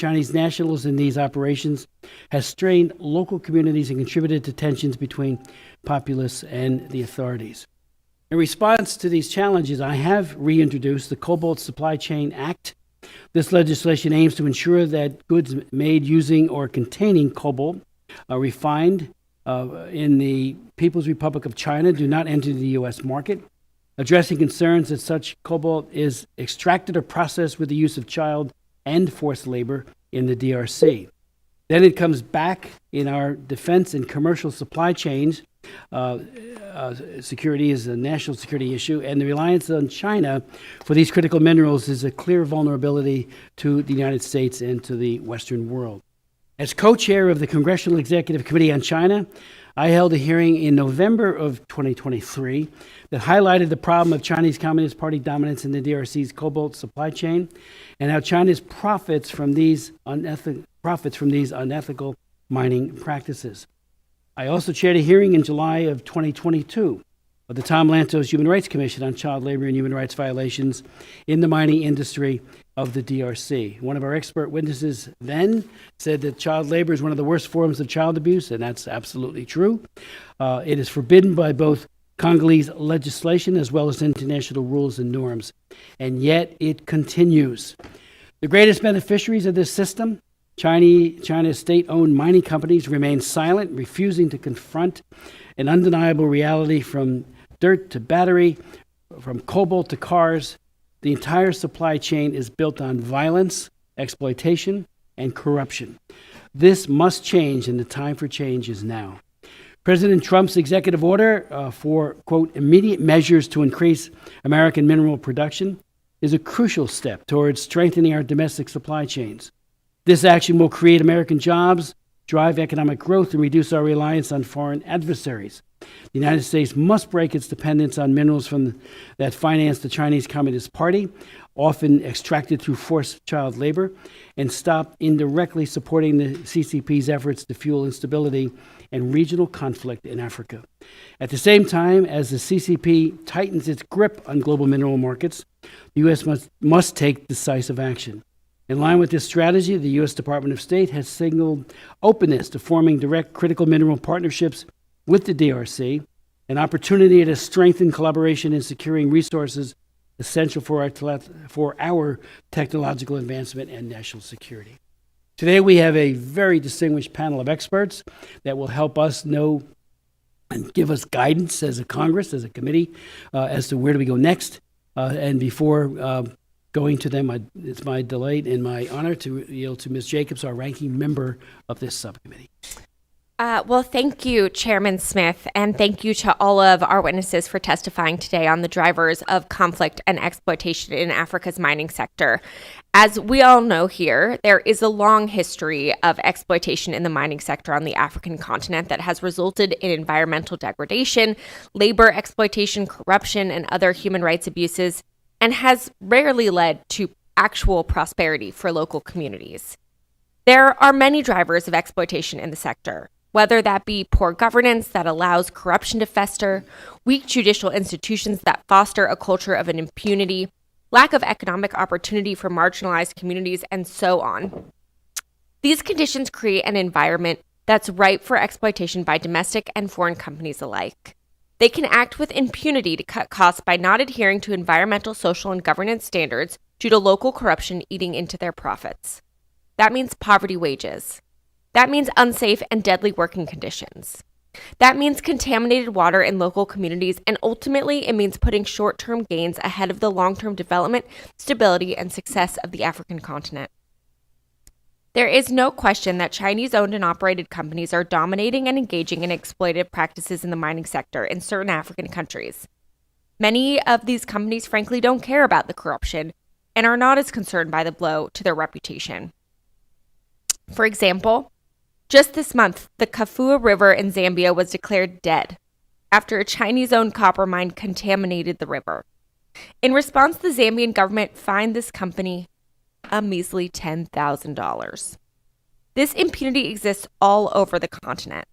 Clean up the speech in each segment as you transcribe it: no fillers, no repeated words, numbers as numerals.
Chinese nationals in these operations has strained local communities and contributed to tensions between populace and the authorities. In response to these challenges, I have reintroduced the Cobalt Supply Chain Act. This legislation aims to ensure that goods made using or containing cobalt refined in the People's Republic of China do not enter the U.S. market, addressing concerns that such cobalt is extracted or processed with the use of child and forced labor in the DRC. Then it comes back in our defense and commercial supply chains. Security is a national security issue, and the reliance on China for these critical minerals is a clear vulnerability to the United States and to the Western world. As co-chair of the Congressional Executive Committee on China, I held a hearing in November of 2023 that highlighted the problem of Chinese Communist Party dominance in the DRC's cobalt supply chain and how China's profits from these unethical mining practices. I also chaired a hearing in July of 2022 of the Tom Lantos Human Rights Commission on child labor and human rights violations in the mining industry of the DRC. One of our expert witnesses then said that child labor is one of the worst forms of child abuse, and that's absolutely true. It is forbidden by both Congolese legislation as well as international rules and norms, and yet it continues. The greatest beneficiaries of this system, China's state-owned mining companies, remain silent, refusing to confront an undeniable reality. From dirt to battery, from cobalt to cars, the entire supply chain is built on violence, exploitation, and corruption. This must change, and the time for change is now. President Trump's executive order for, quote, immediate measures to increase American mineral production is a crucial step towards strengthening our domestic supply chains. This action will create American jobs, drive economic growth, and reduce our reliance on foreign adversaries. The United States must break its dependence on minerals that finance the Chinese Communist Party, often extracted through forced child labor, and stop indirectly supporting the CCP's efforts to fuel instability and regional conflict in Africa. At the same time, as the CCP tightens its grip on global mineral markets, the U.S. must take decisive action. In line with this strategy, the U.S. Department of State has signaled openness to forming direct critical mineral partnerships with the DRC, an opportunity to strengthen collaboration in securing resources essential for our technological advancement and national security. Today, we have a very distinguished panel of experts that will help us know and give us guidance as a Congress, as a committee, as to where do we go next. And before going to them, it's my delight and my honor to yield to Ms. Jacobs, our ranking member of this subcommittee. Well, thank you, Chairman Smith, and thank you to all of our witnesses for testifying today on the drivers of conflict and exploitation in Africa's mining sector. As we all know here, there is a long history of exploitation in the mining sector on the African continent that has resulted in environmental degradation, labor exploitation, corruption, and other human rights abuses, and has rarely led to actual prosperity for local communities. There are many drivers of exploitation in the sector, whether that be poor governance that allows corruption to fester, weak judicial institutions that foster a culture of impunity, lack of economic opportunity for marginalized communities, and so on. These conditions create an environment that's ripe for exploitation by domestic and foreign companies alike. They can act with impunity to cut costs by not adhering to environmental, social, and governance standards due to local corruption eating into their profits. That means poverty wages. That means unsafe and deadly working conditions. That means contaminated water in local communities, and ultimately it means putting short-term gains ahead of the long-term development, stability, and success of the African continent. There is no question that Chinese-owned and operated companies are dominating and engaging in exploitative practices in the mining sector in certain African countries. Many of these companies frankly don't care about the corruption and are not as concerned by the blow to their reputation. For example, just this month, the Kafua River in Zambia was declared dead after a Chinese-owned copper mine contaminated the river. In response, the Zambian government fined this company a measly $10,000. This impunity exists all over the continent.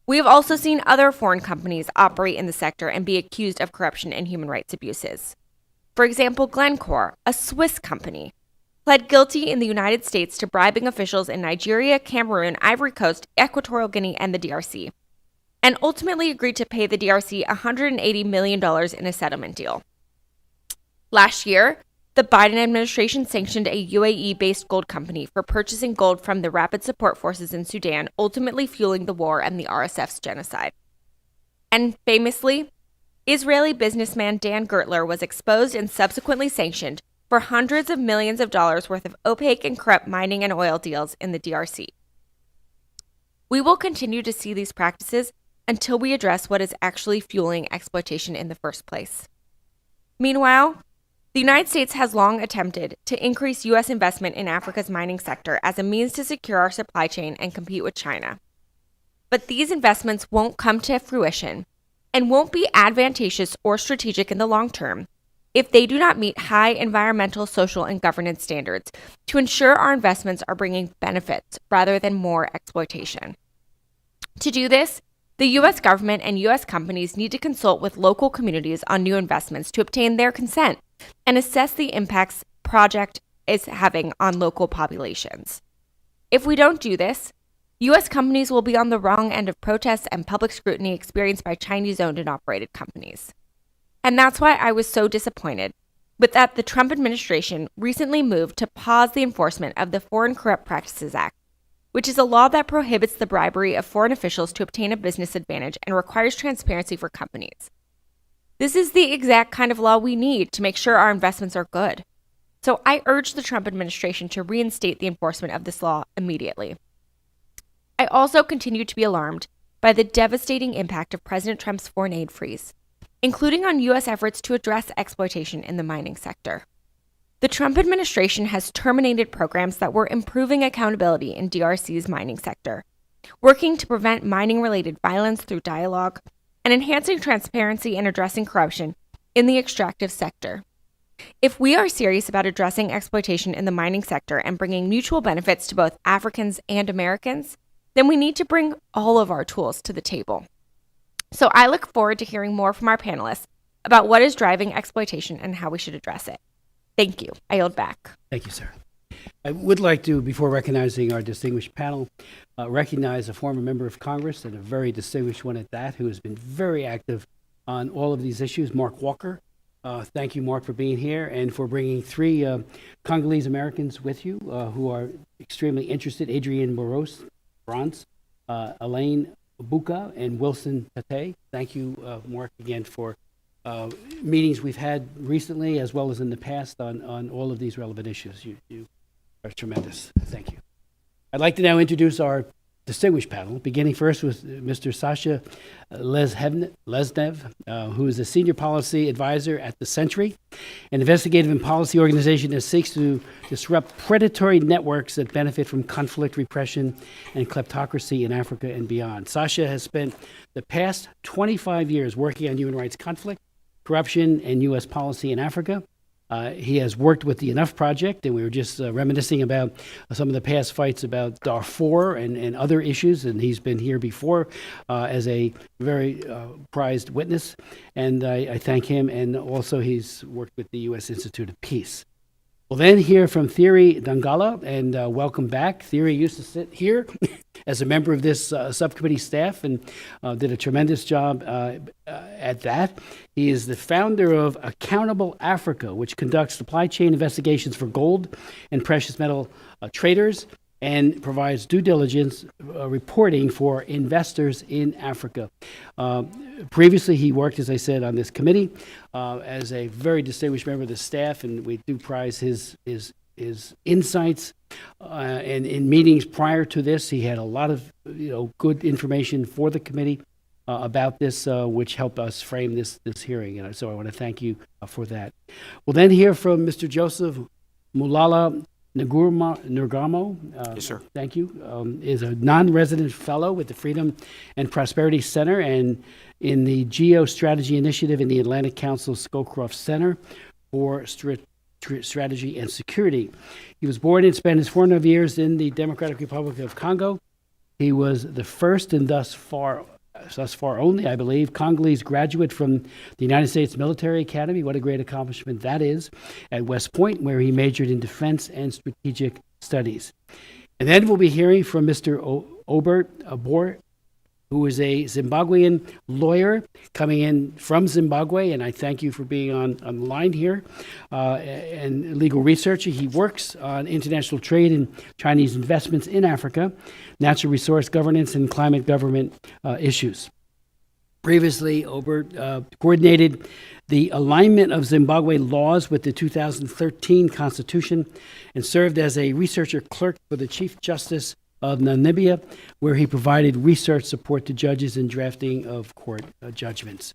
We have also seen other foreign companies operate in the sector and be accused of corruption and human rights abuses. For example, Glencore, a Swiss company, pled guilty in the United States to bribing officials in Nigeria, Cameroon, Ivory Coast, Equatorial Guinea, and the DRC, and ultimately agreed to pay the DRC $180 million in a settlement deal. Last year, the Biden administration sanctioned a UAE-based gold company for purchasing gold from the Rapid Support Forces in Sudan, ultimately fueling the war and the RSF's genocide. And famously, Israeli businessman Dan Gertler was exposed and subsequently sanctioned for hundreds of millions of dollars worth of opaque and corrupt mining and oil deals in the DRC. We will continue to see these practices until we address what is actually fueling exploitation in the first place. Meanwhile, the United States has long attempted to increase U.S. investment in Africa's mining sector as a means to secure our supply chain and compete with China. But these investments won't come to fruition and won't be advantageous or strategic in the long term if they do not meet high environmental, social, and governance standards to ensure our investments are bringing benefits rather than more exploitation. To do this, the U.S. government and U.S. companies need to consult with local communities on new investments to obtain their consent and assess the impacts project is having on local populations. If we don't do this, U.S. companies will be on the wrong end of protests and public scrutiny experienced by Chinese-owned and operated companies. And that's why I was so disappointed with that the Trump administration recently moved to pause the enforcement of the Foreign Corrupt Practices Act, which is a law that prohibits the bribery of foreign officials to obtain a business advantage and requires transparency for companies. This is the exact kind of law we need to make sure our investments are good. So I urge the Trump administration to reinstate the enforcement of this law immediately. I also continue to be alarmed by the devastating impact of President Trump's foreign aid freeze, including on U.S. efforts to address exploitation in the mining sector. The Trump administration has terminated programs that were improving accountability in DRC's mining sector, working to prevent mining-related violence through dialogue, and enhancing transparency and addressing corruption in the extractive sector. If we are serious about addressing exploitation in the mining sector and bringing mutual benefits to both Africans and Americans, then we need to bring all of our tools to the table. So I look forward to hearing more from our panelists about what is driving exploitation and how we should address it. Thank you. I yield back. Thank you, sir. I would like to, before recognizing our distinguished panel, recognize a former member of Congress, and a very distinguished one at that, who has been very active on all of these issues, Mark Walker. Thank you, Mark, for being here and for bringing three Congolese Americans with you who are extremely interested: Adrienne Bronze, Elaine Buka, and Wilson Tate. Thank you, Mark, again for meetings we've had recently as well as in the past on all of these relevant issues. You are tremendous. Thank you. I'd like to now introduce our distinguished panel, beginning first with Mr. Sasha Lesnev, who is a senior policy advisor at The Century, an investigative and policy organization that seeks to disrupt predatory networks that benefit from conflict, repression, and kleptocracy in Africa and beyond. Sasha has spent the past 25 years working on human rights conflict, corruption, and U.S. policy in Africa. He has worked with the Enough Project, and we were just reminiscing about some of the past fights about Darfur and other issues, and he's been here before as a very prized witness, and I thank him, and also he's worked with the U.S. Institute of Peace. We'll then hear from Thierry Dangala, and welcome back. Thierry used to sit here as a member of this subcommittee staff and did a tremendous job at that. He is the founder of Accountable Africa, which conducts supply chain investigations for gold and precious metal traders and provides due diligence reporting for investors in Africa. Previously, he worked, as I said, on this committee as a very distinguished member of the staff, and we do prize his insights. And in meetings prior to this, he had a lot of good information for the committee about this, which helped us frame this hearing. And so I want to thank you for that. We'll then hear from Mr. Joseph Mulala Nurgamo. Yes, sir. Thank you. Is a non-resident fellow with the Freedom and Prosperity Center and in the Geostrategy Initiative in the Atlantic Council Scowcroft Center for Strategy and Security. He was born and spent his formative years in the Democratic Republic of Congo. He was the first and thus far thus far only, I believe, Congolese graduate from the United States Military Academy. What a great accomplishment that is, at West Point, where he majored in defense and strategic studies. And then we'll be hearing from Mr. Obert Abor, who is a Zimbabwean lawyer coming in from Zimbabwe, and I thank you for being on the line here, and legal researcher. He works on international trade and Chinese investments in Africa, natural resource governance, and climate government issues. Previously, Obert coordinated the alignment of Zimbabwe laws with the 2013 Constitution and served as a researcher clerk for the Chief Justice of Namibia, where he provided research support to judges in drafting of court judgments.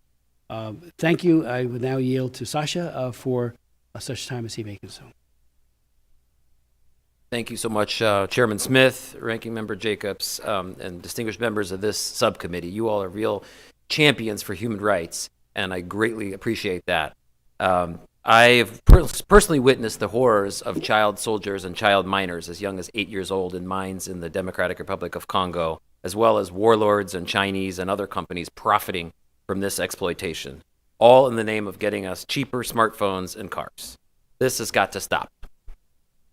Thank you. I will now yield to Sasha for such time as he may consume. Thank you so much, Chairman Smith, Ranking Member Jacobs, and distinguished members of this subcommittee. You all are real champions for human rights, and I greatly appreciate that. I have personally witnessed the horrors of child soldiers and child miners as young as 8 years old in mines in the Democratic Republic of Congo, as well as warlords and Chinese and other companies profiting from this exploitation, all in the name of getting us cheaper smartphones and cars. This has got to stop.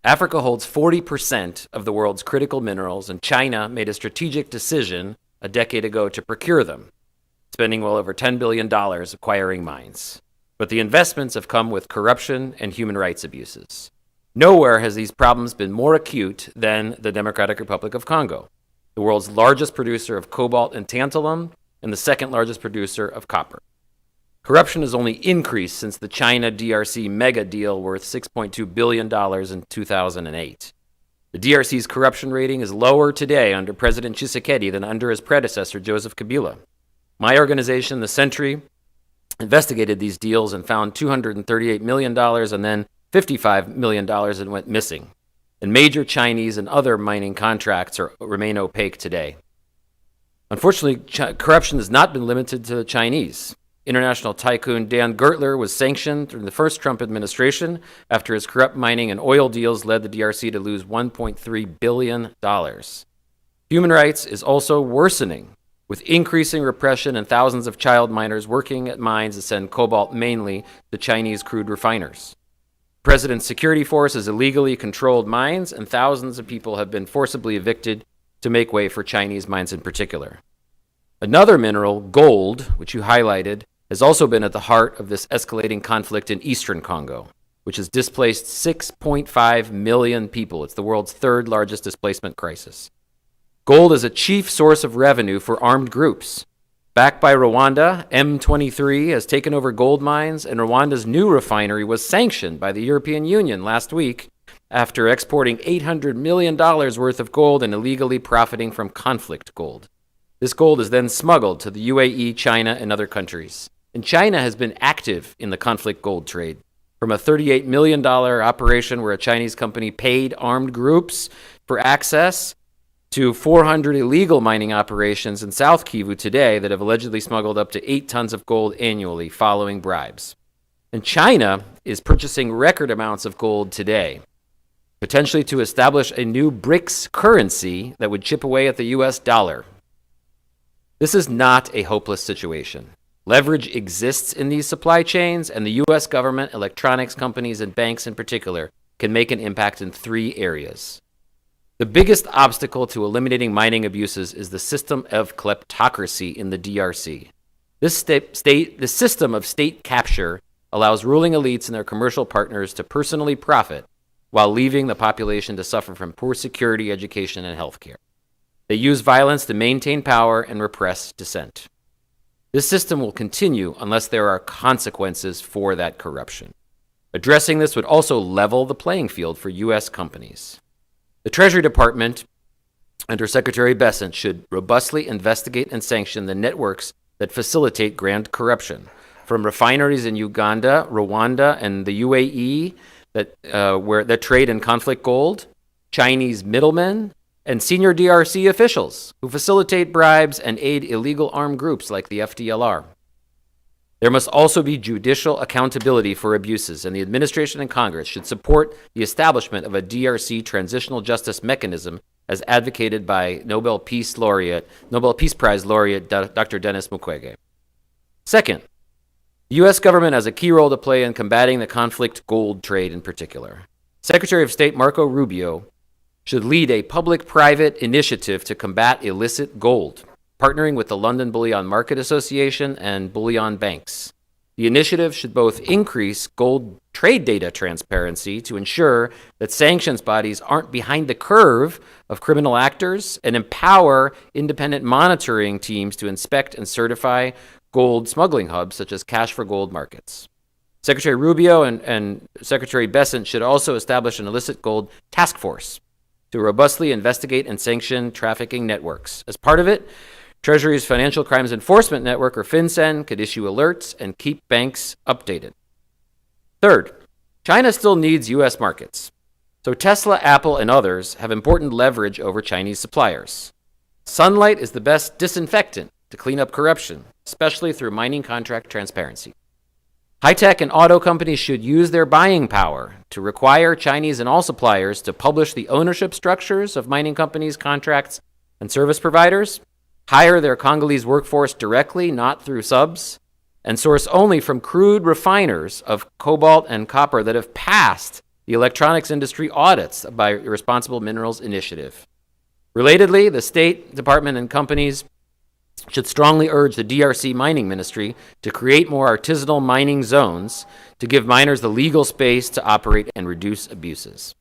Africa holds 40% of the world's critical minerals, and China made a strategic decision a decade ago to procure them, spending well over $10 billion acquiring mines. But the investments have come with corruption and human rights abuses. Nowhere has these problems been more acute than the Democratic Republic of Congo, the world's largest producer of cobalt and tantalum and the second largest producer of copper. Corruption has only increased since the China DRC mega deal worth $6.2 billion in 2008. The DRC's corruption rating is lower today under President Tshisekedi than under his predecessor, Joseph Kabila. My organization, The Century, investigated these deals and found $238 million and then $55 million that went missing. And major Chinese and other mining contracts remain opaque today. Unfortunately, corruption has not been limited to the Chinese. International tycoon Dan Gertler was sanctioned during the first Trump administration after his corrupt mining and oil deals led the DRC to lose $1.3 billion. Human rights is also worsening, with increasing repression and thousands of child miners working at mines that send cobalt mainly to Chinese crude refiners. The President's security force has illegally controlled mines, and thousands of people have been forcibly evicted to make way for Chinese mines in particular. Another mineral, gold, which you highlighted, has also been at the heart of this escalating conflict in eastern Congo, which has displaced 6.5 million people. It's the world's third largest displacement crisis. Gold is a chief source of revenue for armed groups. Backed by Rwanda, M23 has taken over gold mines, and Rwanda's new refinery was sanctioned by the European Union last week after exporting $800 million worth of gold and illegally profiting from conflict gold. This gold is then smuggled to the UAE, China, and other countries. And China has been active in the conflict gold trade, from a $38 million operation where a Chinese company paid armed groups for access to 400 illegal mining operations in South Kivu today that have allegedly smuggled up to 8 tons of gold annually following bribes. And China is purchasing record amounts of gold today, potentially to establish a new BRICS currency that would chip away at the US dollar. This is not a hopeless situation. Leverage exists in these supply chains, and the US government, electronics companies, and banks in particular can make an impact in 3 areas. The biggest obstacle to eliminating mining abuses is the system of kleptocracy in the DRC. The system of state capture allows ruling elites and their commercial partners to personally profit while leaving the population to suffer from poor security, education, and health care. They use violence to maintain power and repress dissent. This system will continue unless there are consequences for that corruption. Addressing this would also level the playing field for U.S. companies. The Treasury Department, under Secretary Bessent, should robustly investigate and sanction the networks that facilitate grand corruption, from refineries in Uganda, Rwanda, and the UAE that trade in conflict gold, Chinese middlemen, and senior DRC officials who facilitate bribes and aid illegal armed groups like the FDLR. There must also be judicial accountability for abuses, and the administration and Congress should support the establishment of a DRC transitional justice mechanism as advocated by Nobel Peace Prize laureate Dr. Denis Mukwege. Second, the U.S. government has a key role to play in combating the conflict gold trade in particular. Secretary of State Marco Rubio should lead a public-private initiative to combat illicit gold, partnering with the London Bullion Market Association and bullion banks. The initiative should both increase gold trade data transparency to ensure that sanctions bodies aren't behind the curve of criminal actors and empower independent monitoring teams to inspect and certify gold smuggling hubs such as cash for gold markets. Secretary Rubio and Secretary Bessent should also establish an illicit gold task force to robustly investigate and sanction trafficking networks. As part of it, Treasury's Financial Crimes Enforcement Network, or FinCEN, could issue alerts and keep banks updated. Third, China still needs U.S. markets. So Tesla, Apple, and others have important leverage over Chinese suppliers. Sunlight is the best disinfectant to clean up corruption, especially through mining contract transparency. High-tech and auto companies should use their buying power to require Chinese and all suppliers to publish the ownership structures of mining companies, contracts, and service providers, hire their Congolese workforce directly, not through subs, and source only from crude refiners of cobalt and copper that have passed the electronics industry audits by Responsible Minerals Initiative. Relatedly, the State Department and companies should strongly urge the DRC Mining Ministry to create more artisanal mining zones to give miners the legal space to operate and reduce abuses.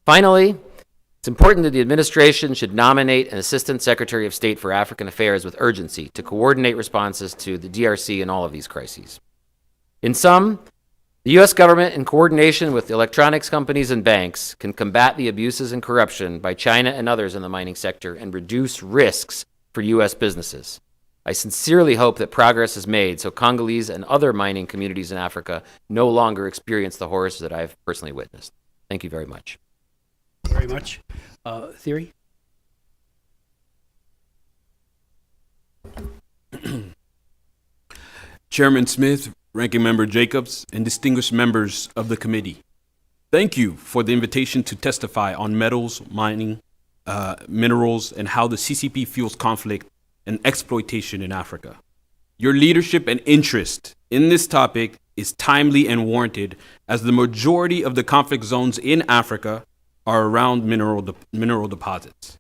Finally, it's important that the administration should nominate an Assistant Secretary of State for African Affairs with urgency to coordinate responses to the DRC in all of these crises. In sum, the U.S. government, in coordination with electronics companies and banks, can combat the abuses and corruption by China and others in the mining sector and reduce risks for U.S. businesses. I sincerely hope that progress is made so Congolese and other mining communities in Africa no longer experience the horrors that I've personally witnessed. Thank you very much. Very much. Theory? Chairman Smith, Ranking Member Jacobs, and distinguished members of the committee, thank you for the invitation to testify on metals, mining, minerals, and how the CCP fuels conflict and exploitation in Africa. Your leadership and interest in this topic is timely and warranted, as the majority of the conflict zones in Africa are around mineral deposits.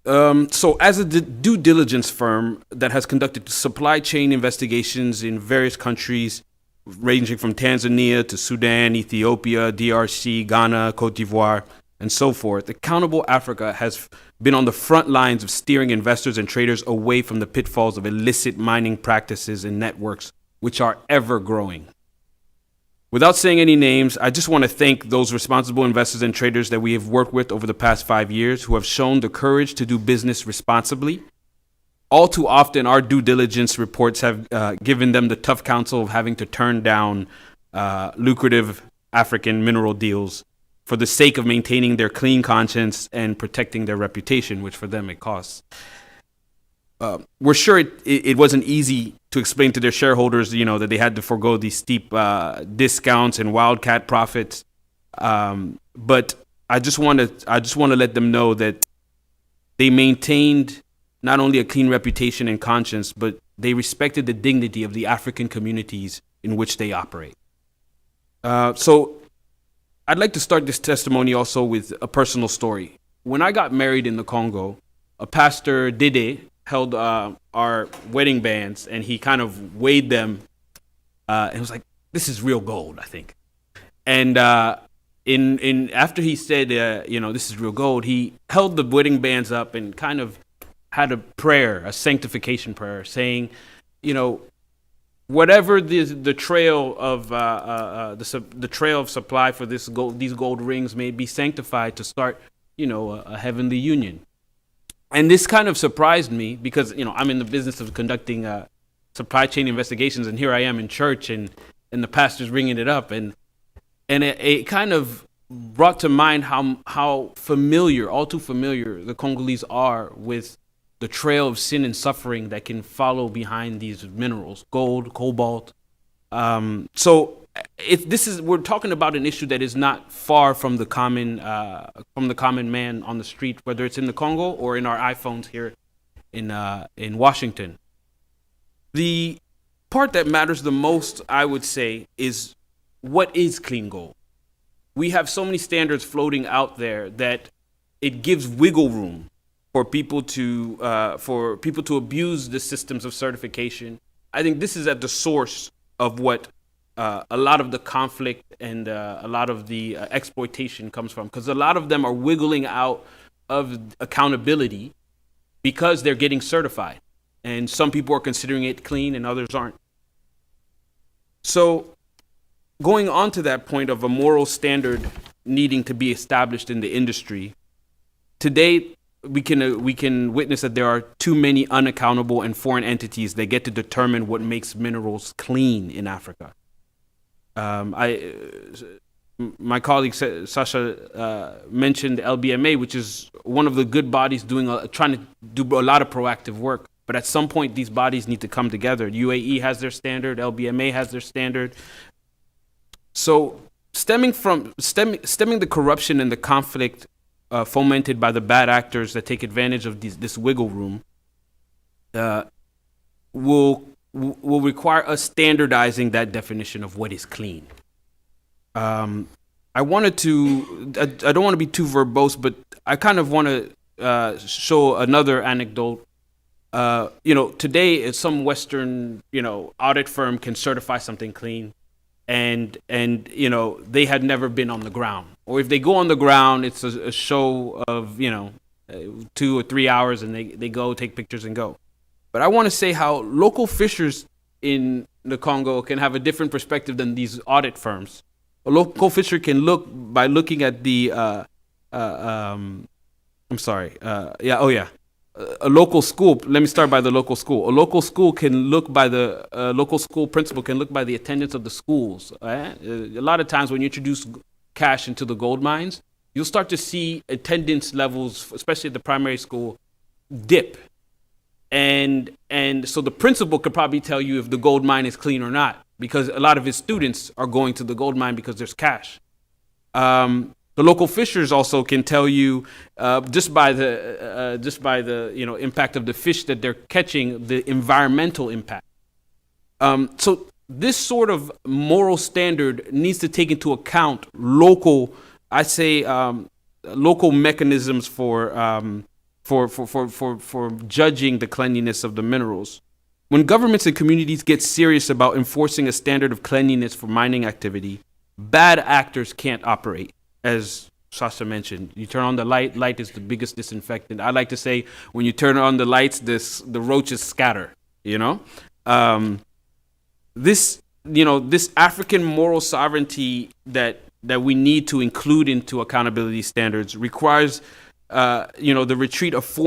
So as a due diligence firm that has conducted supply chain investigations in various countries, ranging from Tanzania to Sudan, Ethiopia, DRC, Ghana, Cote d'Ivoire, and so forth, Accountable Africa has been on the front lines of steering investors and traders away from the pitfalls of illicit mining practices and networks, which are ever growing. Without saying any names, I just want to thank those responsible investors and traders that we have worked with over the past 5 years who have shown the courage to do business responsibly. All too often, our due diligence reports have given them the tough counsel of having to turn down lucrative African mineral deals for the sake of maintaining their clean conscience and protecting their reputation, which for them it costs. We're sure it wasn't easy to explain to their shareholders, that they had to forego these steep discounts and wildcat profits. But I just want to let them know that they maintained not only a clean reputation and conscience, but they respected the dignity of the African communities in which they operate. So I'd like to start this testimony also with a personal story. When I got married in the Congo, a pastor, Dede, held our wedding bands, and he kind of weighed them. It was like, this is real gold, I think. And in after he said, this is real gold, he held the wedding bands up and kind of had a prayer, a sanctification prayer, saying, whatever the trail of the trail of supply for these gold rings may be sanctified to start, a heavenly union. And this kind of surprised me because, I'm in the business of conducting supply chain investigations, and here I am in church, and the pastor's bringing it up, and it kind of brought to mind how familiar, all too familiar, the Congolese are with the trail of sin and suffering that can follow behind these minerals, gold, cobalt. So we're talking about an issue that is not far from the common man on the street, whether it's in the Congo or in our iPhones here in Washington. The part that matters the most, I would say, is what is clean gold. We have so many standards floating out there that it gives wiggle room for people to abuse the systems of certification. I think this is at the source of what a lot of the conflict and a lot of the exploitation comes from, because a lot of them are wiggling out of accountability because they're getting certified, and some people are considering it clean and others aren't. So going on to that point of a moral standard needing to be established in the industry, today we can witness that there are too many unaccountable and foreign entities that get to determine what makes minerals clean in Africa. My colleague Sasha mentioned LBMA, which is one of the good bodies trying to do a lot of proactive work. But at some point, these bodies need to come together. UAE has their standard, LBMA has their standard. So stemming the corruption and the conflict fomented by the bad actors that take advantage of this wiggle room will require us standardizing that definition of what is clean. I don't want to be too verbose, but I kind of want to show another anecdote. Today some Western, audit firm can certify something clean, and they had never been on the ground. Or if they go on the ground, it's a show of, 2 or 3 hours, and they go take pictures and go. But I want to say how local fishers in the Congo can have a different perspective than these audit firms. A local fisher can look by looking at the, a local school. Let me start by the local school. A local school can look by local school principal can look by the attendance of the schools. A lot of times when you introduce cash into the gold mines, you'll start to see attendance levels, especially at the primary school, dip. And so the principal could probably tell you if the gold mine is clean or not, because a lot of his students are going to the gold mine because there's cash. The local fishers also can tell you just by the impact of the fish that they're catching, the environmental impact. So this sort of moral standard needs to take into account local mechanisms for judging the cleanliness of the minerals. When governments and communities get serious about enforcing a standard of cleanliness for mining activity, bad actors can't operate. As Sasha mentioned, you turn on the light is the biggest disinfectant. I like to say when you turn on the lights, the roaches scatter, This African moral sovereignty that we need to include into accountability standards requires the retreat of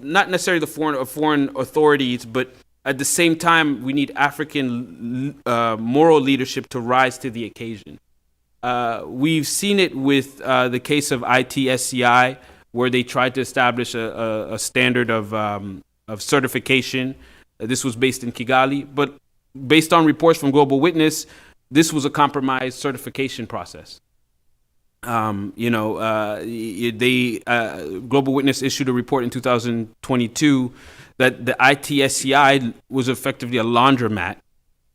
not necessarily foreign authorities, but at the same time, we need African moral leadership to rise to the occasion. We've seen it with the case of ITSCI, where they tried to establish a standard of certification. This was based in Kigali, but based on reports from Global Witness, this was a compromised certification process. Global Witness issued a report in 2022 that the ITSCI was effectively a laundromat,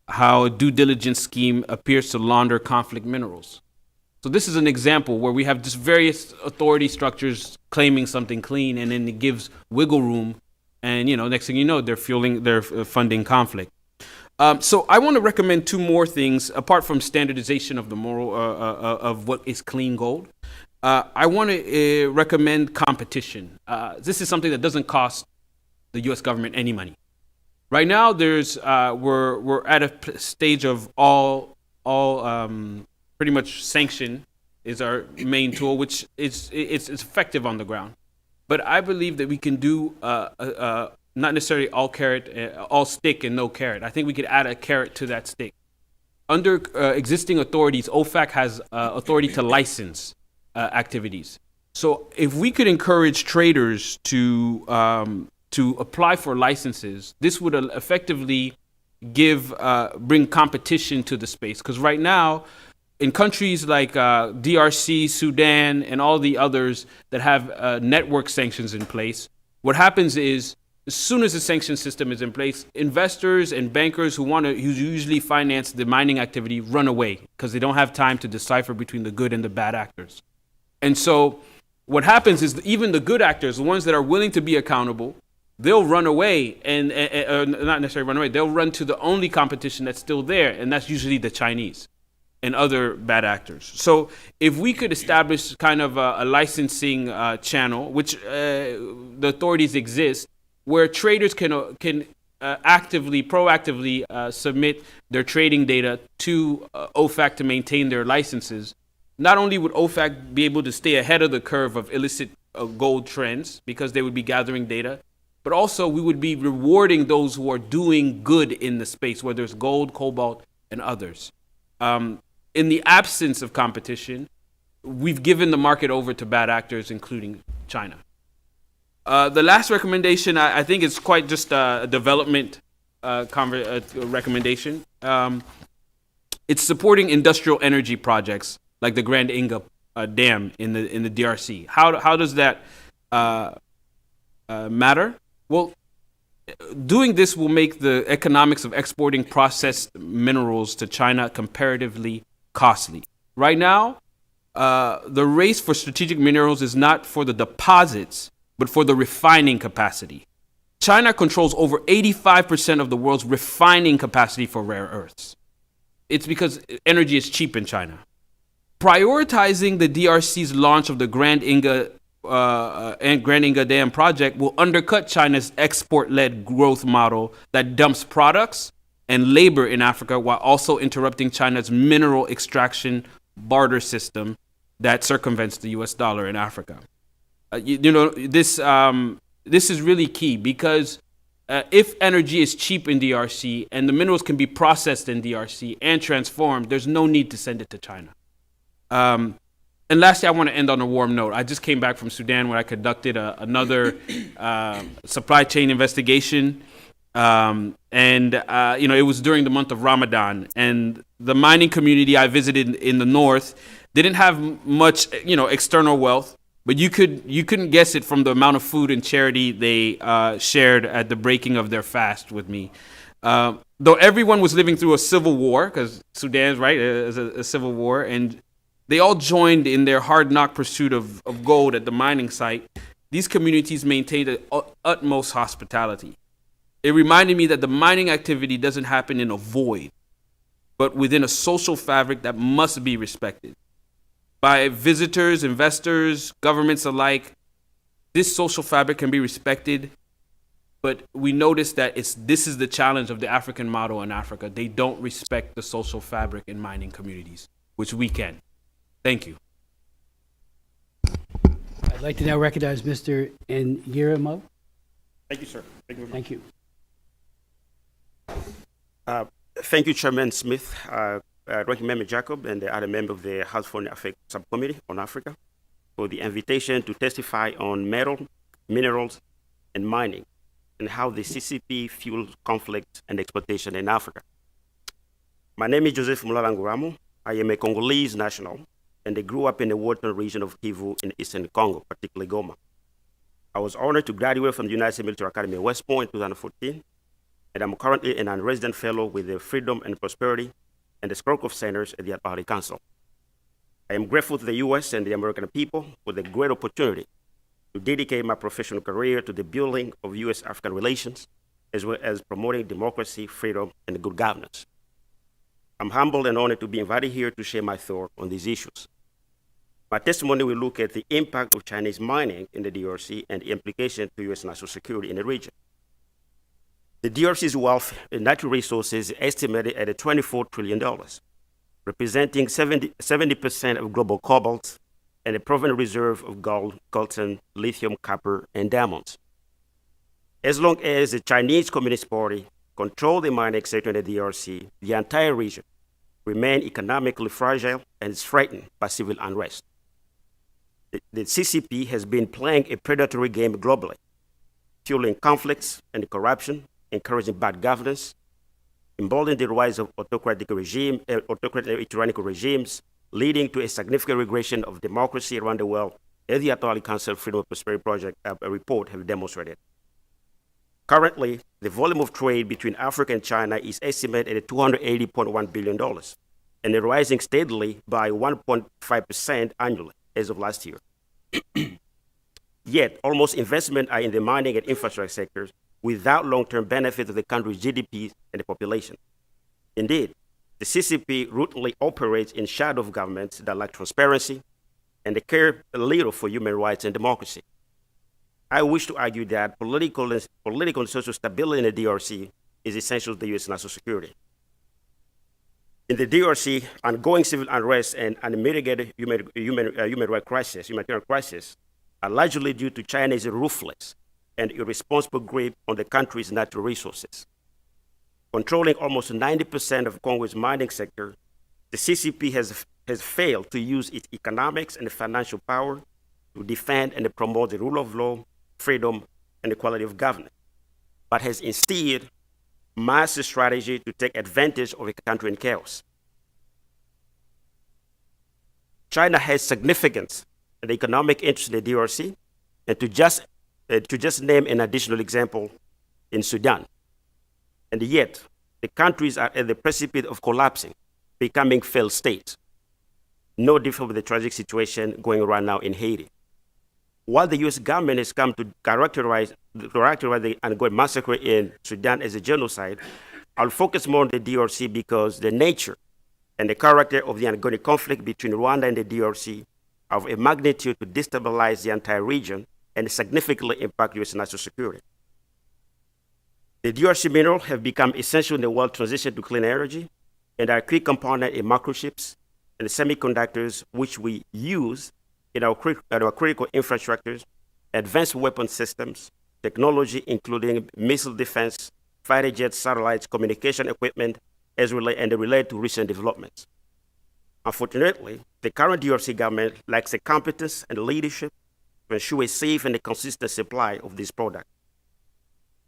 how a due diligence scheme appears to launder conflict minerals. So this is an example where we have just various authority structures claiming something clean, and then it gives wiggle room, and next thing you know, they're funding conflict. So I want to recommend two more things apart from standardization of the moral of what is clean gold. I want to recommend competition. This is something that doesn't cost the U.S. government any money. Right now, we're at a stage of all pretty much sanction is our main tool, which it's effective on the ground. But I believe that we can do not necessarily all stick and no carrot. I think we could add a carrot to that stick. Under existing authorities, OFAC has authority to license activities. So if we could encourage traders to apply for licenses, this would effectively bring competition to the space. Because right now, in countries like DRC, Sudan, and all the others that have network sanctions in place, what happens is, as soon as the sanction system is in place, investors and bankers who usually finance the mining activity run away because they don't have time to decipher between the good and the bad actors. And so what happens is even the good actors, the ones that are willing to be accountable, they'll run away and not necessarily run away. They'll run to the only competition that's still there, and that's usually the Chinese and other bad actors. So if we could establish kind of a licensing channel, which the authorities exist, where traders can proactively submit their trading data to OFAC to maintain their licenses, not only would OFAC be able to stay ahead of the curve of illicit gold trends because they would be gathering data, but also we would be rewarding those who are doing good in the space, whether it's gold, cobalt, and others. In the absence of competition, we've given the market over to bad actors, including China. The last recommendation, I think it's quite just a development recommendation. It's supporting industrial energy projects like the Grand Inga Dam in the DRC. How does that matter? Well, doing this will make the economics of exporting processed minerals to China comparatively costly. Right now, the race for strategic minerals is not for the deposits, but for the refining capacity. China controls over 85% of the world's refining capacity for rare earths. It's because energy is cheap in China. Prioritizing the DRC's launch of the Grand Inga Dam project will undercut China's export-led growth model that dumps products and labor in Africa while also interrupting China's mineral extraction barter system that circumvents the US dollar in Africa. This is really key because if energy is cheap in DRC and the minerals can be processed in DRC and transformed, there's no need to send it to China. And lastly, I want to end on a warm note. I just came back from Sudan where I conducted another supply chain investigation. It was during the month of Ramadan. And the mining community I visited in the north didn't have much, external wealth. But you couldn't guess it from the amount of food and charity they shared at the breaking of their fast with me. Though everyone was living through a civil war, because Sudan's, right, is a civil war, and they all joined in their hard-knock pursuit of gold at the mining site, these communities maintained the utmost hospitality. It reminded me that the mining activity doesn't happen in a void, but within a social fabric that must be respected. By visitors, investors, governments alike, this social fabric can be respected, but we notice that this is the challenge of the African model in Africa. They don't respect the social fabric in mining communities, which we can. Thank you. I'd like to now recognize Mr. Nyirimo. Thank you, sir. Thank you. Thank you. Thank you, Chairman Smith, Ranking Member Jacob, and the other member of the House Foreign Affairs Subcommittee on Africa for the invitation to testify on metal, minerals, and mining, and how the CCP fuels conflict and exploitation in Africa. My name is Joseph Mulalanguramo. I am a Congolese national, and I grew up in the Western region of Kivu in Eastern Congo, particularly Goma. I was honored to graduate from the United States Military Academy in West Point in 2014, and I'm currently an unresident fellow with the Freedom and Prosperity and the Skorkov Centers at the Atlantic Council. I am grateful to the U.S. and the American people for the great opportunity to dedicate my professional career to the building of U.S.-African relations, as well as promoting democracy, freedom, and good governance. I'm humbled and honored to be invited here to share my thoughts on these issues. My testimony will look at the impact of Chinese mining in the DRC and the implication to U.S. national security in the region. The DRC's wealth in natural resources is estimated at $24 trillion, representing 70% of global cobalt and a proven reserve of gold, coltan, lithium, copper, and diamonds. As long as the Chinese Communist Party controls the mining sector in the DRC, the entire region remains economically fragile and is threatened by civil unrest. The CCP has been playing a predatory game globally, fueling conflicts and corruption, encouraging bad governance, emboldening the rise of autocratic tyrannical regimes, leading to a significant regression of democracy around the world, as the Atlantic Council Freedom and Prosperity Project report have demonstrated. Currently, the volume of trade between Africa and China is estimated at $280.1 billion, and rising steadily by 1.5% annually as of last year. Yet, almost investment are in the mining and infrastructure sectors without long-term benefit of the country's GDP and the population. Indeed, the CCP routinely operates in shadow of governments that lack transparency and they care little for human rights and democracy. I wish to argue that political and social stability in the DRC is essential to the U.S. national security. In the DRC, ongoing civil unrest and unmitigated humanitarian crisis are largely due to China's ruthless and irresponsible grip on the country's natural resources. Controlling almost 90% of Congo's mining sector, the CCP has failed to use its economics and financial power to defend and promote the rule of law, freedom, and the quality of governance, but has instead mastered strategy to take advantage of a country in chaos. China has significant and economic interest in the DRC, and to just name an additional example, in Sudan. And yet, the countries are at the precipice of collapsing, becoming failed states. No different with the tragic situation going on right now in Haiti. While the U.S. government has come to characterize the ongoing massacre in Sudan as a genocide, I'll focus more on the DRC because the nature and the character of the ongoing conflict between Rwanda and the DRC are of a magnitude to destabilize the entire region and significantly impact U.S. national security. The DRC minerals have become essential in the world transition to clean energy and are a key component in microchips and semiconductors, which we use in our critical infrastructures, advanced weapon systems, technology including missile defense, fighter jets, satellites, communication equipment, related to recent developments. Unfortunately, the current DRC government lacks the competence and leadership to ensure a safe and a consistent supply of this product.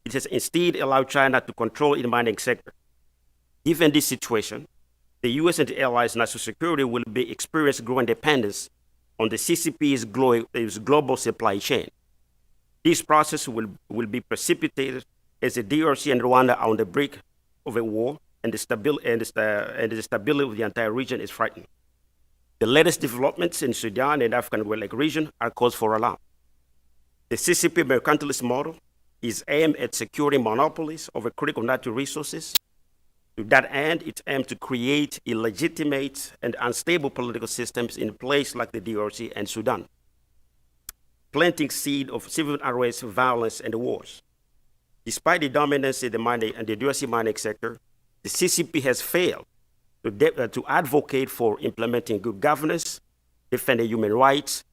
It has instead allowed China to control the mining sector. Given this situation, the U.S. and the allies' national security will be experiencing growing dependence on the CCP's global supply chain. This process will be precipitated as the DRC and Rwanda are on the brink of a war, and the stability of the entire region is frightened. The latest developments in Sudan and African Red Lake region are cause for alarm. The CCP mercantilist model is aimed at securing monopolies over critical natural resources. To that end, it's aimed to create illegitimate and unstable political systems in places like the DRC and Sudan, planting seed of civil unrest, violence, and wars. Despite the dominance in the DRC mining sector, the CCP has failed to advocate for implementing good governance, defending human rights,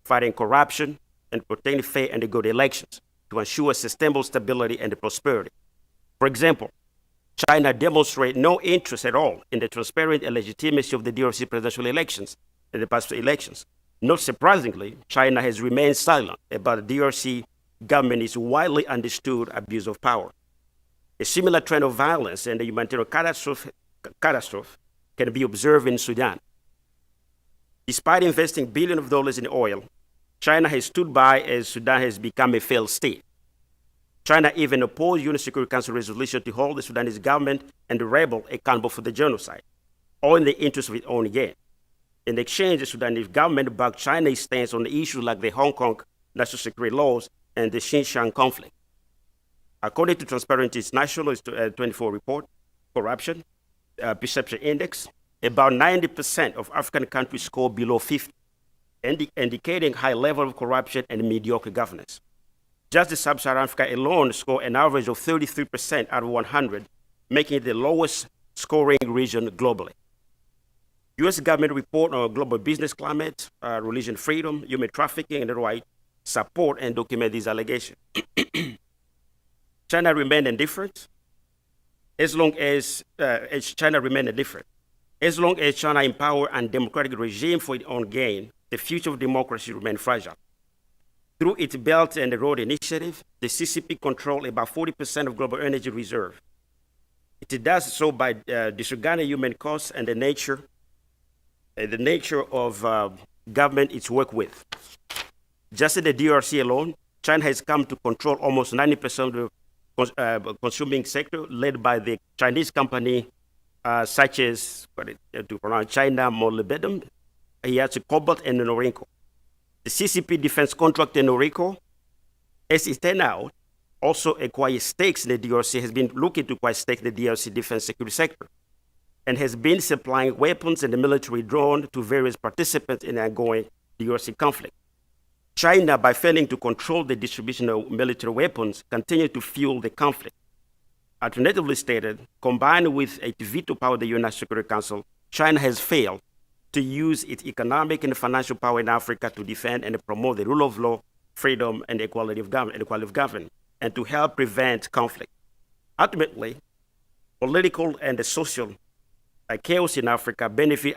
fighting corruption, and protecting fair and good elections to ensure sustainable stability and prosperity. For example, China demonstrated no interest at all in the transparent and legitimacy of the DRC presidential elections and the past elections. Not surprisingly, China has remained silent about the DRC government's widely understood abuse of power. A similar trend of violence and the humanitarian catastrophe can be observed in Sudan. Despite investing billions of dollars in oil, China has stood by as Sudan has become a failed state. China even opposed UN Security Council resolution to hold the Sudanese government and the rebel accountable for the genocide, all in the interest of its own gain. In exchange, the Sudanese government backed China's stance on the issues like the Hong Kong national security laws and the Xinjiang conflict. According to Transparency International's 24 report, Corruption Perception Index, about 90% of African countries score below 50, indicating high level of corruption and mediocre governance. Just the Sub-Saharan Africa alone scored an average of 33% out of 100, making it the lowest scoring region globally. U.S. government report on global business climate, religion freedom, human trafficking, and the right support and document these allegations. China remained indifferent as long as China empower a democratic regime for its own gain, the future of democracy remained fragile. Through its Belt and Road Initiative, the CCP controls about 40% of global energy reserve. It does so by disregarding human costs and the nature of government it's worked with. Just in the DRC alone, China has come to control almost 90% of the consuming sector, led by the Chinese company such as China Molybdenum, Hiace Cobalt, and Norinco. The CCP defense contractor Norinco, as it turned out, also acquired stakes in the DRC, has been looking to acquire stakes in the DRC defense security sector, and has been supplying weapons and the military drone to various participants in the ongoing DRC conflict. China, by failing to control the distribution of military weapons, continued to fuel the conflict. Alternatively stated, combined with a veto power of the UN Security Council, China has failed to use its economic and financial power in Africa to defend and promote the rule of law, freedom, and equality of government, and to help prevent conflict. Ultimately, political and social chaos in Africa benefit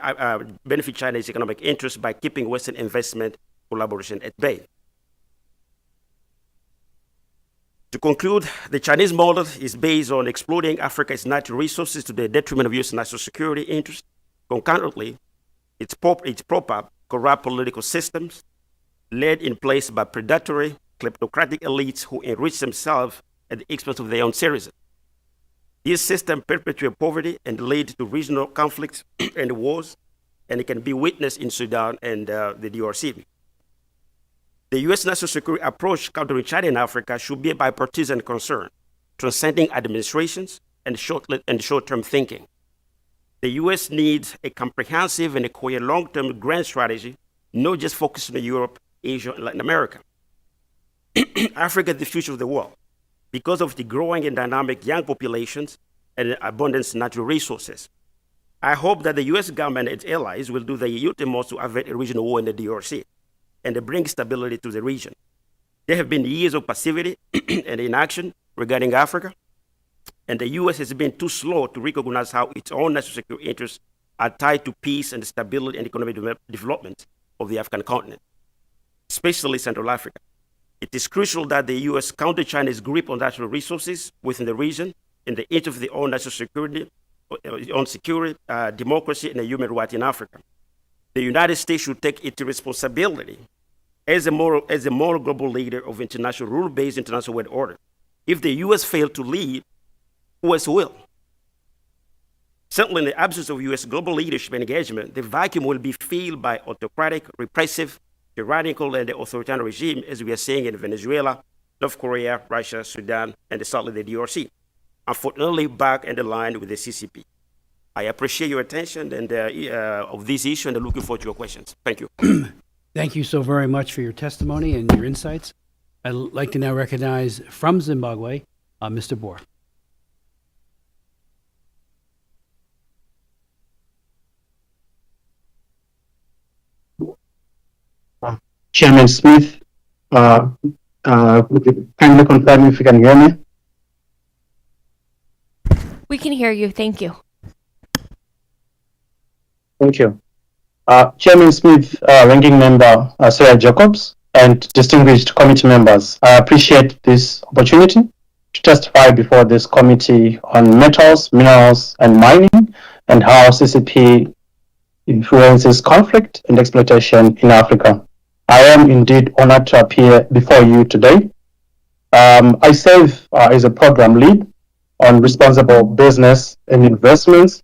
China's economic interests by keeping Western investment collaboration at bay. To conclude, the Chinese model is based on exploiting Africa's natural resources to the detriment of U.S. national security interests. Concurrently, it's prop up corrupt political systems led in place by predatory, kleptocratic elites who enrich themselves at the expense of their own citizens. These systems perpetuate poverty and lead to regional conflicts and wars, and it can be witnessed in Sudan and the DRC. The U.S. national security approach countering China in Africa should be a bipartisan concern, transcending administrations and short-term thinking. The U.S. needs a comprehensive and a coherent long-term grand strategy, not just focusing on Europe, Asia, and Latin America. Africa is the future of the world because of the growing and dynamic young populations and abundance of natural resources. I hope that the U.S. government and its allies will do the utmost to avert a regional war in the DRC and to bring stability to the region. There have been years of passivity and inaction regarding Africa, and the U.S. has been too slow to recognize how its own national security interests are tied to peace and stability and economic development of the African continent, especially Central Africa. It is crucial that the U.S. counter China's grip on natural resources within the region in the interest of their own national security, democracy, and human rights in Africa. The United States should take its responsibility as a moral global leader of international rule-based international world order. If the U.S. fails to lead, who else will? Certainly, in the absence of U.S. global leadership and engagement, the vacuum will be filled by autocratic, repressive, tyrannical, and authoritarian regime, as we are seeing in Venezuela, North Korea, Russia, Sudan, and certainly the DRC. Unfortunately, back in the line with the CCP. I appreciate your attention and of this issue, and I'm looking forward to your questions. Thank you. Thank you so very much for your testimony and your insights. I'd like to now recognize from Zimbabwe, Mr. Boer. Chairman Smith, kindly confirm if you can hear me. We can hear you. Thank you. Thank you. Chairman Smith, Ranking Member Sarah Jacobs, and distinguished committee members, I appreciate this opportunity to testify before this committee on metals, minerals, and mining, and how CCP influences conflict and exploitation in Africa. I am indeed honored to appear before you today. I serve as a program lead on responsible business and investments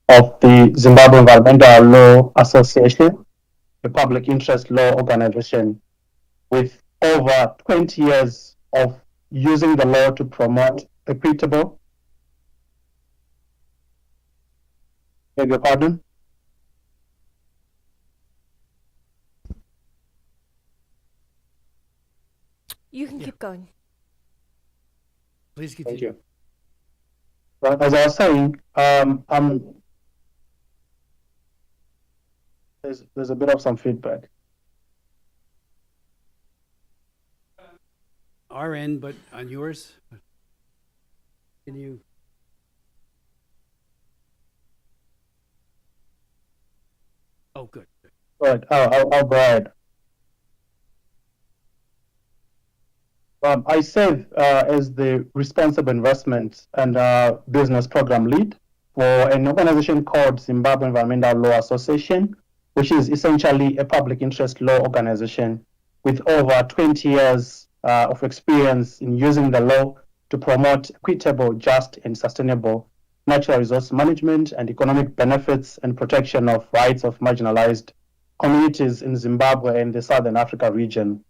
of the Zimbabwe Environmental Law Association, a public interest law organization with over 20 years of using the law to promote equitable, beg your pardon? You can keep going. Please Thank continue. you. Well, as I was saying, there's a bit of some feedback. Our end, but on yours? Can you? Oh, good. Right, I'll go ahead. I serve as the Responsible Investment and Business Program Lead for an organization called Zimbabwe Environmental Law Association, which is essentially a public interest law organization with over 20 years of experience in using the law to promote equitable, just, and sustainable natural resource management and economic benefits and protection of rights of marginalized communities in Zimbabwe and the Southern Africa region.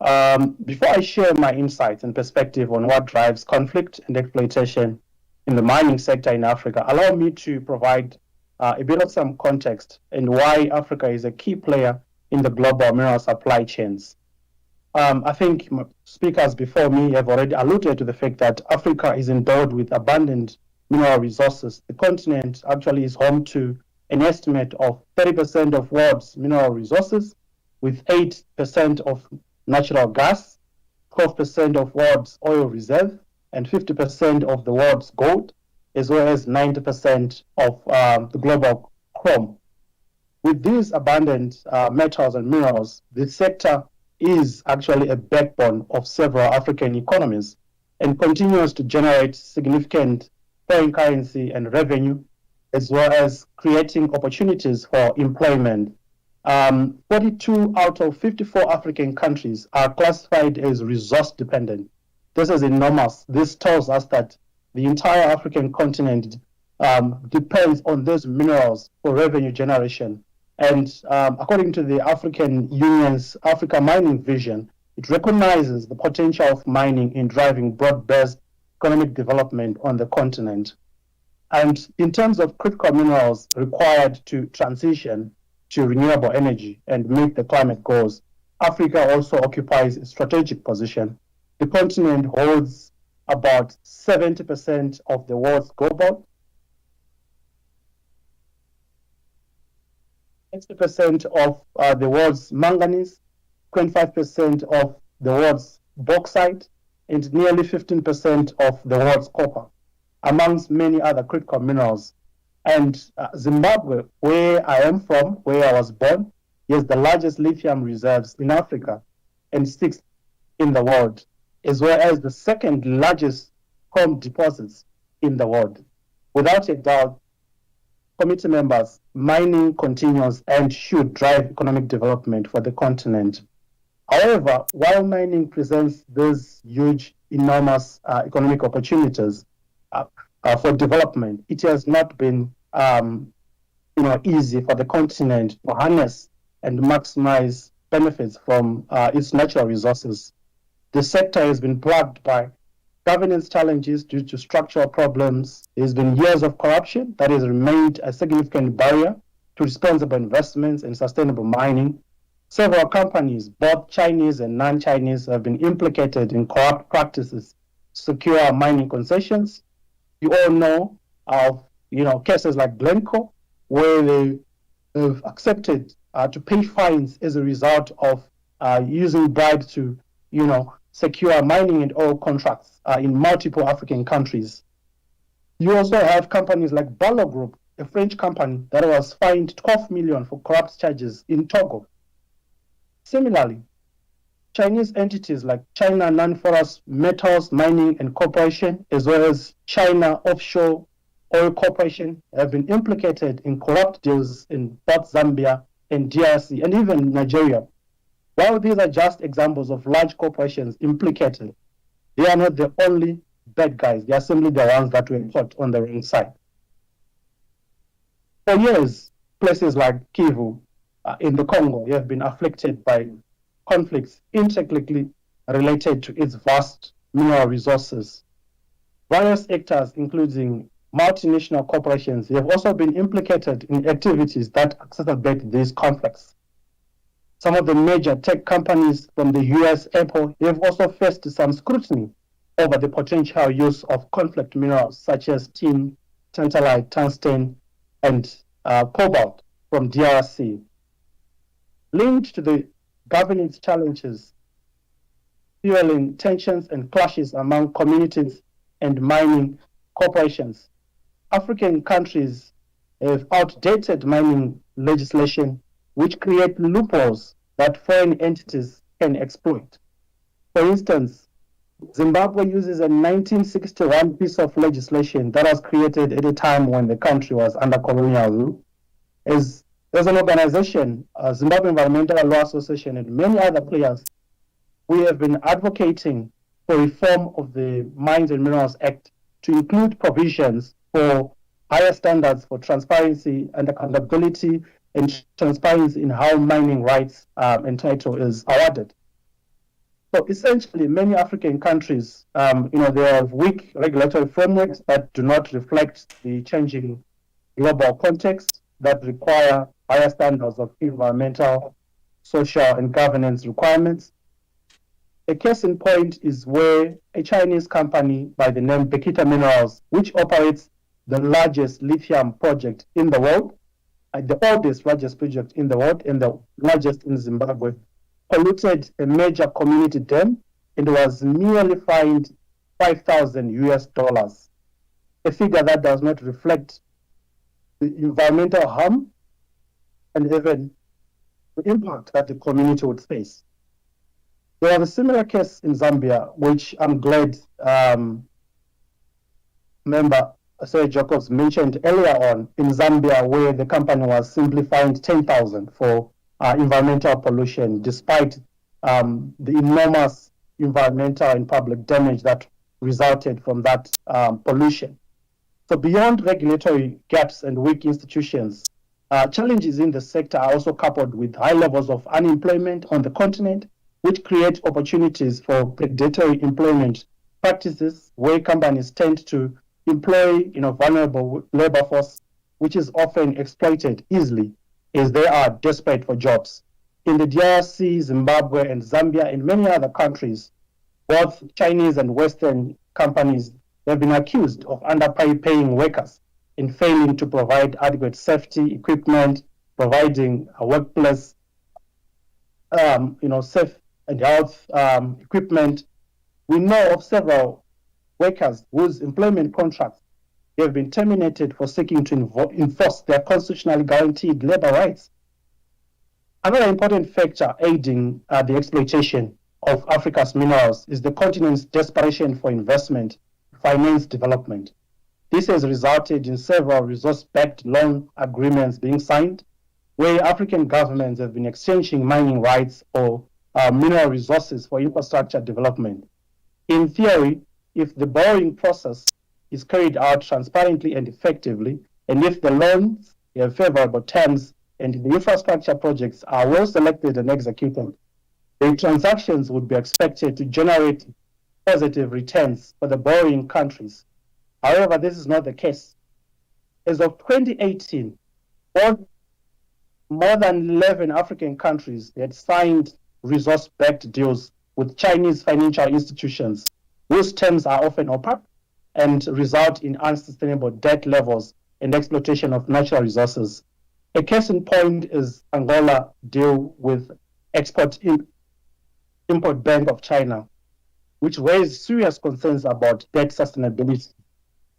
Before I share my insights and perspective on what drives conflict and exploitation in the mining sector in Africa, allow me to provide a bit of some context and why Africa is a key player in the global mineral supply chains. I think speakers before me have already alluded to the fact that Africa is endowed with abundant mineral resources. The continent actually is home to an estimate of 30% of world's mineral resources, with 8% of natural gas, 12% of world's oil reserve, and 50% of the world's gold, as well as 90% of the global chrome. With these abundant metals and minerals, the sector is actually a backbone of several African economies and continues to generate significant foreign currency and revenue, as well as creating opportunities for employment. 42 out of 54 African countries are classified as resource dependent. This is enormous. This tells us that the entire African continent depends on those minerals for revenue generation. And according to the African Union's Africa Mining Vision, it recognizes the potential of mining in driving broad-based economic development on the continent. And in terms of critical minerals required to transition to renewable energy and meet the climate goals, Africa also occupies a strategic position. The continent holds about 70% of the world's cobalt, 60% of the world's manganese, 25% of the world's bauxite, and nearly 15% of the world's copper, amongst many other critical minerals. And Zimbabwe, where I am from, where I was born, has the largest lithium reserves in Africa and sixth in the world, as well as the second largest chrome deposits in the world. Without a doubt, committee members, mining continues and should drive economic development for the continent. However, while mining presents these huge, enormous economic opportunities for development, it has not been easy for the continent to harness and maximize benefits from its natural resources. The sector has been plagued by governance challenges due to structural problems. There's been years of corruption that has remained a significant barrier to responsible investments and sustainable mining. Several companies, both Chinese and non-Chinese, have been implicated in corrupt practices to secure mining concessions. You all know of cases like Glencore, where they have accepted to pay fines as a result of using bribes to secure mining and oil contracts in multiple African countries. You also have companies like Barlow Group, a French company that was fined 12 million for corrupt charges in Togo. Similarly, Chinese entities like China Non-Ferrous Metals Mining and Corporation, as well as China Offshore Oil Corporation, have been implicated in corrupt deals in both Zambia and DRC and even Nigeria. While these are just examples of large corporations implicated, they are not the only bad guys. They are simply the ones that were caught on the wrong side. For years, places like Kivu in the Congo have been afflicted by conflicts intricately related to its vast mineral resources. Various actors, including multinational corporations, have also been implicated in activities that exacerbate these conflicts. Some of the major tech companies from the US, Apple, have also faced some scrutiny over the potential use of conflict minerals such as tin, tantalite, tungsten, and cobalt from DRC. Linked to the governance challenges, fueling tensions and clashes among communities and mining corporations, African countries have outdated mining legislation which create loopholes that foreign entities can exploit. For instance, Zimbabwe uses a 1961 piece of legislation that was created at a time when the country was under colonial rule. As an organization, Zimbabwe Environmental Law Association and many other players, we have been advocating for reform of the Mines and Minerals Act to include provisions for higher standards for transparency and accountability and transparency in how mining rights and title is awarded. So essentially, many African countries, they have weak regulatory frameworks that do not reflect the changing global context, that require higher standards of environmental, social, and governance requirements. A case in point is where a Chinese company by the name Bekita Minerals, which operates the largest lithium project in the world, the largest project in the world, and the largest in Zimbabwe, polluted a major community dam and was merely fined $5,000, a figure that does not reflect the environmental harm and even the impact that the community would face. There was a similar case in Zambia, which I'm glad member Sir Jacobs mentioned earlier on, in Zambia, where the company was simply fined $10,000 for environmental pollution, despite the enormous environmental and public damage that resulted from that pollution. So beyond regulatory gaps and weak institutions, challenges in the sector are also coupled with high levels of unemployment on the continent, which create opportunities for predatory employment practices where companies tend to employ vulnerable labor force, which is often exploited easily as they are desperate for jobs. In the DRC, Zimbabwe, and Zambia, and many other countries, both Chinese and Western companies have been accused of underpaying workers in failing to provide adequate safety equipment, providing a workplace, safe and health equipment. We know of several workers whose employment contracts have been terminated for seeking to enforce their constitutionally guaranteed labor rights. Another important factor aiding the exploitation of Africa's minerals is the continent's desperation for investment to finance development. This has resulted in several resource-backed loan agreements being signed, where African governments have been exchanging mining rights or mineral resources for infrastructure development. In theory, if the borrowing process is carried out transparently and effectively, and if the loans have favorable terms and the infrastructure projects are well selected and executed, the transactions would be expected to generate positive returns for the borrowing countries. However, this is not the case. As of 2018, more than 11 African countries had signed resource-backed deals with Chinese financial institutions, whose terms are often opaque and result in unsustainable debt levels and exploitation of natural resources. A case in point is Angola deal with Export-Import Bank of China, which raised serious concerns about debt sustainability.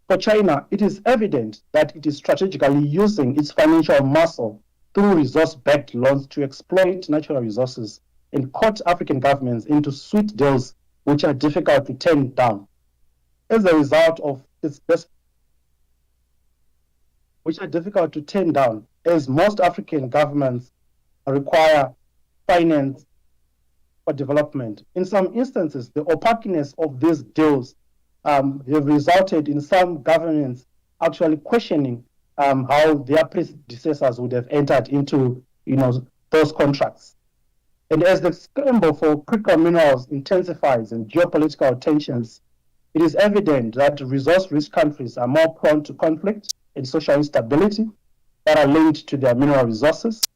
For China, it is evident that it is strategically using its financial muscle through resource-backed loans to exploit natural resources and court African governments into sweet deals which are difficult to turn down. As a result of its which are difficult to turn down, as most African governments require finance for development. In some instances, the opaqueness of these deals have resulted in some governments actually questioning how their predecessors would have entered into those contracts. And as the scramble for critical minerals intensifies and geopolitical tensions, it is evident that resource-rich countries are more prone to conflict and social instability that are linked to their mineral resources.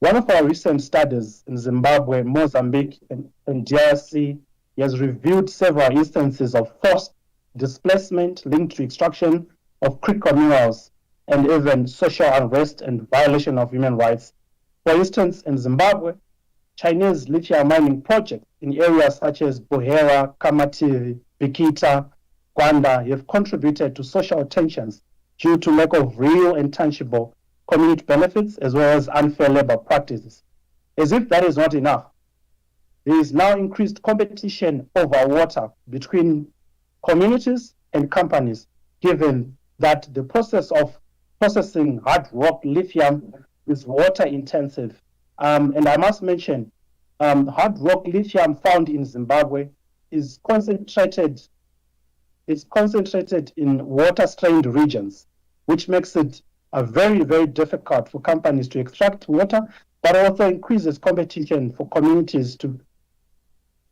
One of our recent studies in Zimbabwe, Mozambique, and DRC has reviewed several instances of forced displacement linked to extraction of critical minerals and even social unrest and violation of human rights. For instance, in Zimbabwe, Chinese lithium mining projects in areas such as Buhera, Kamativi, Bikita, Gwanda have contributed to social tensions due to lack of real and tangible community benefits as well as unfair labor practices. As if that is not enough, there is now increased competition over water between communities and companies, given that the process of processing hard rock lithium is water intensive. And I must mention, hard rock lithium found in Zimbabwe is concentrated in water-strained regions, which makes it very, very difficult for companies to extract water, but also increases competition for communities to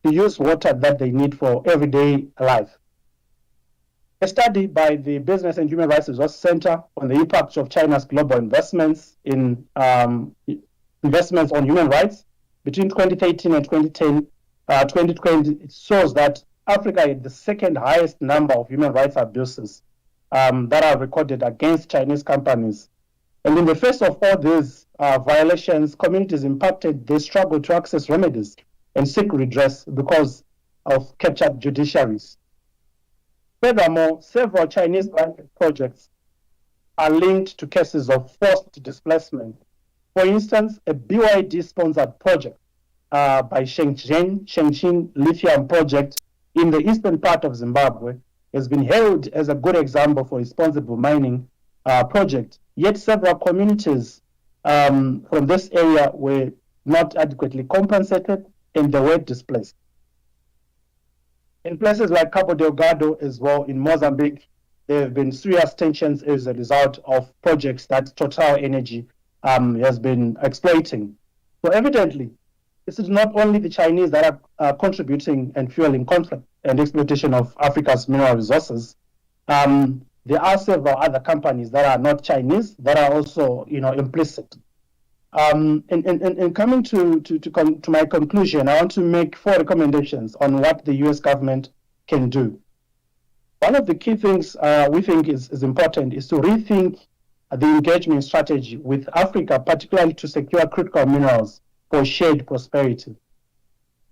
use water that they need for everyday life. A study by the Business and Human Rights Resource Center on the impact of China's global investments in investments on human rights between 2013 and 2020, it shows that Africa had the second highest number of human rights abuses that are recorded against Chinese companies. And in the face of all these violations, communities impacted, they struggle to access remedies and seek redress because of captured judiciaries. Furthermore, several Chinese projects are linked to cases of forced displacement. For instance, a BYD-sponsored project by Shenzhen Lithium Project in the eastern part of Zimbabwe has been held as a good example for responsible mining project. Yet several communities from this area were not adequately compensated and they were displaced. In places like Cabo Delgado as well in Mozambique, there have been serious tensions as a result of projects that Total Energy has been exploiting. So evidently, this is not only the Chinese that are contributing and fueling conflict and exploitation of Africa's mineral resources. There are several other companies that are not Chinese that are also, implicit. And coming to my conclusion, I want to make 4 recommendations on what the U.S. government can do. One of the key things we think is important is to rethink the engagement strategy with Africa, particularly to secure critical minerals for shared prosperity.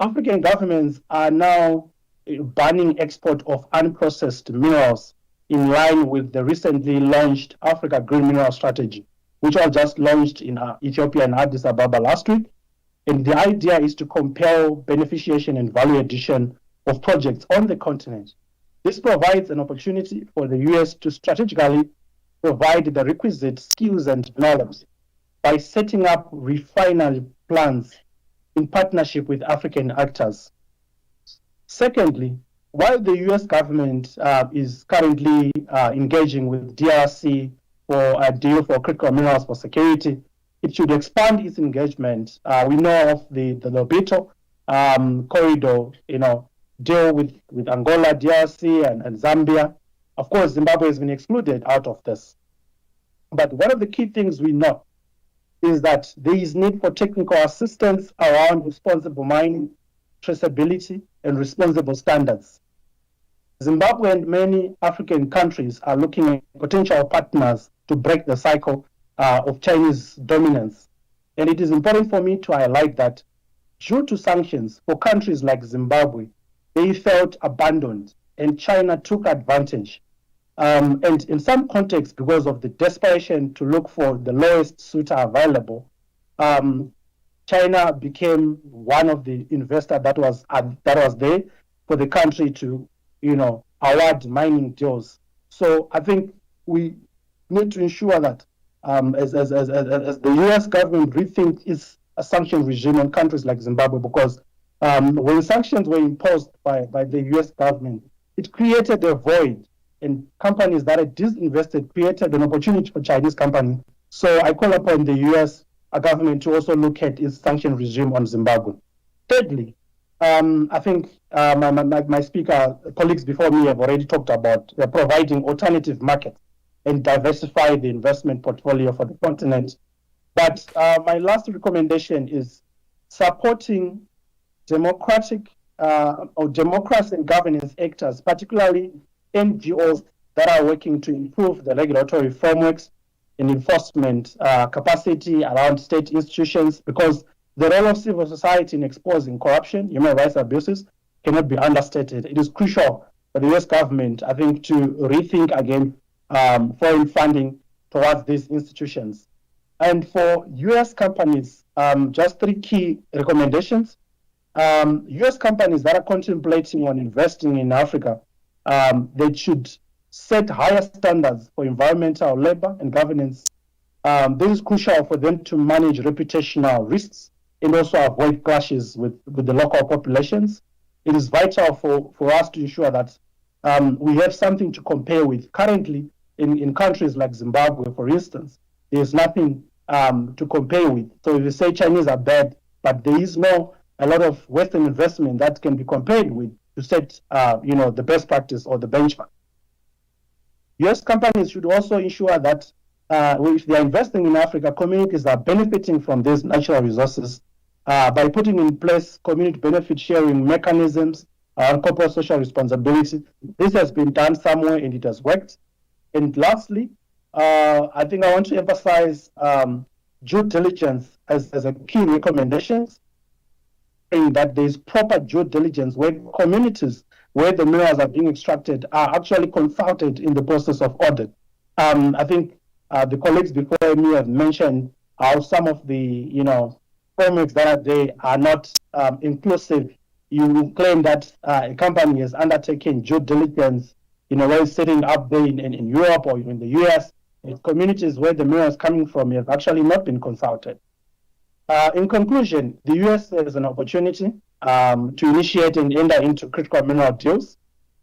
African governments are now banning export of unprocessed minerals in line with the recently launched Africa Green Mineral Strategy, which was just launched in Ethiopia and Addis Ababa last week. And the idea is to compel beneficiation and value addition of projects on the continent. This provides an opportunity for the U.S. to strategically provide the requisite skills and knowledge by setting up refinery plans in partnership with African actors. Secondly, while the U.S. government is currently engaging with DRC for a deal for critical minerals for security, it should expand its engagement. We know of the Lobito corridor, deal with Angola, DRC, and Zambia. Of course, Zimbabwe has been excluded out of this. But one of the key things we know is that there is need for technical assistance around responsible mining, traceability, and responsible standards. Zimbabwe and many African countries are looking at potential partners to break the cycle of Chinese dominance. And it is important for me to highlight that due to sanctions for countries like Zimbabwe, they felt abandoned and China took advantage. And in some contexts, because of the desperation to look for the lowest suitor available, China became one of the investors that was there for the country to, award mining deals. So I think we need to ensure that as the U.S. government rethink its sanction regime on countries like Zimbabwe, because when sanctions were imposed by the U.S. government, it created a void, and companies that had disinvested created an opportunity for Chinese companies. So I call upon the U.S. government to also look at its sanction regime on Zimbabwe. Thirdly, I think my speaker colleagues before me have already talked about providing alternative markets and diversify the investment portfolio for the continent. But my last recommendation is supporting democracy and governance actors, particularly NGOs that are working to improve the regulatory frameworks and enforcement capacity around state institutions, because the role of civil society in exposing corruption, human rights abuses, cannot be understated. It is crucial for the U.S. government, I think, to rethink again foreign funding towards these institutions. And for U.S. companies, just 3 key recommendations. U.S. companies that are contemplating on investing in Africa, they should set higher standards for environmental, labor, and governance. This is crucial for them to manage reputational risks and also avoid clashes with the local populations. It is vital for us to ensure that we have something to compare with. Currently, in countries like Zimbabwe, for instance, there's nothing to compare with. So if you say Chinese are bad, but there is a lot of Western investment that can be compared with to set the best practice or the benchmark. U.S. companies should also ensure that if they are investing in Africa, communities are benefiting from these natural resources by putting in place community benefit sharing mechanisms and corporate social responsibility. This has been done somewhere and it has worked. And lastly, I think I want to emphasize due diligence as a key recommendation, that there is proper due diligence where communities where the minerals are being extracted are actually consulted in the process of audit. I think the colleagues before me have mentioned how some of the frameworks that are there are not inclusive. You claim that a company has undertaken due diligence, where it's sitting up there in Europe or in the US. Communities where the mineral is coming from have actually not been consulted. In conclusion, the US has an opportunity to initiate and enter into critical mineral deals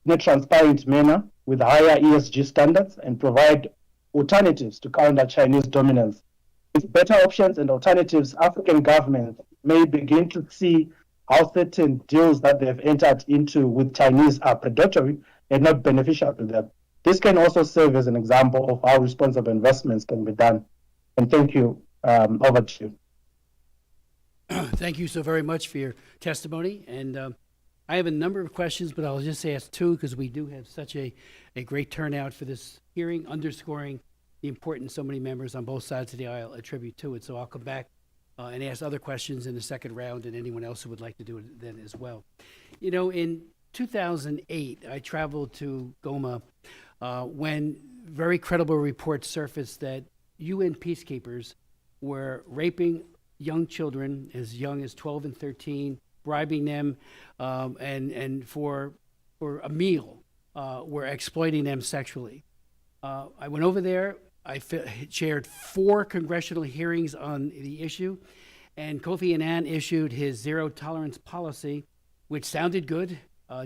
in a transparent manner with higher ESG standards and provide alternatives to counter Chinese dominance. With better options and alternatives, African governments may begin to see how certain deals that they've entered into with Chinese are predatory and not beneficial to them. This can also serve as an example of how responsible investments can be done. And thank you. Over to you. Thank you so very much for your testimony. And I have a number of questions, but I'll just ask two because we do have such a great turnout for this hearing, underscoring the importance so many members on both sides of the aisle attribute to it. So I'll come back and ask other questions in the second round, and anyone else who would like to do it then as well. In 2008, I traveled to Goma when very credible reports surfaced that UN peacekeepers were raping young children as young as 12 and 13, bribing them, and for a meal, were exploiting them sexually. I went over there. I chaired 4 congressional hearings on the issue, and Kofi Annan issued his zero tolerance policy, which sounded good.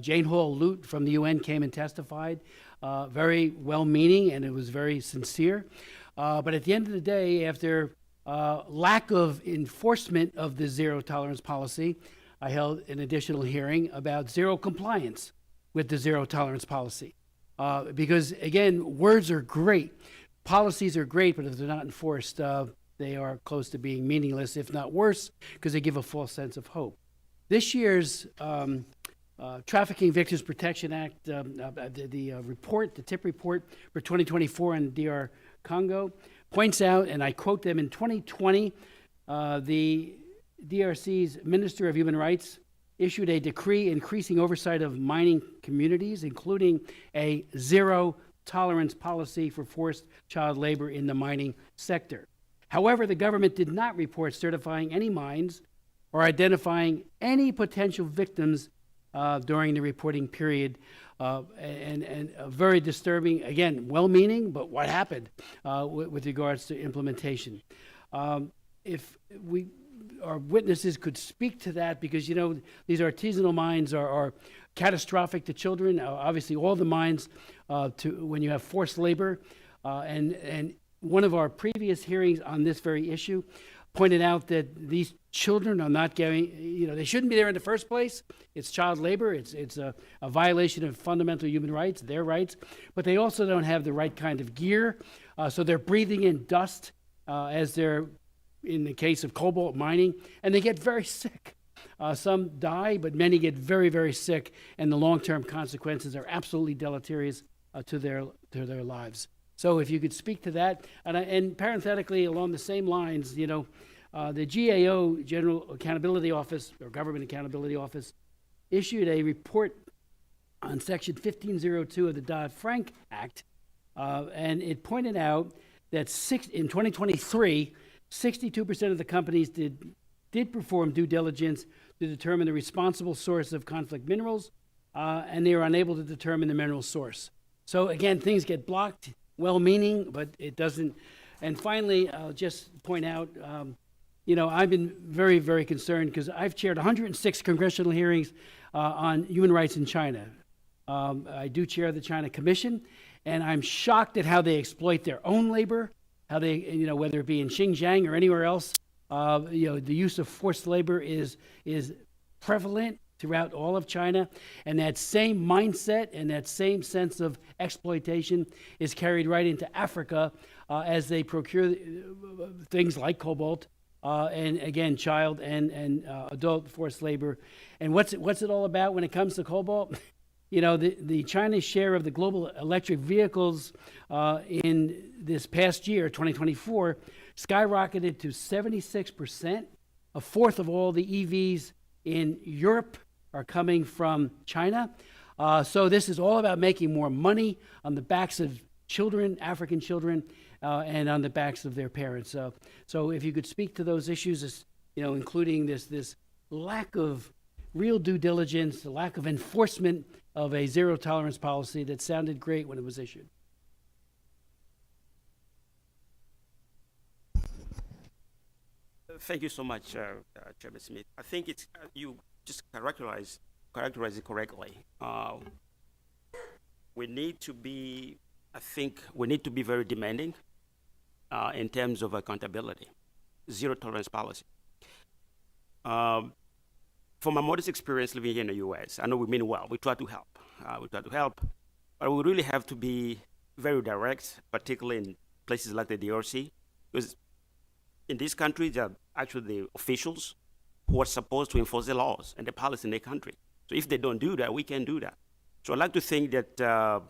Jane Hall Lute from the UN came and testified, very well-meaning, and it was very sincere. But at the end of the day, after lack of enforcement of the zero tolerance policy, I held an additional hearing about zero compliance with the zero tolerance policy. Because again, words are great, policies are great, but if they're not enforced, they are close to being meaningless, if not worse, because they give a false sense of hope. This year's Trafficking Victims Protection Act, the report, the TIP report for 2024 on DR Congo, points out, and I quote them, in 2020, the DRC's Minister of Human Rights issued a decree increasing oversight of mining communities, including a zero tolerance policy for forced child labor in the mining sector. However, the government did not report certifying any mines or identifying any potential victims during the reporting period, and very disturbing, again, well-meaning, but what happened with regards to implementation. If our witnesses could speak to that, because these artisanal mines are catastrophic to children. Obviously, all the mines when you have forced labor, and one of our previous hearings on this very issue pointed out that these children are not getting, they shouldn't be there in the first place. It's child labor. It's a violation of fundamental human rights, their rights, but they also don't have the right kind of gear, so they're breathing in dust as they're, in the case of cobalt mining, and they get very sick. Some die, but many get very, very sick, and the long-term consequences are absolutely deleterious to their lives. So if you could speak to that, and parenthetically along the same lines, the GAO, General Accountability Office, or Government Accountability Office, issued a report on Section 1502 of the Dodd-Frank Act, and it pointed out that in 2023, 62% of the companies did did perform due diligence to determine the responsible source of conflict minerals, and they were unable to determine the mineral source. So again, things get blocked, well-meaning, but it doesn't. And finally, I'll just point out, I've been very, very concerned because I've chaired 106 congressional hearings on human rights in China. I do chair the China Commission, and I'm shocked at how they exploit their own labor, how they, whether it be in Xinjiang or anywhere else, the use of forced labor is prevalent throughout all of China, and that same mindset and that same sense of exploitation is carried right into Africa as they procure things like cobalt and again, child and adult forced labor. And what's it all about when it comes to cobalt? The China's share of the global electric vehicles in this past year, 2024, skyrocketed to 76%. A fourth of all the EVs in Europe are coming from China. So this is all about making more money on the backs of children, African children, and on the backs of their parents. So if you could speak to those issues, including this lack of real due diligence, the lack of enforcement of a zero tolerance policy that sounded great when it was issued. Thank you so much, Chairman Smith. I think it's you just characterize it correctly. We need to be very demanding in terms of accountability, zero tolerance policy. From my modest experience living here in the U.S., I know we mean well. We try to help. But we really have to be very direct, particularly in places like the DRC, because in this country, there are actually the officials who are supposed to enforce the laws and the policy in their country. So if they don't do that, we can do that. So I like to think that,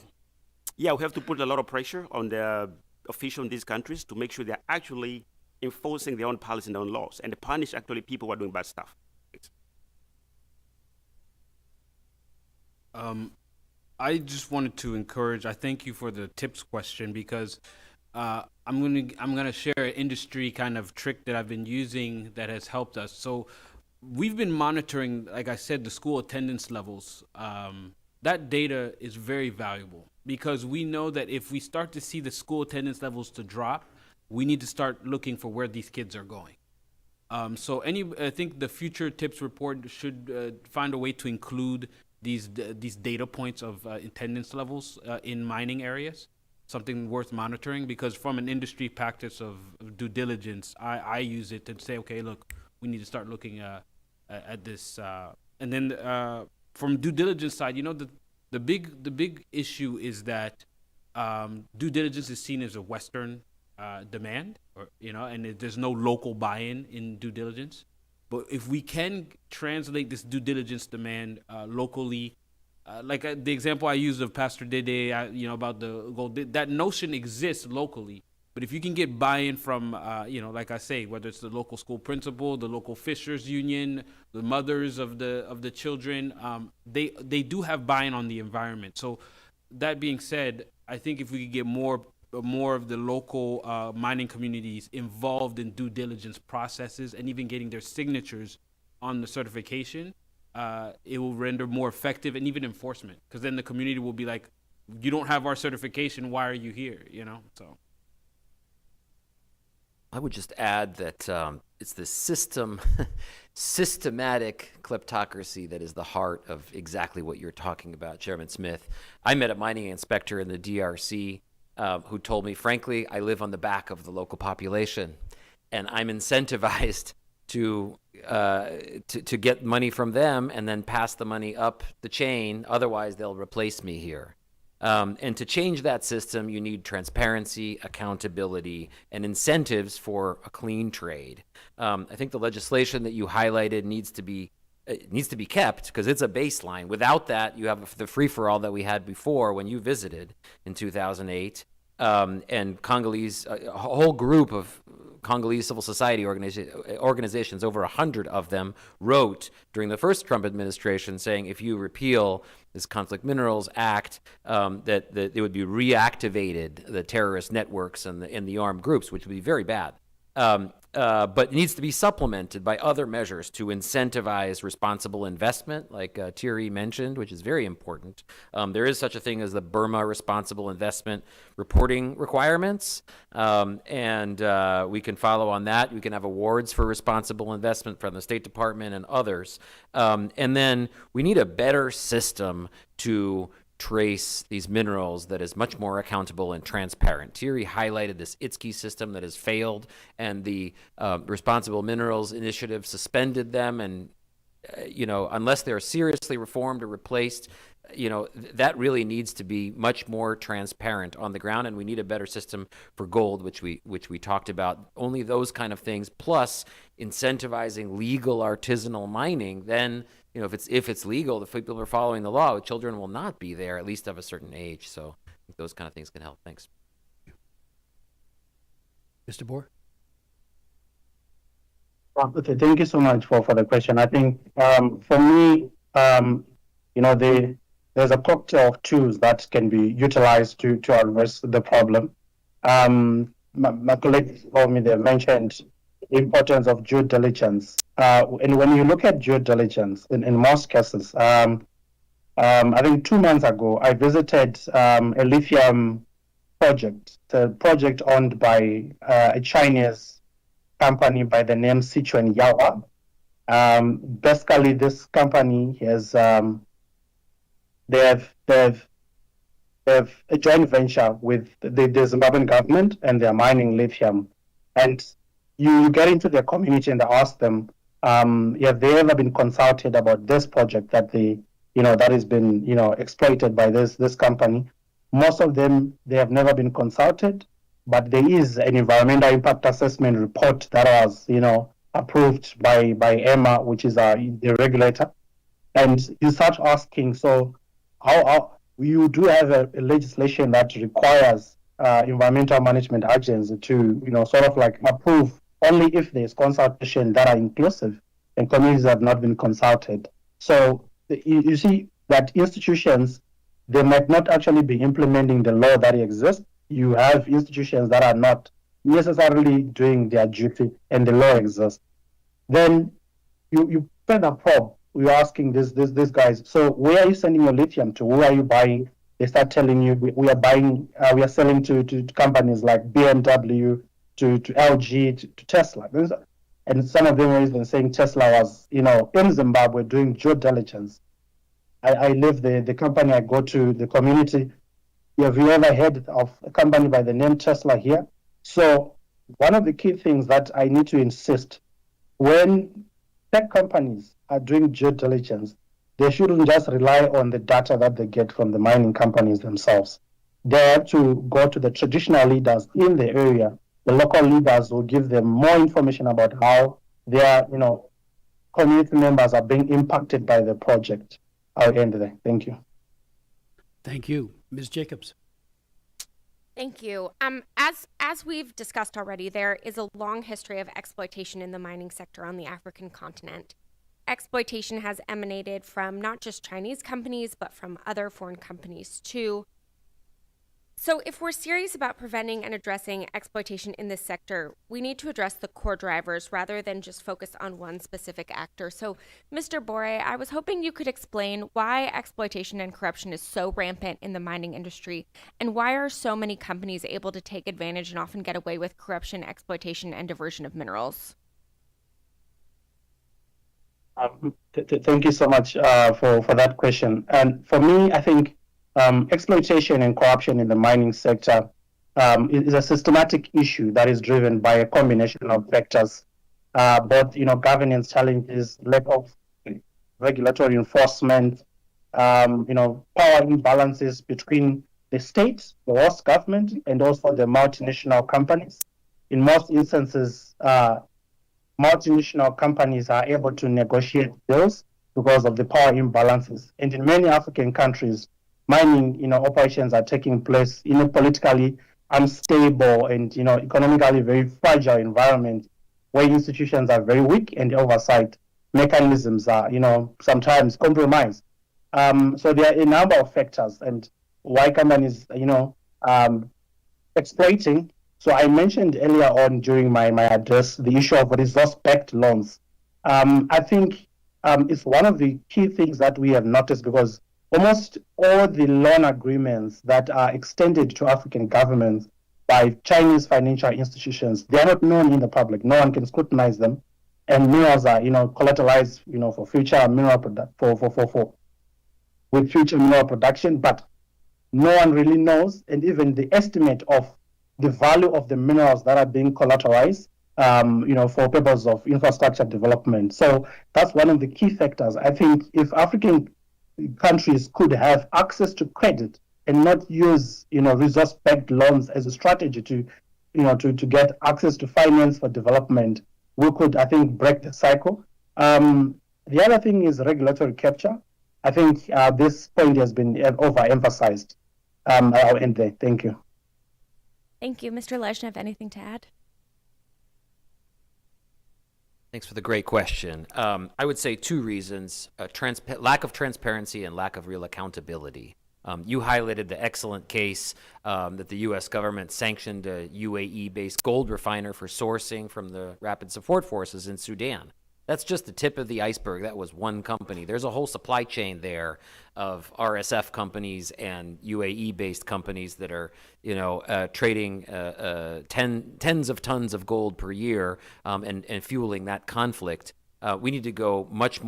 we have to put a lot of pressure on the officials in these countries to make sure they're actually enforcing their own policy and their own laws and to punish actually people who are doing bad stuff. I just wanted to encourage. I thank you for the tips question because I'm gonna share an industry kind of trick that I've been using that has helped us. So we've been monitoring, like I said, the school attendance levels. That data is very valuable because we know that if we start to see the school attendance levels to drop, we need to start looking for where these kids are going. I think the future tips report should find a way to include these data points of attendance levels in mining areas, something worth monitoring, because from an industry practice of due diligence, I use it to say, okay, look, we need to start looking at this. And then from due diligence side, the big issue is that due diligence is seen as a Western demand, and there's no local buy-in in due diligence. But if we can translate this due diligence demand locally, like the example I used of Pastor Dede, about the gold, that notion exists locally. But if you can get buy-in from, like I say, whether it's the local school principal, the local fishers union, the mothers of the children, they do have buy-in on the environment. So that being said, I think if we could get more of the local mining communities involved in due diligence processes and even getting their signatures on the certification, it will render more effective and even enforcement, because then the community will be like, you don't have our certification, why are you here? So I would just add that it's the systematic kleptocracy that is the heart of exactly what you're talking about, Chairman Smith. I met a mining inspector in the DRC who told me, frankly, I live on the back of the local population, and I'm incentivized to get money from them and then pass the money up the chain. Otherwise, they'll replace me here. And to change that system, you need transparency, accountability, and incentives for a clean trade. I think the legislation that you highlighted needs to be kept because it's a baseline. Without that, you have the free-for-all that we had before when you visited in 2008. And Congolese, a whole group of Congolese civil society organizations, over 100 of them, wrote during the first Trump administration saying if you repeal this Conflict Minerals Act, that it would be reactivated, the terrorist networks and the armed groups, which would be very bad. but it needs to be supplemented by other measures to incentivize responsible investment, like Thierry mentioned, which is very important. There is such a thing as the Burma Responsible Investment Reporting Requirements, and we can follow on that. We can have awards for responsible investment from the State Department and others. And then we need a better system to trace these minerals that is much more accountable and transparent. Thierry highlighted this ITSCI system that has failed, and the Responsible Minerals Initiative suspended them, and unless they're seriously reformed or replaced, that really needs to be much more transparent on the ground, and we need a better system for gold, which we talked about. Only those kind of things, plus incentivizing legal artisanal mining, then if it's legal, if people are following the law, children will not be there, at least of a certain age. So I think those kind of things can help. Thanks. Mr. Bohr? Thank you so much for the question. I think for me, there's a cocktail of tools that can be utilized to address the problem. My colleagues told me, they mentioned the importance of due diligence. And when you look at due diligence, in most cases, I think 2 months ago, I visited a lithium project. It's a project owned by a Chinese company by the name Sichuan Yaoa. Basically, this company has they have a joint venture with the Zimbabwean government, and they're mining lithium. And you get into their community and ask them, have they ever been consulted about this project that that has been exploited by this company? Most of them, they have never been consulted, but there is an environmental impact assessment report that was approved by EMA, which is the regulator. And you start asking, so how you do have a legislation that requires environmental management agencies to sort of like approve only if there's consultation that are inclusive, and communities have not been consulted. So you see that institutions, they might not actually be implementing the law that exists. You have institutions that are not necessarily doing their duty, and the law exists. Then you further probe. You're asking this guys, so where are you sending your lithium to? Who are you buying? They start telling you, we are buying, we are selling to companies like BMW, to LG, to Tesla. And some of them were even saying Tesla was, in Zimbabwe doing due diligence. I live the company, I go to the community. Have you ever heard of a company by the name Tesla here? So one of the key things that I need to insist, when tech companies are doing due diligence, they shouldn't just rely on the data that they get from the mining companies themselves. They have to go to the traditional leaders in the area. The local leaders will give them more information about how their, community members are being impacted by the project. I'll end there. Thank you. Thank you. Ms. Jacobs? Thank you. As we've discussed already, there is a long history of exploitation in the mining sector on the African continent. Exploitation has emanated from not just Chinese companies, but from other foreign companies too. So if we're serious about preventing and addressing exploitation in this sector, we need to address the core drivers rather than just focus on one specific actor. So, Mr. Bore, I was hoping you could explain why exploitation and corruption is so rampant in the mining industry, and why are so many companies able to take advantage and often get away with corruption, exploitation, and diversion of minerals? Thank you so much for that question. And for me, I think exploitation and corruption in the mining sector is a systematic issue that is driven by a combination of factors, both governance challenges, lack of regulatory enforcement, power imbalances between the state, the host government, and also the multinational companies. In most instances, multinational companies are able to negotiate deals because of the power imbalances. And in many African countries, mining operations are taking place in a politically unstable and economically very fragile environment where institutions are very weak and oversight mechanisms are sometimes compromised. So there are a number of factors and why companies exploiting So I mentioned earlier on during my address the issue of resource-backed loans. I think it's one of the key things that we have noticed, because almost all the loan agreements that are extended to African governments by Chinese financial institutions, they are not known in the public. No one can scrutinize them, and minerals are, collateralized, for future mineral with future mineral production, but no one really knows, and even the estimate of the value of the minerals that are being collateralized, for purposes of infrastructure development. So that's one of the key factors. I think if African countries could have access to credit and not use, resource-backed loans as a strategy to get access to finance for development, we could, I think, break the cycle. The other thing is regulatory capture. I think this point has been overemphasized. I'll end there. Thank you. Thank you. Mr. Lezhnev, anything to add? Thanks for the great question. I would say two reasons, lack of transparency and lack of real accountability. You highlighted the excellent case that the U.S. government sanctioned a UAE-based gold refiner for sourcing from the Rapid Support Forces in Sudan. That's just the tip of the iceberg. That was one company. There's a whole supply chain there of RSF companies and UAE-based companies that are, trading tens of tons of gold per year and fueling that conflict. We need to go much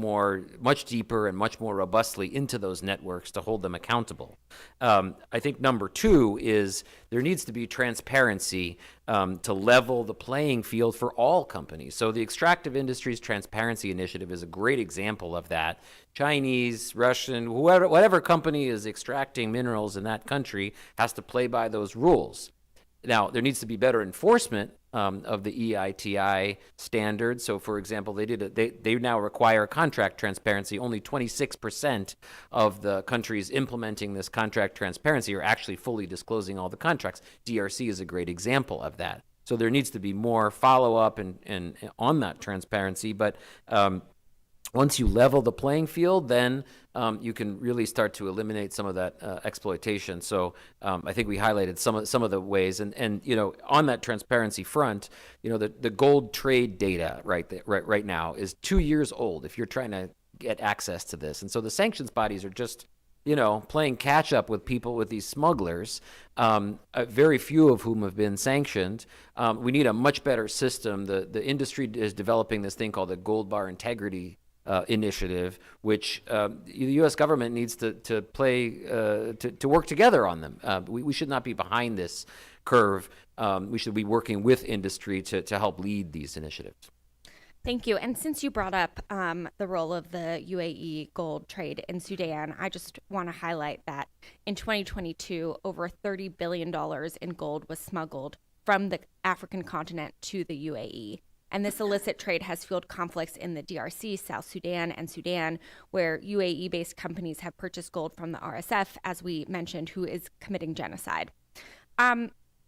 deeper and much more robustly into those networks to hold them accountable. I think number two is there needs to be transparency to level the playing field for all companies. So the Extractive Industries Transparency Initiative is a great example of that. Chinese, Russian, whatever company is extracting minerals in that country has to play by those rules. Now, there needs to be better enforcement of the EITI standards. So, for example, they now require contract transparency. Only 26% of the countries implementing this contract transparency are actually fully disclosing all the contracts. DRC is a great example of that. So there needs to be more follow-up and on that transparency. But once you level the playing field, then you can really start to eliminate some of that exploitation. So I think we highlighted some of the ways, and on that transparency front, the gold trade data right now is 2 years old if you're trying to get access to this, and so the sanctions bodies are just playing catch up with people, with these smugglers, very few of whom have been sanctioned. We need a much better system. The industry is developing this thing called the Gold Bar Integrity initiative, which the U.S. government needs to work together on them. We should not be behind this curve. We should be working with industry to help lead these initiatives. Thank you. And since you brought up the role of the UAE gold trade in Sudan, I just want to highlight that in 2022, over $30 billion in gold was smuggled from the African continent to the UAE. And this illicit trade has fueled conflicts in the DRC, South Sudan, and Sudan, where UAE-based companies have purchased gold from the RSF, as we mentioned, who is committing genocide.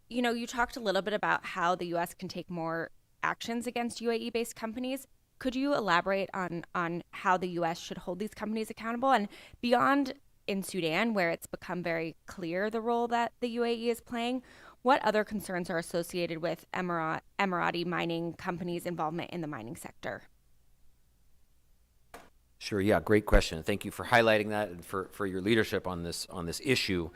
You talked a little bit about how the U.S. can take more actions against UAE-based companies. Could you elaborate on how the U.S. should hold these companies accountable? And beyond in Sudan, where it's become very clear the role that the UAE is playing, what other concerns are associated with Emirati mining companies' involvement in the mining sector? Sure. Yeah. Great question. Thank you for highlighting that and for your leadership on this issue.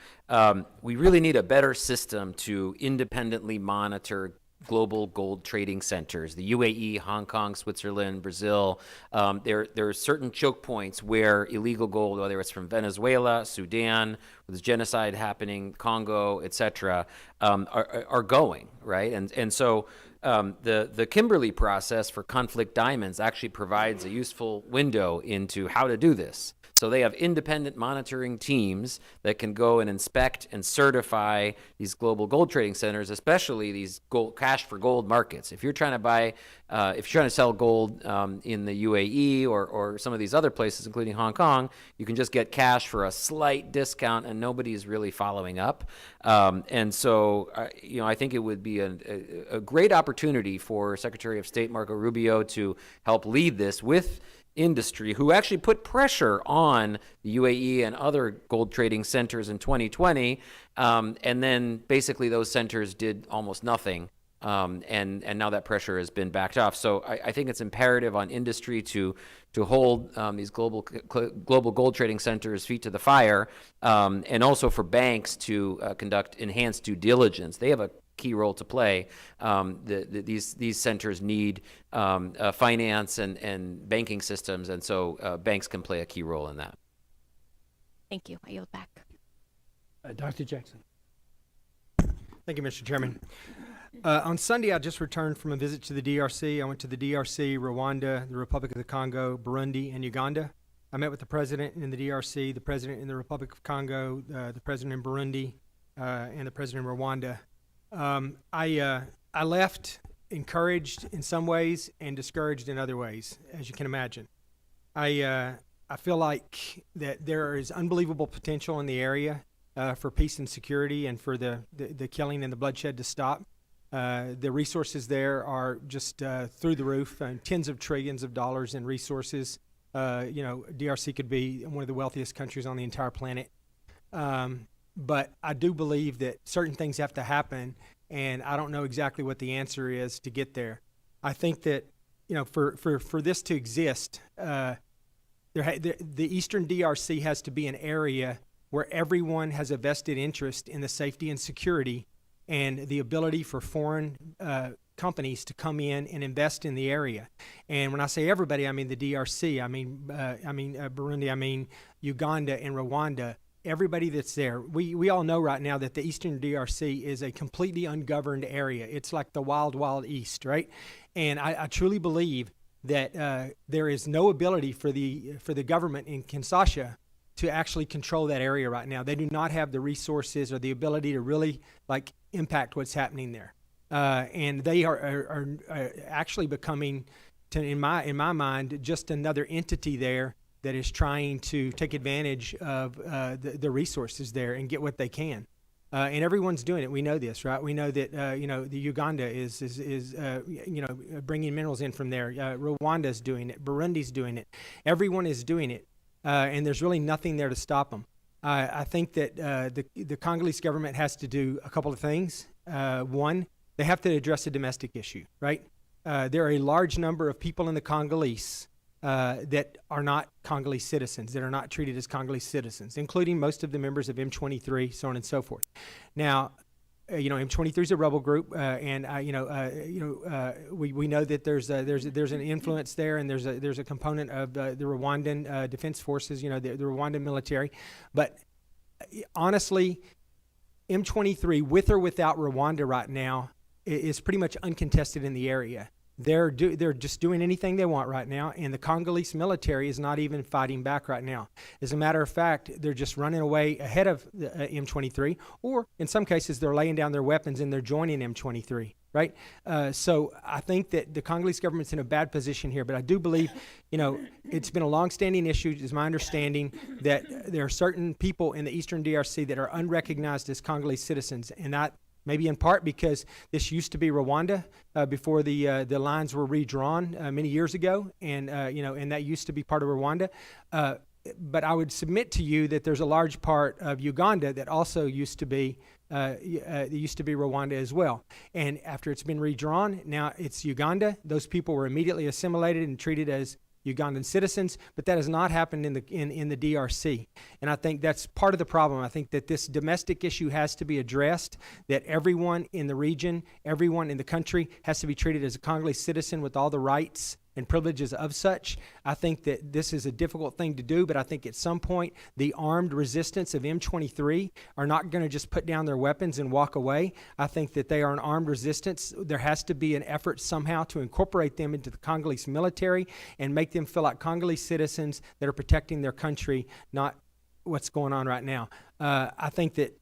We really need a better system to independently monitor global gold trading centers, the UAE, Hong Kong, Switzerland, Brazil. There are certain choke points where illegal gold, whether it's from Venezuela, Sudan, with genocide happening, Congo, etc., are going, right? And so the Kimberley process for conflict diamonds actually provides a useful window into how to do this. So they have independent monitoring teams that can go and inspect and certify these global gold trading centers, especially these cash for gold markets. If you're trying to buy, if you're trying to sell gold in the UAE or some of these other places, including Hong Kong, you can just get cash for a slight discount, and nobody's really following up. And so, I think it would be a great opportunity for Secretary of State Marco Rubio to help lead this with industry, who actually put pressure on the UAE and other gold trading centers in 2020, and then basically those centers did almost nothing. And now that pressure has been backed off. So I think it's imperative on industry to hold these global gold trading centers feet to the fire, and also for banks to conduct enhanced due diligence. They have a key role to play. These centers need finance and banking systems, and so banks can play a key role in that. Thank you. I yield back. Dr. Jackson. Thank you, Mr. Chairman. On Sunday, I just returned from a visit to the DRC. I went to the DRC, Rwanda, the Republic of the Congo, Burundi, and Uganda. I met with the president in the DRC, the president in the Republic of Congo, the president in Burundi, and the president in Rwanda. I left encouraged in some ways and discouraged in other ways, as you can imagine. I feel like that there is unbelievable potential in the area for peace and security, and for the killing and the bloodshed to stop. The resources there are just through the roof, and tens of trillions of dollars in resources. DRC could be one of the wealthiest countries on the entire planet. But I do believe that certain things have to happen, and I don't know exactly what the answer is to get there. I think that, for this to exist, the Eastern DRC has to be an area where everyone has a vested interest in the safety and security and the ability for foreign companies to come in and invest in the area. And when I say everybody, I mean the DRC, I mean Burundi, I mean Uganda and Rwanda. Everybody that's there. We all know right now that the Eastern DRC is a completely ungoverned area. It's like the wild, wild East, right? And I truly believe that there is no ability for the government in Kinshasa to actually control that area right now. They do not have the resources or the ability to really impact what's happening there. And they are actually becoming, in my mind, just another entity there that is trying to take advantage of the resources there and get what they can. And everyone's doing it. We know this, right? We know that the Uganda is bringing minerals in from there. Rwanda's doing it. Burundi's doing it. Everyone is doing it, and there's really nothing there to stop them. I think that the Congolese government has to do a couple of things. One, they have to address a domestic issue, right? There are a large number of people in the Congolese that are not Congolese citizens, that are not treated as Congolese citizens, including most of the members of M23, so on and so forth. Now, M23 is a rebel group, and we know that there's an influence there, and there's a component of the Rwandan defense forces, the Rwandan military. But honestly, M23, with or without Rwanda right now, is pretty much uncontested in the area. They're just doing anything they want right now, and the Congolese military is not even fighting back right now. As a matter of fact, they're just running away ahead of the, M23, or in some cases, they're laying down their weapons and they're joining M23, right? So I think that the Congolese government's in a bad position here, but I do believe, it's been a long-standing issue, is my understanding, that there are certain people in the Eastern DRC that are unrecognized as Congolese citizens, and that maybe in part because this used to be Rwanda before the lines were redrawn many years ago, and and that used to be part of Rwanda. But I would submit to you that there's a large part of Uganda that also used to be Rwanda as well. And after it's been redrawn, now it's Uganda. Those people were immediately assimilated and treated as Ugandan citizens, but that has not happened in the DRC. And I think that's part of the problem. I think that this domestic issue has to be addressed, that everyone in the region, everyone in the country has to be treated as a Congolese citizen with all the rights and privileges of such. I think that this is a difficult thing to do, but I think at some point the armed resistance of M23 are not going to just put down their weapons and walk away. I think that they are an armed resistance. There has to be an effort somehow to incorporate them into the Congolese military and make them feel like Congolese citizens that are protecting their country, not what's going on right now. I think that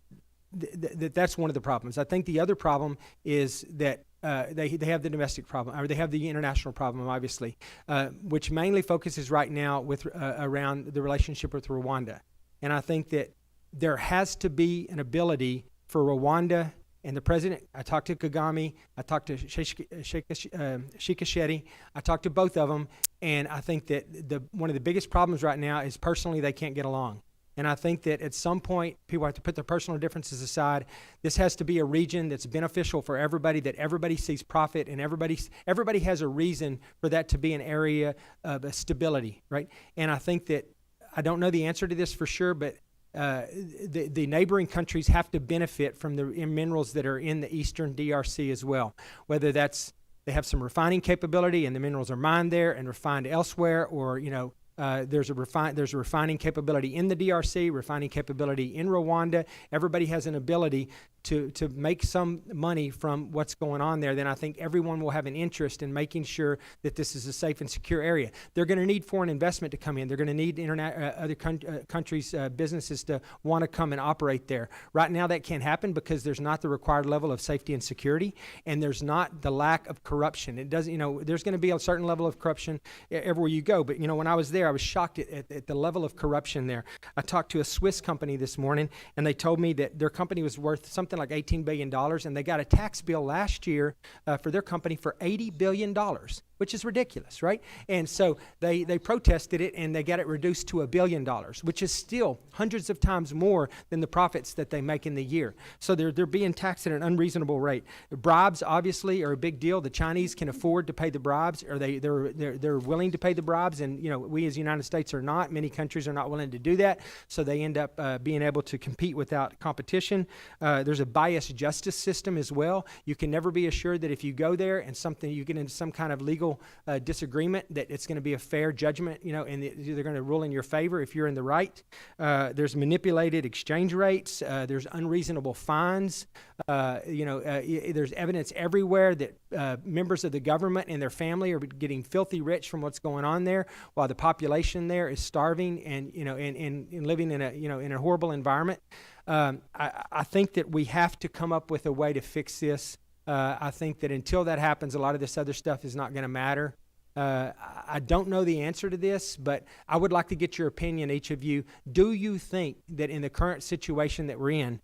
that's one of the problems. I think the other problem is that they have the domestic problem, or they have the international problem, obviously, which mainly focuses right now with around the relationship with Rwanda. And I think that there has to be an ability for Rwanda and the president. I talked to Kagame, I talked to Shikasheti, I talked to both of them, And I think that one of the biggest problems right now is personally they can't get along. And I think that at some point, people have to put their personal differences aside. This has to be a region that's beneficial for everybody, that everybody sees profit, and everybody has a reason for that to be an area of stability, right? And I think that, I don't know the answer to this for sure, but the neighboring countries have to benefit from the minerals that are in the eastern DRC as well, whether that's they have some refining capability and the minerals are mined there and refined elsewhere, or, there's a refining capability in the DRC, refining capability in Rwanda. Everybody has an ability to make some money from what's going on there. Then I think everyone will have an interest in making sure that this is a safe and secure area. They're going to need foreign investment to come in. They're going to need other countries' businesses to want to come and operate there. Right now that can't happen because there's not the required level of safety and security, and there's not the lack of corruption. It doesn't, there's going to be a certain level of corruption everywhere you go. But, when I was there, I was shocked at the level of corruption there. I talked to a Swiss company this morning, and they told me that their company was worth something like $18 billion, and they got a tax bill last year for their company for $80 billion, which is ridiculous, right? And so they protested it, and they got it reduced to $1 billion, which is still hundreds of times more than the profits that they make in the year. So they're being taxed at an unreasonable rate. Bribes, obviously, are a big deal. The Chinese can afford to pay the bribes, or they're willing to pay the bribes, and we as the United States are not. Many countries are not willing to do that, so they end up being able to compete without competition. There's a biased justice system as well. You can never be assured that if you go there and you get into some kind of legal disagreement, that it's going to be a fair judgment, and they're going to rule in your favor if you're in the right. There's manipulated exchange rates. There's unreasonable fines. There's evidence everywhere that members of the government and their family are getting filthy rich from what's going on there, while the population there is starving and living in a horrible environment. I think that we have to come up with a way to fix this. I think that until that happens, a lot of this other stuff is not going to matter. I don't know the answer to this, but I would like to get your opinion, each of you. Do you think that in the current situation that we're in,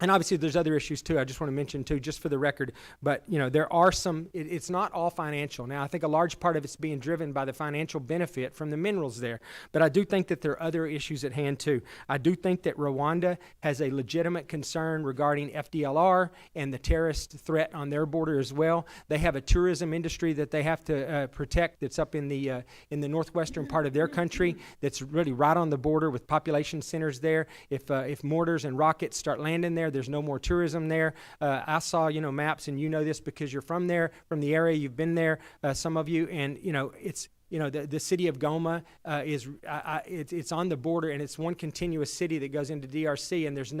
and obviously there's other issues too, I just want to mention too, just for the record, but there are some, it's not all financial. Now I think a large part of it's being driven by the financial benefit from the minerals there, but I do think that there are other issues at hand too. I do think that Rwanda has a legitimate concern regarding FDLR and the terrorist threat on their border as well. They have a tourism industry that they have to protect that's up in the northwestern part of their country that's really right on the border with population centers there. If mortars and rockets start landing there, there's no more tourism there. I saw, maps, and this because you're from there, from the area, you've been there, some of you, and it's the city of Goma it's on the border, and it's one continuous city that goes into DRC, and there's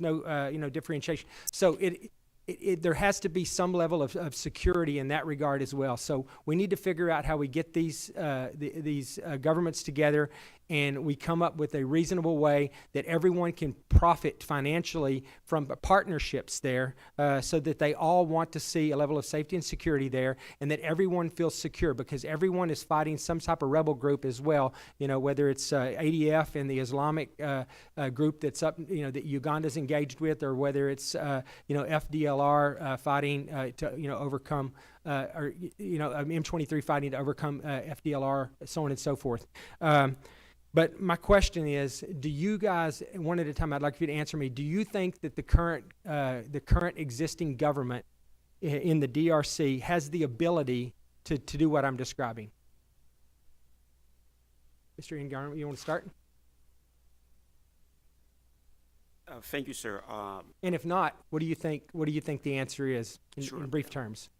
no differentiation. So there has to be some level of security in that regard as well. So we need to figure out how we get these governments together, and we come up with a reasonable way that everyone can profit financially from partnerships there, so that they all want to see a level of safety and security there, and that everyone feels secure, because everyone is fighting some type of rebel group as well, whether it's ADF and the Islamic group that's up, that Uganda's engaged with, or whether it's FDLR fighting to overcome, or M23 fighting to overcome FDLR, so on and so forth. But my question is, do you guys, one at a time, I'd like you to answer me, do you think that the current existing government in the DRC has the ability to do what I'm describing? Mr. Ian Garner, you want to start? Thank you, sir. And if not, what do you think the answer is in brief terms?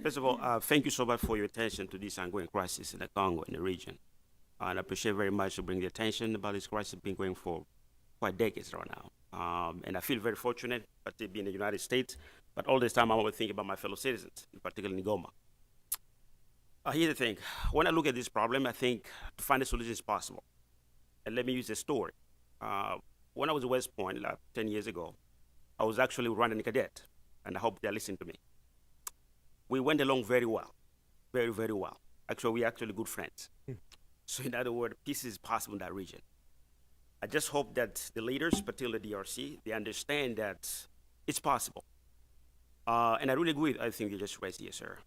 First of all, thank you so much for your attention to this ongoing crisis in the Congo and the region. And I appreciate very much to bring the attention about this crisis been going for quite decades right now. And I feel very fortunate, particularly in the United States, but all this time I want to think about my fellow citizens, particularly in Goma. Here's the thing. When I look at this problem, I think to find a solution is possible. And let me use a story. When I was at West Point, like 10 years ago, I was actually running a cadet, and I hope they're listening to me. We went along very well, very, very well. Actually, we're actually good friends. So in other words, peace is possible in that region. I just hope that the leaders, particularly the DRC, they understand that it's possible. And I really agree with everything you just raised here, sir.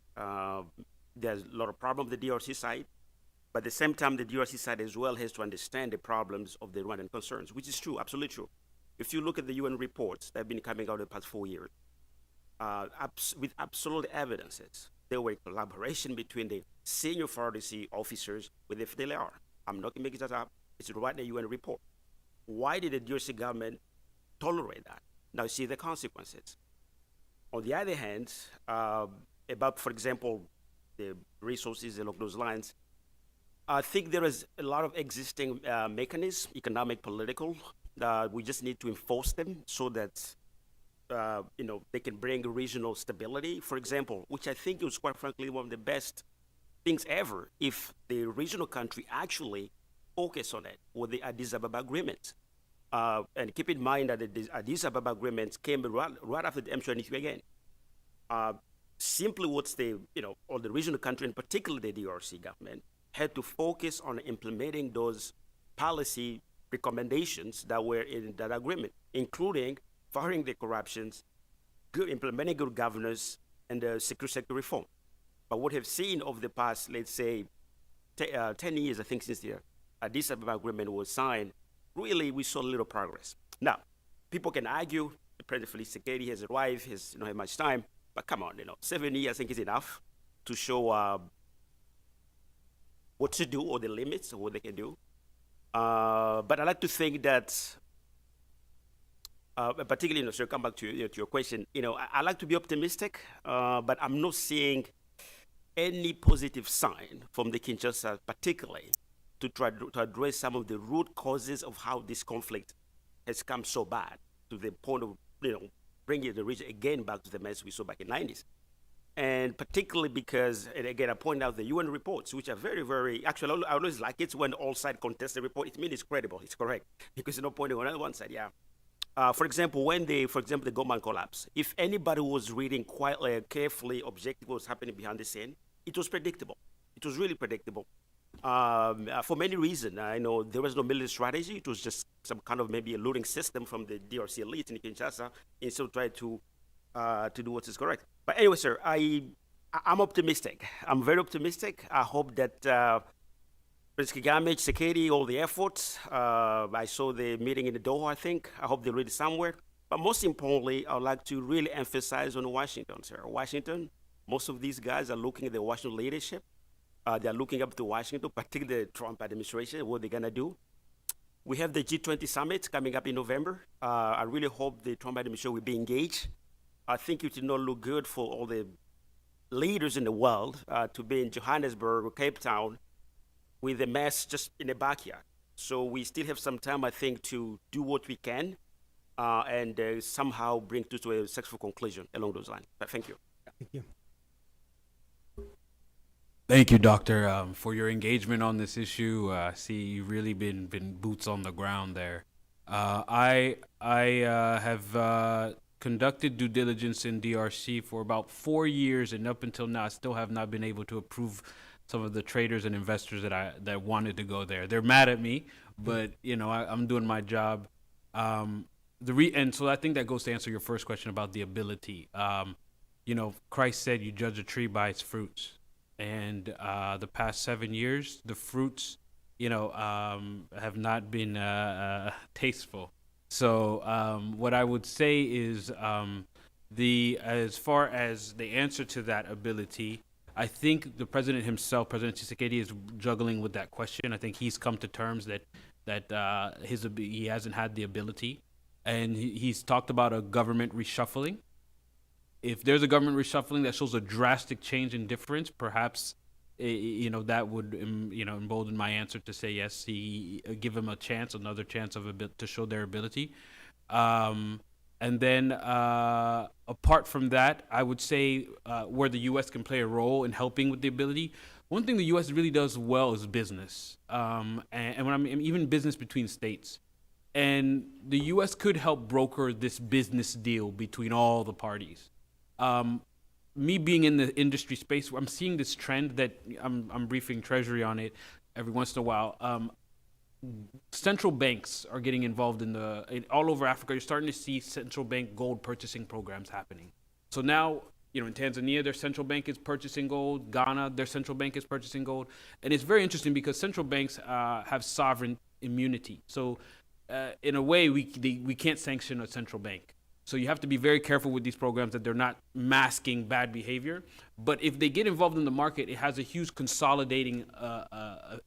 there's a lot of problems with the DRC side, but at the same time, the DRC side as well has to understand the problems of the Rwandan concerns, which is true, absolutely true. If you look at the UN reports that have been coming out in the past 4 years, with absolute evidences, there were collaboration between the senior FARDC officers with the FDLR. I'm not making that up. It's right in the UN report. Why did the DRC government tolerate that? Now you see the consequences. On the other hand, about, for example, the resources along those lines, I think there is a lot of existing mechanisms, economic, political. We just need to enforce them so that they can bring regional stability. For example, which I think was quite frankly one of the best things ever, if the regional country actually focus on it with the Addis Ababa Agreement. And keep in mind that the Addis Ababa Agreement came right after the M23 again. Simply what's or the regional country, in particular the DRC government, had to focus on implementing those policy recommendations that were in that agreement, including fighting the corruptions, implementing good governance, and the security sector reform. But what we've seen over the past, let's say, 10 years, I think, since the Addis Ababa Agreement was signed, really we saw little progress. Now, people can argue the President Felix Tshisekedi has arrived, has not had much time, but come on, 7 years I think is enough to show what to do or the limits of what they can do. But I like to think that, particularly, so come back to your question, I like to be optimistic, but I'm not seeing any positive sign from the Kinshasa, particularly to try to address some of the root causes of how this conflict has come so bad to the point of, bringing the region again back to the mess we saw back in the 90s. And particularly because, and again, I point out the UN reports, which are very, very, actually, I always like it when all sides contest the report. It means it's credible, it's correct, because there's no pointing on one side, yeah. For example, the Goldman collapse, if anybody was reading quite carefully, objective what was happening behind the scene, it was predictable. It was really predictable. For many reasons. I know there was no military strategy. It was just some kind of maybe a looting system from the DRC elite in Kinshasa, instead of trying to do what is correct. But anyway, sir, I'm optimistic. I'm very optimistic. I hope that President Kagame, Tshisekedi, all the efforts. I saw the meeting in the Doha, I think. I hope they read it somewhere. But most importantly, I would like to really emphasize on Washington, sir. Washington, most of these guys are looking at the Washington leadership. They're looking up to Washington, particularly the Trump administration, what they're going to do. We have the G20 summit coming up in November. I really hope the Trump administration will be engaged. I think it will not look good for all the leaders in the world to be in Johannesburg or Cape Town with a mess just in the backyard. So we still have some time, I think, to do what we can and somehow bring to a successful conclusion along those lines. But thank you. Thank you. Thank you, Doctor, for your engagement on this issue. See, you've really been boots on the ground there. I have conducted due diligence in DRC for about 4 years, and up until now, I still have not been able to approve some of the traders and investors that wanted to go there. They're mad at me, but I'm doing my job. And so I think that goes to answer your first question about the ability. Christ said, "You judge a tree by its fruits." And the past 7 years, the fruits, have not been tasteful. So what I would say is as far as the answer to that ability, I think the president himself, President Tshisekedi, is juggling with that question. I think he's come to terms that he hasn't had the ability, and he's talked about a government reshuffling. If there's a government reshuffling that shows a drastic change in difference, perhaps that would embolden my answer to say yes. Give him another chance to show their ability. And then apart from that, I would say where the U.S. can play a role in helping with the ability. One thing the U.S. really does well is business, and when I mean even business between states. And the U.S. could help broker this business deal between all the parties. Me being in the industry space, I'm seeing this trend that I'm briefing Treasury on it every once in a while. Central banks are getting involved all over Africa. You're starting to see central bank gold purchasing programs happening. So now in Tanzania, their central bank is purchasing gold. Ghana, their central bank is purchasing gold. And it's very interesting because central banks have sovereign immunity. So in a way, we can't sanction a central bank. So you have to be very careful with these programs that they're not masking bad behavior. But if they get involved in the market, it has a huge consolidating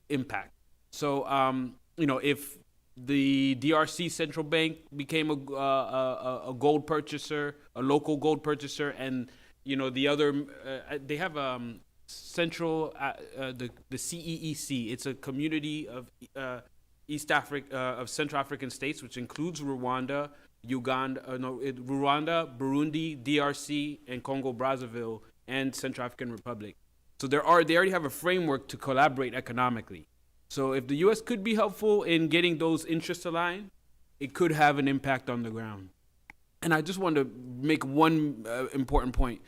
impact. So, if the DRC central bank became a gold purchaser, a local gold purchaser, and the other, they have central the CEEC. It's a community of East Africa of Central African states, which includes Rwanda, Rwanda, Burundi, DRC, and Congo Brazzaville, and Central African Republic. So they already have a framework to collaborate economically. So if the U.S. could be helpful in getting those interests aligned, it could have an impact on the ground. And I just want to make one important point.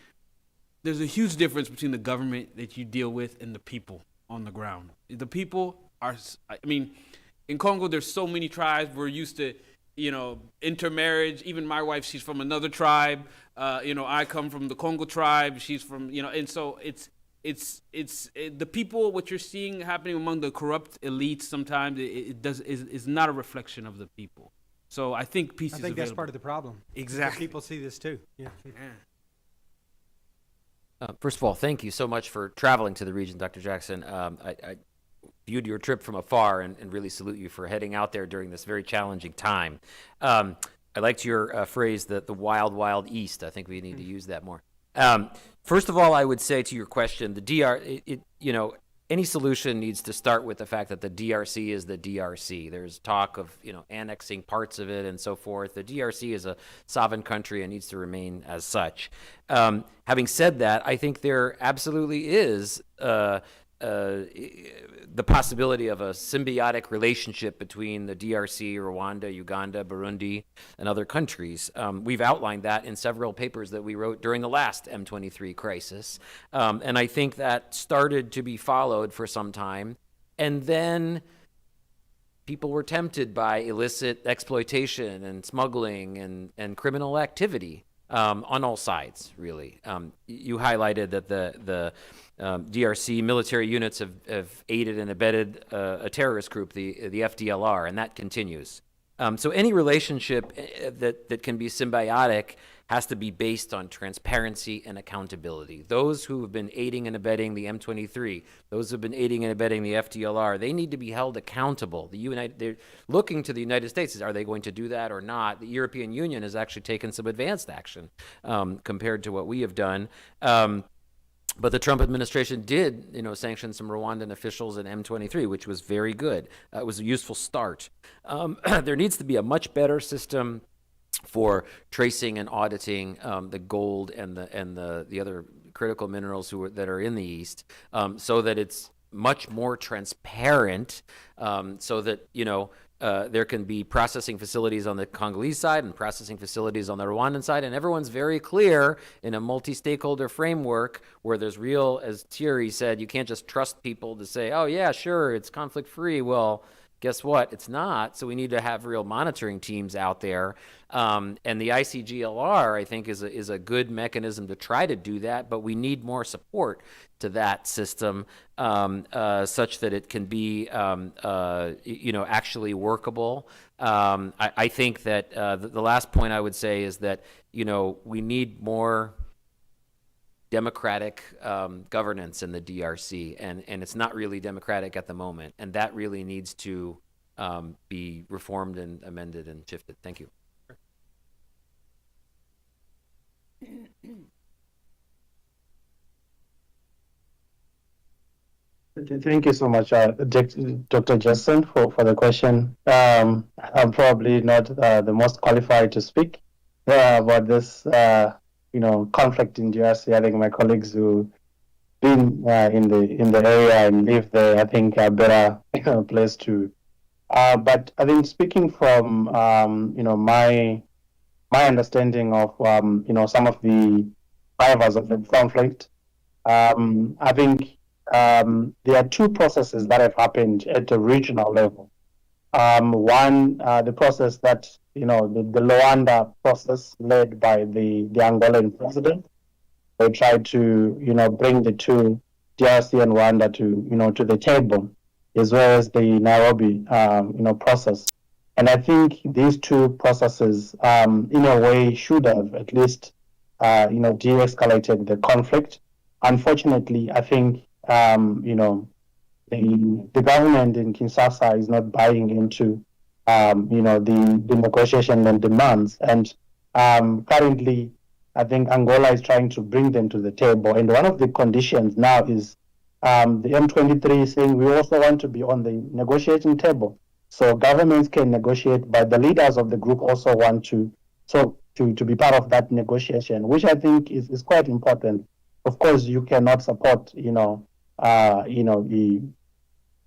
There's a huge difference between the government that you deal with and the people on the ground. The people are, in Congo, there's so many tribes. We're used to, intermarriage. Even my wife, she's from another tribe. I come from the Congo tribe. She's from, and so it's the people. What you're seeing happening among the corrupt elites sometimes is not a reflection of the people. So I think peace is available. That's part of the problem. Exactly. People see this too. Yeah. First of all, thank you so much for traveling to the region, Dr. Jackson. I viewed your trip from afar and really salute you for heading out there during this very challenging time. I liked your phrase, the wild, wild east. I think we need to use that more. First of all, I would say to your question, the any solution needs to start with the fact that the DRC is the DRC. There's talk of, annexing parts of it and so forth. The DRC is a sovereign country and needs to remain as such. Having said that, I think there absolutely is the possibility of a symbiotic relationship between the DRC, Rwanda, Uganda, Burundi, and other countries. We've outlined that in several papers that we wrote during the last M23 crisis. And I think that started to be followed for some time. And then people were tempted by illicit exploitation and smuggling and criminal activity on all sides, really. You highlighted that the DRC military units have aided and abetted a terrorist group, the FDLR, and that continues. So any relationship that can be symbiotic has to be based on transparency and accountability. Those who have been aiding and abetting the M23, those who have been aiding and abetting the FDLR, they need to be held accountable. They're looking to the United States. Are they going to do that or not? The European Union has actually taken some advanced action compared to what we have done. But the Trump administration did, sanction some Rwandan officials in M23, which was very good. It was a useful start. There needs to be a much better system for tracing and auditing the gold and the other critical minerals that are in the East, so that it's much more transparent, so that there can be processing facilities on the Congolese side and processing facilities on the Rwandan side, and everyone's very clear in a multi-stakeholder framework where there's real, as Thierry said, you can't just trust people to say, oh yeah, sure, it's conflict-free. Well, guess what? It's not. So we need to have real monitoring teams out there. And the ICGLR, I think, is a good mechanism to try to do that, but we need more support to that system such that it can be, actually workable. I think that the last point I would say is that, we need more democratic governance in the DRC, and it's not really democratic at the moment, and that really needs to be reformed and amended and shifted. Thank you. Thank you so much, Dr. Justin, for the question. I'm probably not the most qualified to speak about this conflict in DRC. I think my colleagues who been in the area and live there, I think, are better place to. But I think speaking from my understanding of some of the drivers of the conflict, I think there are two processes that have happened at the regional level. One, the process that the Luanda process led by the Angolan president, they tried to, bring the two, DRC and Rwanda, to the table, as well as the Nairobi, process. And I think these two processes, in a way, should have at least, de-escalated the conflict. Unfortunately, I think, the government in Kinshasa is not buying into, the negotiation and demands. And currently, I think Angola is trying to bring them to the table. And one of the conditions now is the M23 is saying we also want to be on the negotiating table. So governments can negotiate, but the leaders of the group also want to be part of that negotiation, which I think is quite important. Of course, you cannot support,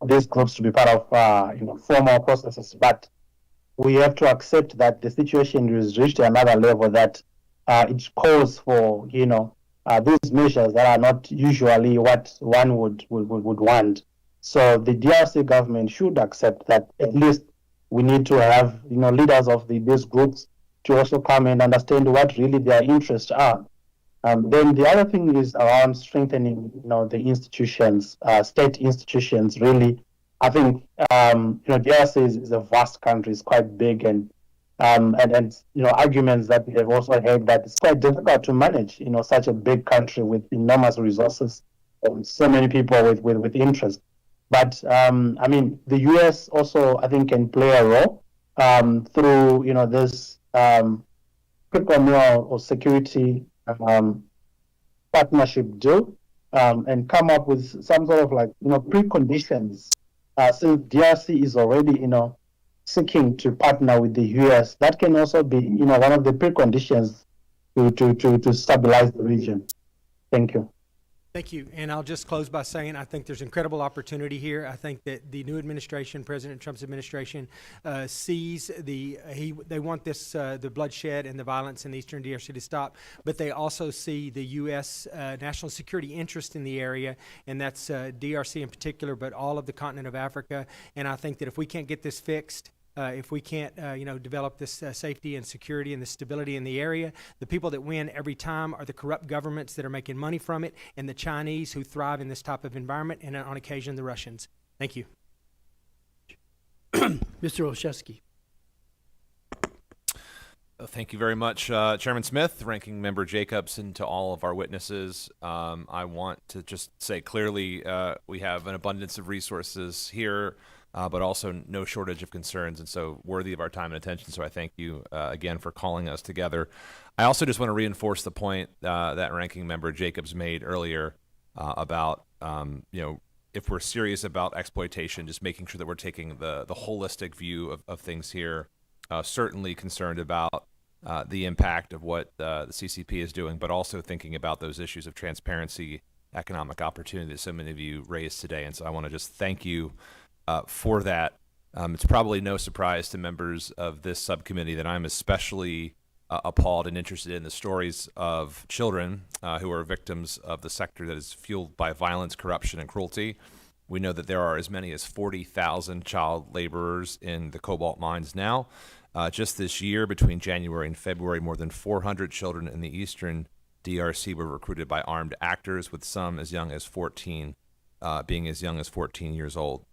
these groups to be part of, formal processes, but we have to accept that the situation has reached another level that it calls for, these measures that are not usually what one would want. So the DRC government should accept that at least we need to have, leaders of these groups to also come and understand what really their interests are. Then the other thing is around strengthening, the institutions, state institutions. Really, I think, DRC is a vast country; it's quite big, and arguments that we have also heard that it's quite difficult to manage, such a big country with enormous resources, and so many people with interest. But the U.S. also, I think, can play a role through, this or security partnership deal, and come up with some sort of preconditions. Since DRC is already, seeking to partner with the U.S., that can also be, one of the preconditions to stabilize the region. Thank you. Thank you. And I'll just close by saying I think there's incredible opportunity here. I think that the new administration, President Trump's administration, sees they want this the bloodshed and the violence in the eastern DRC to stop, but they also see the U.S. National security interest in the area, and that's DRC in particular, but all of the continent of Africa. And I think that if we can't get this fixed, if we can't, develop this safety and security and the stability in the area, the people that win every time are the corrupt governments that are making money from it, and the Chinese who thrive in this type of environment, and on occasion the Russians. Thank you. Mr. Olszewski. Thank you very much, Chairman Smith, Ranking Member Jacobs, and to all of our witnesses. I want to just say clearly we have an abundance of resources here, but also no shortage of concerns, and so worthy of our time and attention. So I thank you again for calling us together. I also just want to reinforce the point that Ranking Member Jacobs made earlier about, if we're serious about exploitation, just making sure that we're taking the holistic view of things here. Certainly concerned about the impact of what the CCP is doing, but also thinking about those issues of transparency, economic opportunity that so many of you raised today. And so I want to just thank you for that. It's probably no surprise to members of this subcommittee that I'm especially appalled and interested in the stories of children who are victims of the sector that is fueled by violence, corruption, and cruelty. We know that there are as many as 40,000 child laborers in the cobalt mines now. Just this year, between January and February, more than 400 children in the eastern DRC were recruited by armed actors, with some as young as 14, being as young as 14 years old.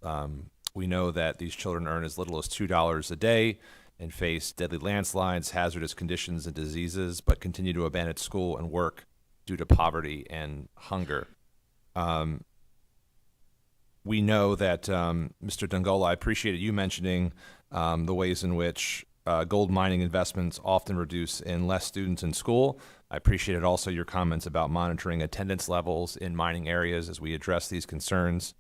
We know that these children earn as little as $2 a day and face deadly landslides, hazardous conditions, and diseases, but continue to abandon school and work due to poverty and hunger. We know that, Mr. Dongola, I appreciated you mentioning the ways in which gold mining investments often reduce in less students in school. I appreciated also your comments about monitoring attendance levels in mining areas as we address these concerns.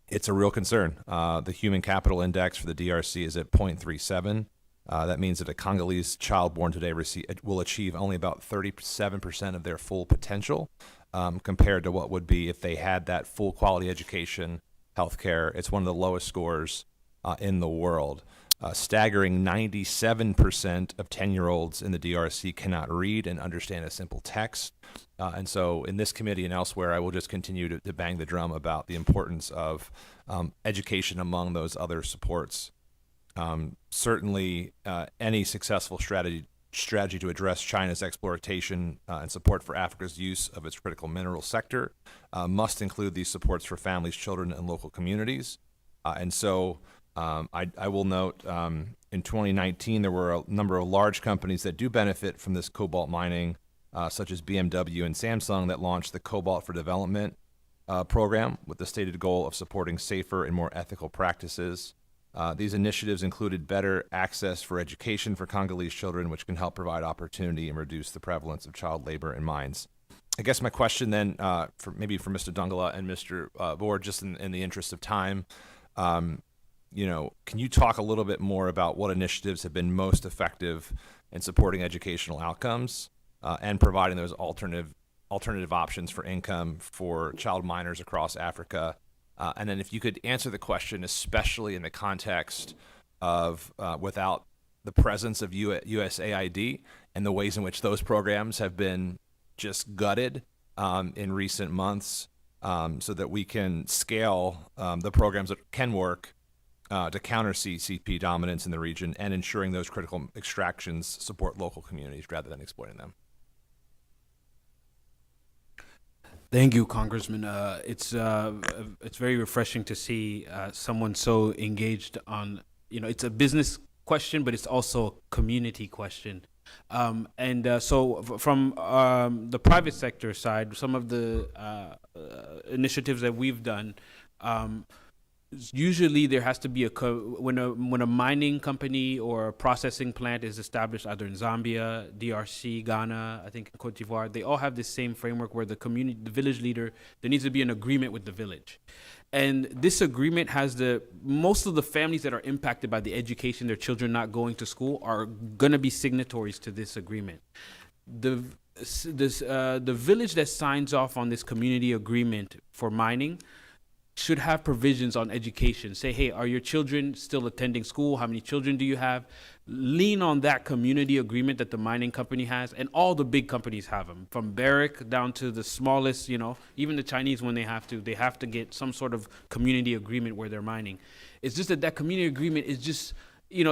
It's a real concern. The Human Capital Index for the DRC is at 0.37. That means that a Congolese child born today will achieve only about 37% of their full potential, compared to what would be if they had that full quality education, healthcare. It's one of the lowest scores in the world. Staggering 97% of 10-year-olds in the DRC cannot read and understand a simple text. And so in this committee and elsewhere, I will just continue to bang the drum about the importance of education among those other supports. Certainly, any successful strategy strategy to address China's exploitation and support for Africa's use of its critical mineral sector must include these supports for families, children, and local communities. And so I will note in 2019, there were a number of large companies that do benefit from this cobalt mining, such as BMW and Samsung, that launched the Cobalt for Development program with the stated goal of supporting safer and more ethical practices. These initiatives included better access for education for Congolese children, which can help provide opportunity and reduce the prevalence of child labor in mines. I guess my question then, for Mr. Dungala and Mr. Board, just in the interest of time, can you talk a little bit more about what initiatives have been most effective in supporting educational outcomes and providing those alternative options for income for child minors across Africa? And then if you could answer the question, especially in the context of without the presence of USAID and the ways in which those programs have been just gutted in recent months, so that we can scale the programs that can work to counter CCP dominance in the region and ensuring those critical extractions support local communities rather than exploiting them. Thank you, Congressman. It's very refreshing to see someone so engaged on, it's a business question, but it's also a community question. So from the private sector side, some of the initiatives that we've done, usually there has to be when a mining company or a processing plant is established either in Zambia, DRC, Ghana, I think in Cote d'Ivoire, they all have the same framework where the village leader, there needs to be an agreement with the village. And this agreement has most of the families that are impacted by the education, their children not going to school, are going to be signatories to this agreement. The village that signs off on this community agreement for mining should have provisions on education. Say, hey, are your children still attending school? How many children do you have? Lean on that community agreement that the mining company has, and all the big companies have them, from Barrick down to the smallest, even the Chinese, when they have to get some sort of community agreement where they're mining. It's just that community agreement is just,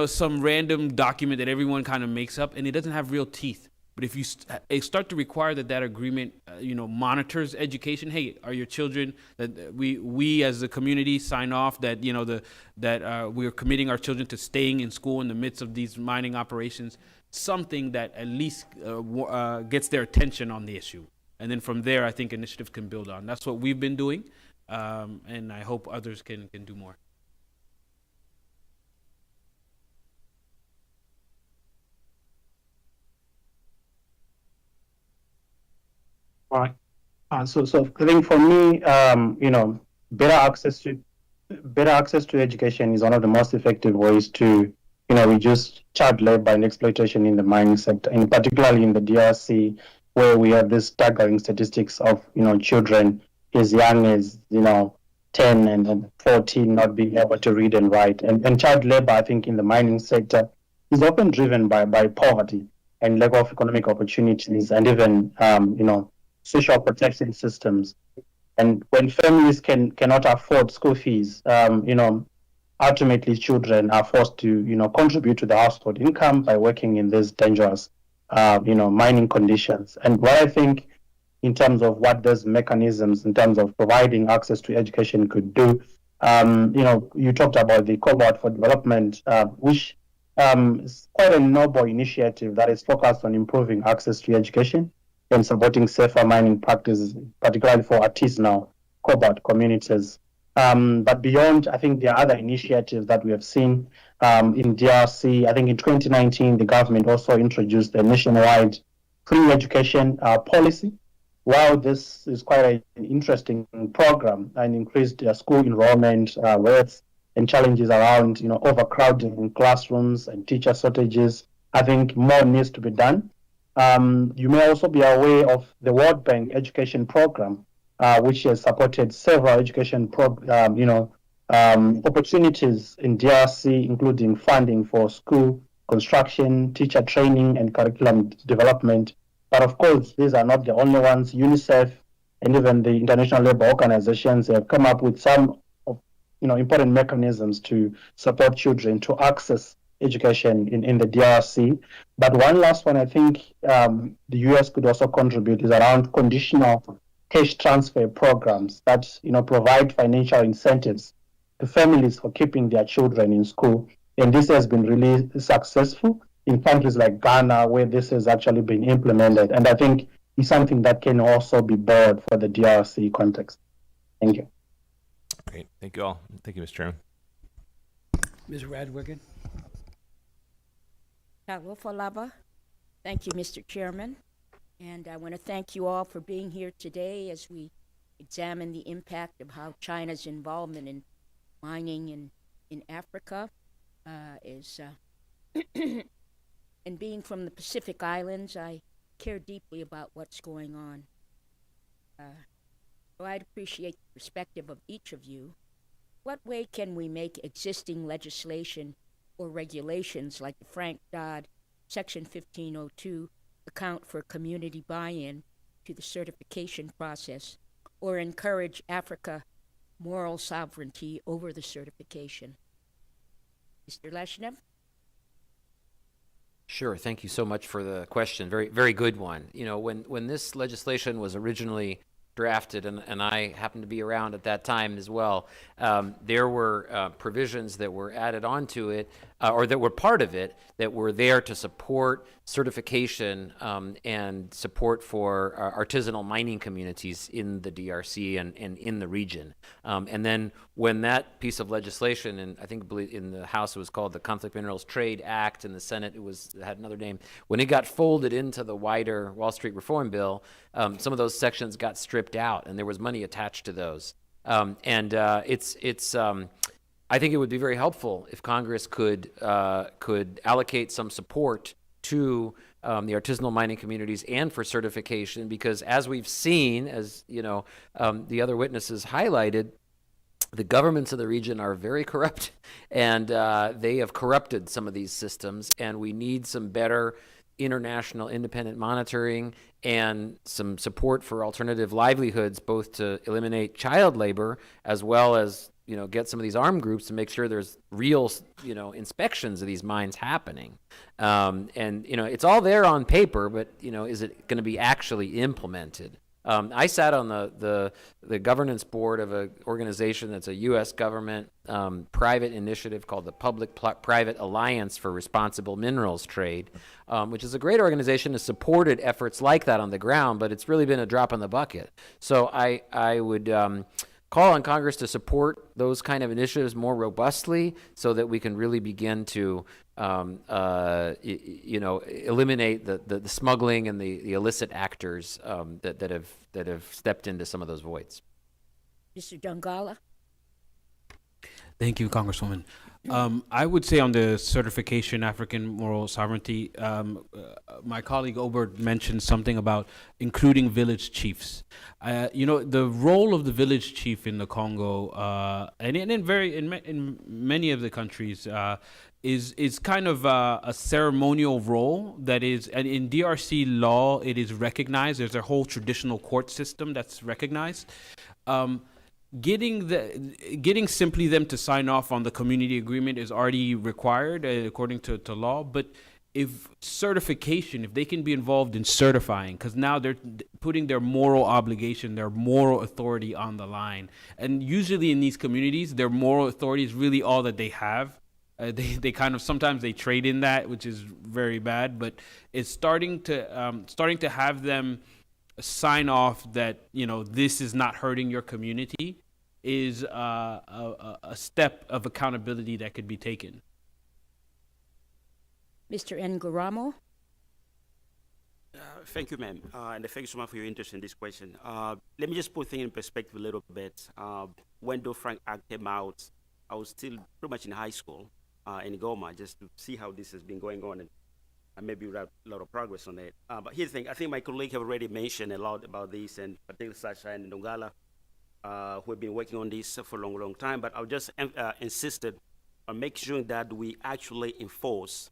some random document that everyone kind of makes up, and it doesn't have real teeth. But if you start to require that agreement, monitors education. Hey, are your children, that we as a community sign off that we're committing our children to staying in school in the midst of these mining operations? Something that at least gets their attention on the issue, and then from there, I think initiatives can build on. That's what we've been doing, and I hope others can do more. All right. So I think for me, better access to education is one of the most effective ways to, reduce child labor and exploitation in the mining sector, and particularly in the DRC, where we have this staggering statistics of, children as young as, 10 and 14 not being able to read and write. And child labor, I think, in the mining sector is often driven by poverty and lack of economic opportunities and even, social protection systems. And when families cannot afford school fees, ultimately children are forced to, contribute to the household income by working in these dangerous, mining conditions. And what I think in terms of what those mechanisms in terms of providing access to education could do, you talked about the Cobalt for Development, which is quite a noble initiative that is focused on improving access to education and supporting safer mining practices, particularly for artisanal cobalt communities. But beyond, I think there are other initiatives that we have seen in DRC. I think in 2019, the government also introduced a nationwide free education policy. While this is quite an interesting program and increased school enrollment rates and challenges around, overcrowding in classrooms and teacher shortages, I think more needs to be done. You may also be aware of the World Bank Education Program, which has supported several education opportunities in DRC, including funding for school construction, teacher training, and curriculum development. But of course, these are not the only ones. UNICEF and even the International Labour Organizations have come up with some of, important mechanisms to support children to access education in the DRC. But one last one, I think the US could also contribute, is around conditional cash transfer programs that provide financial incentives to families for keeping their children in school. And this has been really successful in countries like Ghana, where this has actually been implemented. And I think it's something that can also be borrowed for the DRC context. Thank you. Great. Thank you all. Thank you, Mr. Chairman. Ms. Radwigan? Thank you, Mr. Chairman. And I want to thank you all for being here today as we examine the impact of how China's involvement in mining in Africa and being from the Pacific Islands, I care deeply about what's going on. So I'd appreciate the perspective of each of you. What way can we make existing legislation or regulations like the Frank Dodd Section 1502 account for community buy-in to the certification process or encourage Africa moral sovereignty over the certification? Mr. Leshnev? Sure. Thank you so much for the question. Very, very good one. When this legislation was originally drafted, and I happened to be around at that time as well, there were provisions that were added onto it, or that were part of it, that were there to support certification and support for artisanal mining communities in the DRC and in the region. And then when that piece of legislation, and I think in the House it was called the Conflict Minerals Trade Act, in the Senate it had another name, when it got folded into the wider Wall Street Reform Bill, some of those sections got stripped out, and there was money attached to those. I think it would be very helpful if Congress could allocate some support to the artisanal mining communities and for certification, because as we've seen, as the other witnesses highlighted, the governments of the region are very corrupt, and they have corrupted some of these systems, and we need some better international independent monitoring and some support for alternative livelihoods, both to eliminate child labor as well as get some of these armed groups to make sure there's real inspections of these mines happening. And it's all there on paper, but is it going to be actually implemented? I sat on the governance board of an organization that's a U.S. government private initiative called the Public-Private Alliance for Responsible Minerals Trade, which is a great organization, has supported efforts like that on the ground, but it's really been a drop in the bucket. So I would call on Congress to support those kind of initiatives more robustly so that we can really begin to eliminate the smuggling and the illicit actors that have stepped into some of those voids. Mr. Dongala? Thank you, Congresswoman. I would say on the certification African moral sovereignty, my colleague Obert mentioned something about including village chiefs. The role of the village chief in the Congo, and in many of the countries, is kind of a ceremonial role that is, and in DRC law it is recognized. There's a whole traditional court system that's recognized. Getting simply them to sign off on the community agreement is already required according to law, but if they can be involved in certifying, because now they're putting their moral obligation, their moral authority on the line. And usually in these communities, their moral authority is really all that they have. They kind of, sometimes they trade in that, which is very bad, but it's starting to have them sign off that this is not hurting your community is a step of accountability that could be taken. Mr. Ngaramo? Thank you, ma'am, and thank you so much for your interest in this question. Let me just put things in perspective a little bit. When the Frank Act came out, I was still pretty much in high school in Goma, just to see how this has been going on, and maybe we have a lot of progress on it. But here's the thing, I think my colleague have already mentioned a lot about this, and particularly Sasha and Dongala, who have been working on this for a long time, but I'll just insisted on making sure that we actually enforce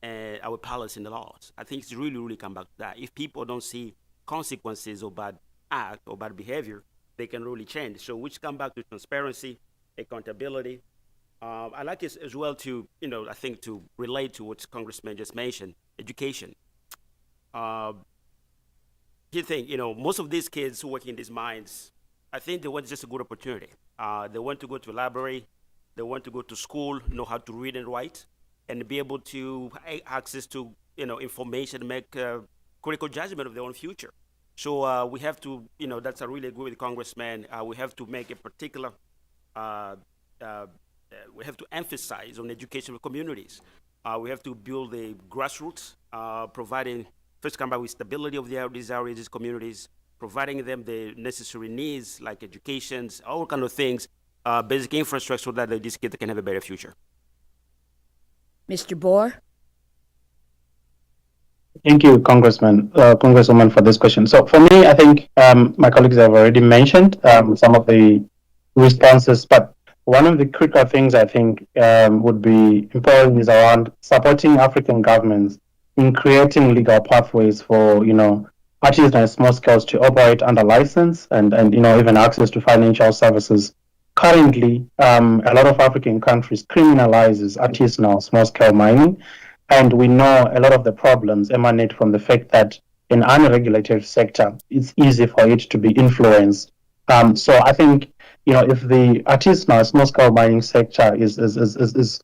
our policy in the laws. I think it's really come back to that. If people don't see consequences of bad act or bad behavior, they can really change. So which come back to transparency, accountability, I like this as well to, I think to relate to what Congressman just mentioned, education. You think, most of these kids who work in these mines, I think they want just a good opportunity. They want to go to a library, they want to go to school, know how to read and write, and be able to access to, information, make critical judgment of their own future. So we have to, that's I really agree with the Congressman. We have to make a particular, we have to emphasize on educational communities. We have to build the grassroots, providing first come by with stability of these areas, these communities, providing them the necessary needs like education, all kind of things, basic infrastructure so that these kids can have a better future. Mr. Boer? Thank you, Congresswoman, for this question. So for me, I think my colleagues have already mentioned some of the responses, but one of the critical things I think would be important is around supporting African governments in creating legal pathways for, artists and small scales to operate under license and even access to financial services. Currently, a lot of African countries criminalizes artisanal small scale mining. And we know a lot of the problems emanate from the fact that in an unregulated sector, it's easy for it to be influenced. So I think, if the artisanal small scale mining sector is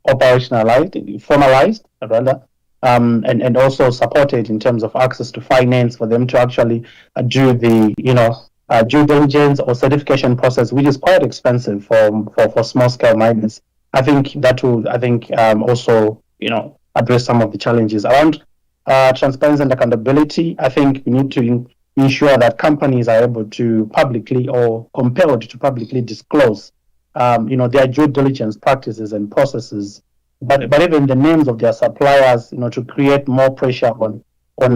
operationalized, formalized rather, and also supported in terms of access to finance for them to actually do the, due diligence or certification process, which is quite expensive for small scale miners. I think that will, also, address some of the challenges around transparency and accountability. I think we need to ensure that companies are able to publicly or compelled to publicly disclose, their due diligence practices and processes, but even the names of their suppliers, to create more pressure on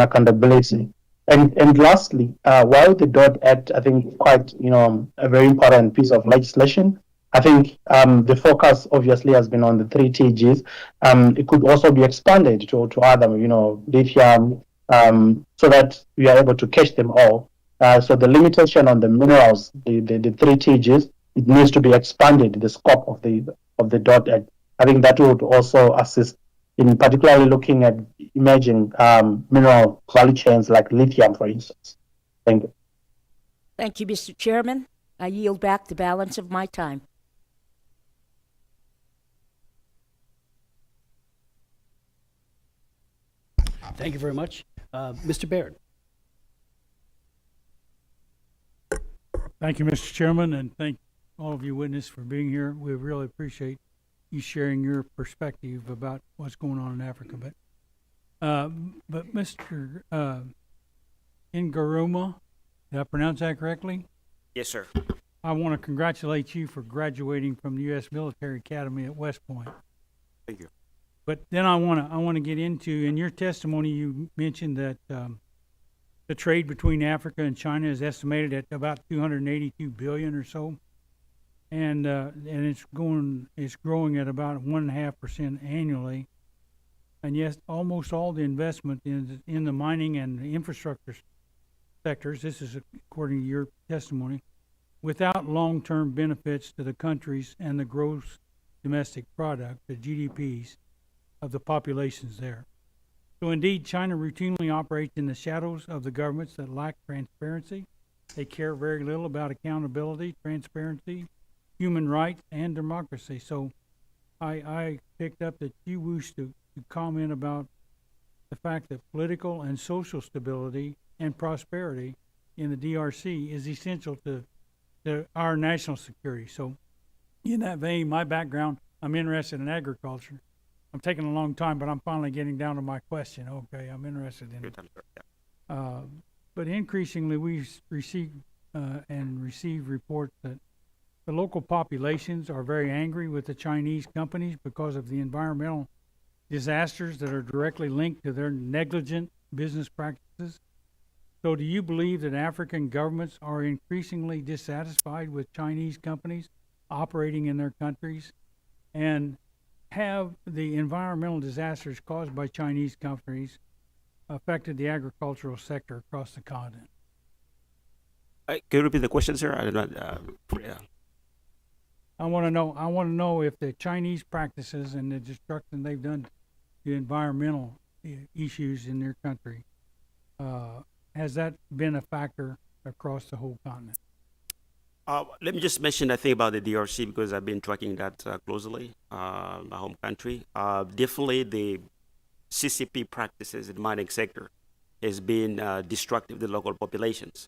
accountability. And lastly, while the DOT Act, I think, quite, a very important piece of legislation, I think the focus obviously has been on the 3 TGs. It could also be expanded to other, lithium, so that we are able to catch them all. So the limitation on the minerals, the 3 TGs, it needs to be expanded, the scope of the DOT Act. I think that would also assist in particularly looking at emerging mineral value chains like lithium, for instance. Thank you. Thank you, Mr. Chairman. I yield back the balance of my time. Thank you very much. Mr. Baird. Thank you, Mr. Chairman, and thank all of you witnesses for being here. We really appreciate you sharing your perspective about what's going on in Africa. But Mr. Ngaruma, did I pronounce that correctly? Yes, sir. I want to congratulate you for graduating from the U.S. Military Academy at West Point. Thank you. But then I want to get into, in your testimony, you mentioned that the trade between Africa and China is estimated at about 282 billion or so, and it's growing at about 1.5% annually, and yes, almost all the investment in the mining and the infrastructure sectors. This is according to your testimony, without long-term benefits to the countries and the gross domestic product, the GDPs, of the populations there. So indeed, China routinely operates in the shadows of the governments that lack transparency. They care very little about accountability, transparency, human rights, and democracy. So I picked up that you wish to comment about the fact that political and social stability and prosperity in the DRC is essential to our national security. So in that vein, my background, I'm interested in agriculture. I'm taking a long time, but I'm finally getting down to my question. Okay, I'm interested in it. But increasingly, we receive reports that the local populations are very angry with the Chinese companies because of the environmental disasters that are directly linked to their negligent business practices. So do you believe that African governments are increasingly dissatisfied with Chinese companies operating in their countries? And have the environmental disasters caused by Chinese companies affected the agricultural sector across the continent? Can you repeat the question, sir? I don't know. I want to know if the Chinese practices and the destruction they've done to environmental issues in their country, has that been a factor across the whole continent? Let me just mention that thing about the DRC because I've been tracking that closely, my home country. Definitely the CCP practices in the mining sector has been destructive to the local populations.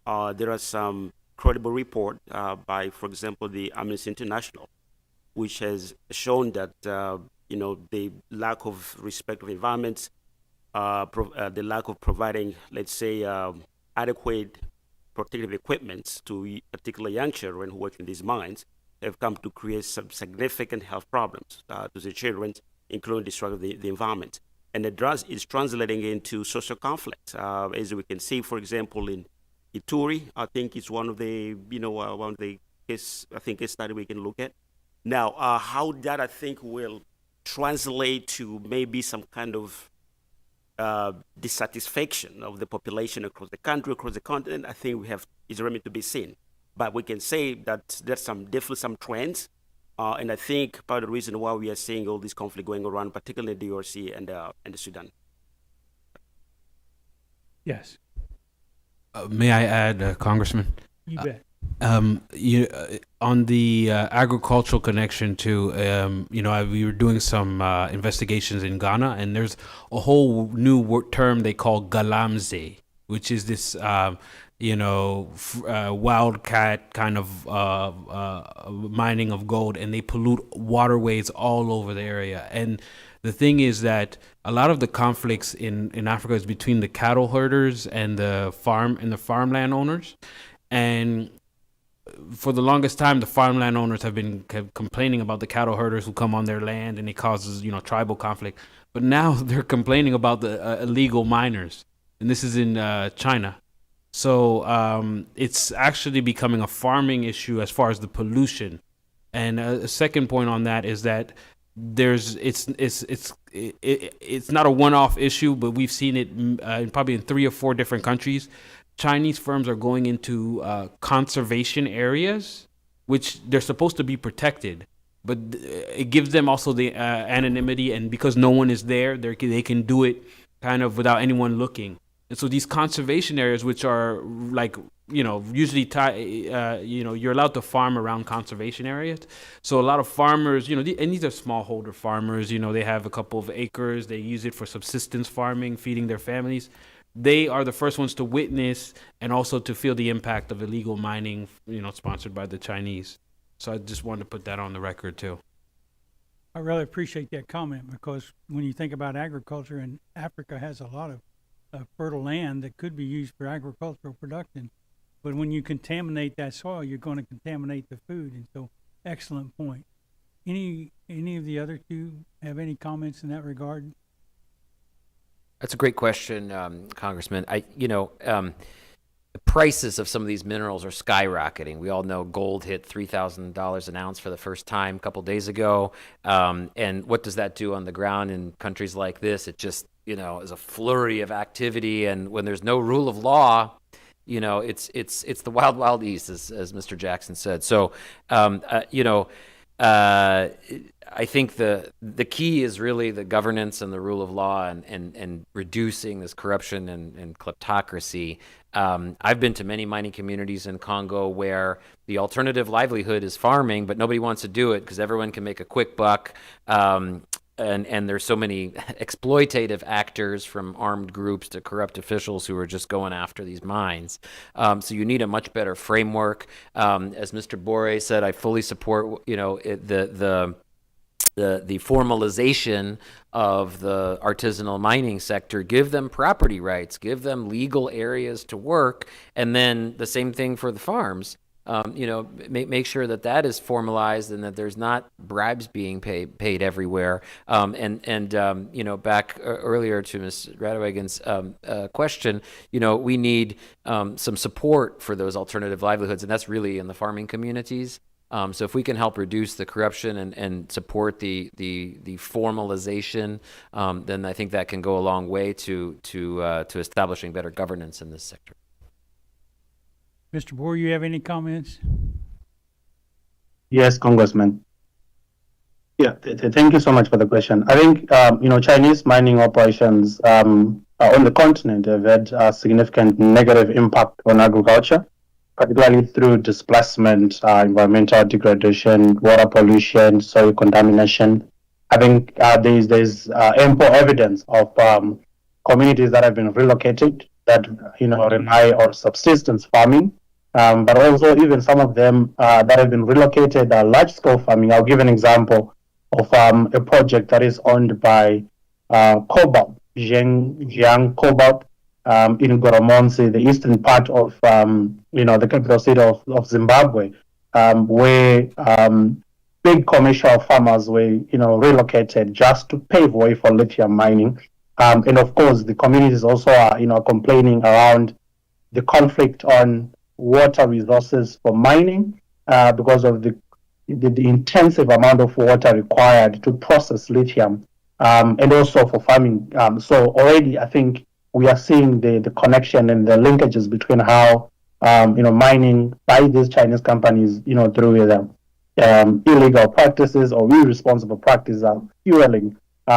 There are some credible report by, for example, the Amnesty International, which has shown that the lack of respect of environments, the lack of providing, let's say, adequate protective equipment to particularly young children who work in these mines have come to create some significant health problems to the children, including destruction of the environment. And it is translating into social conflict, as we can see, for example, in Ituri. I think it's one of the case study we can look at. Now, how that I think will translate to maybe some kind of dissatisfaction of the population across the country, across the continent, I think is remain to be seen. But we can say that there's definitely some trends, and I think part of the reason why we are seeing all this conflict going around, particularly in the DRC and the Sudan. Yes, May I add, Congressman? you bet. On the agricultural connection to, we were doing some investigations in Ghana, and there's a whole new term they call galamsey, which is this, wildcat kind of mining of gold, and they pollute waterways all over the area. And the thing is that a lot of the conflicts in Africa is between the cattle herders and the farmland owners, and for the longest time, the farmland owners have been complaining about the cattle herders who come on their land and it causes, tribal conflict. But now they're complaining about the illegal miners, and this is in China. So it's actually becoming a farming issue as far as the pollution. And a second point on that is that it's not a one-off issue, but we've seen it probably in 3 or 4 different countries. Chinese firms are going into conservation areas, which they're supposed to be protected, but it gives them also the anonymity, and because no one is there, they can do it kind of without anyone looking. And so these conservation areas, which are like, usually you're allowed to farm around conservation areas. So a lot of farmers, and these are smallholder farmers, they have a couple of acres, they use it for subsistence farming, feeding their families. They are the first ones to witness and also to feel the impact of illegal mining, sponsored by the Chinese. So I just wanted to put that on the record too. I really appreciate that comment, because when you think about agriculture, and Africa has a lot of fertile land that could be used for agricultural production, but when you contaminate that soil, you're going to contaminate the food. And so, excellent point. Any of the other two have any comments in that regard? That's a great question, Congressman. The prices of some of these minerals are skyrocketing. We all know gold hit $3,000 an ounce for the first time a couple days ago. And what does that do on the ground in countries like this? It just, is a flurry of activity. And when there's no rule of law, it's the wild, wild east, as Mr. Jackson said. So, I think the key is really the governance and the rule of law and reducing this corruption and kleptocracy. I've been to many mining communities in Congo where the alternative livelihood is farming, but nobody wants to do it because everyone can make a quick buck. And there's so many exploitative actors, from armed groups to corrupt officials, who are just going after these mines. So you need a much better framework. As Mr. Bore said, I fully support the formalization of the artisanal mining sector. Give them property rights, give them legal areas to work, and then the same thing for the farms. Make sure that is formalized and that there's not bribes being paid everywhere. Back earlier to Ms. Radewagen's question, we need some support for those alternative livelihoods, and that's really in the farming communities. So if we can help reduce the corruption and support the formalization, then I think that can go a long way to establishing better governance in this sector. Mr. Boer, you have any comments? Yes, Congressman. Yeah, thank you so much for the question. I think, Chinese mining operations on the continent have had a significant negative impact on agriculture, particularly through displacement, environmental degradation, water pollution, soil contamination. I think there's ample evidence of communities that have been relocated that rely on subsistence farming, but also even some of them that have been relocated large-scale farming. I'll give an example of a project that is owned by Cobalt, Jiang Cobalt, in Goromonzi, the eastern part of the capital city of Zimbabwe, where big commercial farmers were relocated just to pave way for lithium mining. And of course, the communities also are complaining around the conflict on water resources for mining because of the intensive amount of water required to process lithium, and also for farming. So already, I think we are seeing the connection and the linkages between how mining by these Chinese companies, through either illegal practices or irresponsible practices, are fueling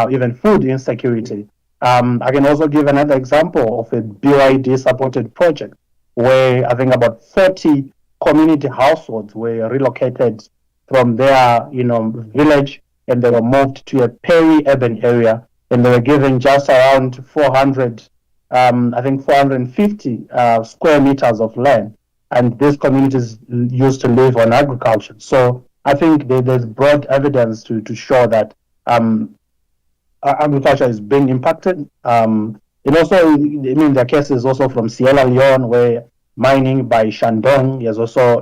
even food insecurity. I can also give another example of a BYD supported project where I think about 30 community households were relocated from their village, and they were moved to a peri-urban area, and they were given just around 450 square meters of land, and these communities used to live on agriculture. So I think there's broad evidence to show that agriculture is being impacted. And also, there are cases also from Sierra Leone where mining by Shandong is also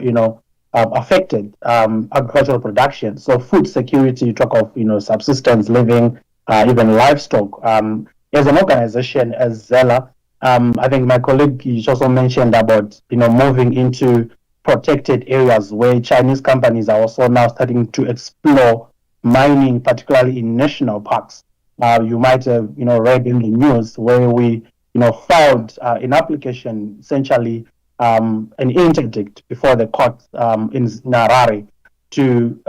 affected agricultural production. So food security, you talk of subsistence living, even livestock. As an organization, as Zella, I think my colleague also mentioned about moving into protected areas where Chinese companies are also now starting to explore mining, particularly in national parks. You might have read in the news where we filed an application, essentially an interdict before the court in Harare to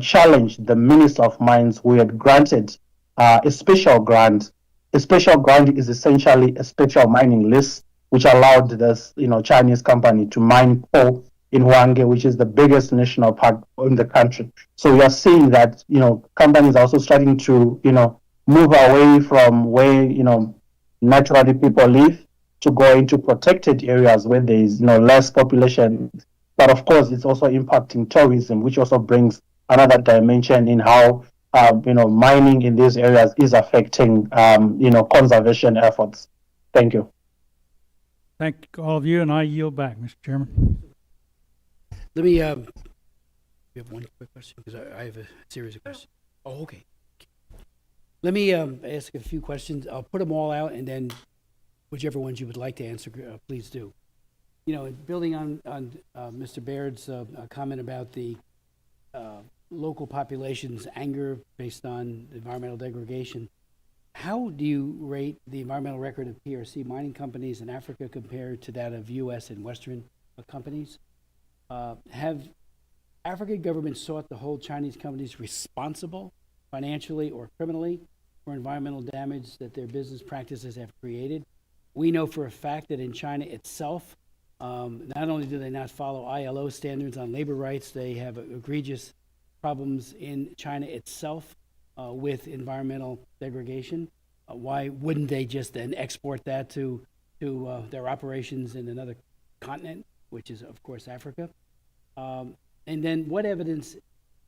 challenge the Minister of Mines who had granted a special grant. A special grant is essentially a special mining list which allowed this Chinese company to mine coal in Hwange, which is the biggest national park in the country. So we are seeing that companies are also starting to move away from where naturally people live to go into protected areas where there is less population. But of course, it's also impacting tourism, which also brings another dimension in how mining in these areas is affecting conservation efforts. Thank you. Thank all of you, and I yield back, Mr. Chairman. Let me, we have one quick question, because I have a series of questions. Oh, okay. Let me ask a few questions. I'll put them all out, and then whichever ones you would like to answer, please do. Building on Mr. Baird's comment about the local population's anger based on environmental degradation, how do you rate the environmental record of PRC mining companies in Africa compared to that of U.S. and Western companies? Have African governments sought to hold Chinese companies responsible financially or criminally for environmental damage that their business practices have created? We know for a fact that in China itself, not only do they not follow ILO standards on labor rights, they have egregious problems in China itself with environmental degradation. Why wouldn't they just then export that to their operations in another continent, which is, of course, Africa? And then what evidence,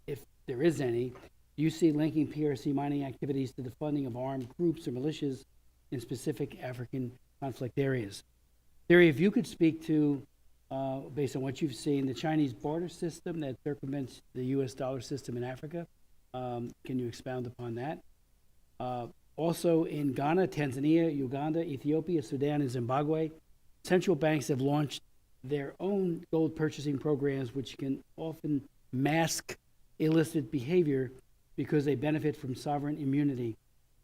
if there is any, do you see linking PRC mining activities to the funding of armed groups or militias in specific African conflict areas? Terry, if you could speak to, based on what you've seen, the Chinese border system that circumvents the U.S. dollar system in Africa, can you expound upon that? Also in Ghana, Tanzania, Uganda, Ethiopia, Sudan, and Zimbabwe, central banks have launched their own gold purchasing programs, which can often mask illicit behavior because they benefit from sovereign immunity.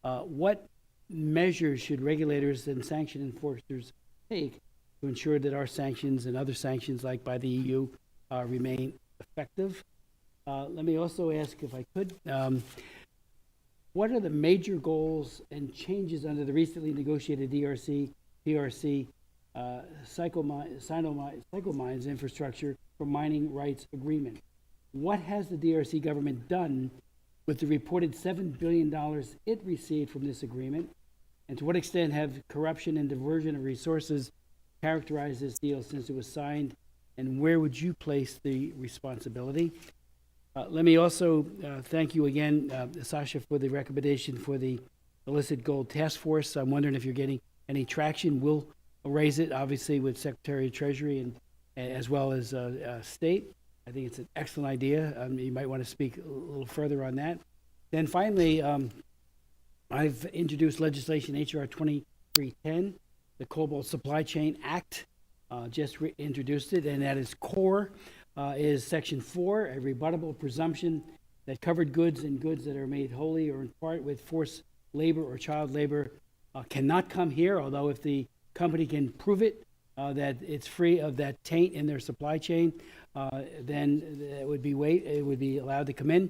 What measures should regulators and sanction enforcers take to ensure that our sanctions and other sanctions, like by the EU, remain effective? Let me also ask, if I could, what are the major goals and changes under the recently negotiated PRC Cyclemines infrastructure for mining rights agreement? What has the DRC government done with the reported $7 billion it received from this agreement? And to what extent have corruption and diversion of resources characterized this deal since it was signed? And where would you place the responsibility? Let me also thank you again, Sasha, for the recommendation for the illicit gold task force. I'm wondering if you're getting any traction. We'll raise it, obviously, with Secretary of Treasury and as well as State. I think it's an excellent idea. You might want to speak a little further on that. Then finally, I've introduced legislation, H.R. 2310, the Cobalt Supply Chain Act, just introduced it, and at its core is Section 4, a rebuttable presumption that covered goods and goods that are made wholly or in part with forced labor or child labor cannot come here, although if the company can prove it, that it's free of that taint in their supply chain, then it would be allowed to come in.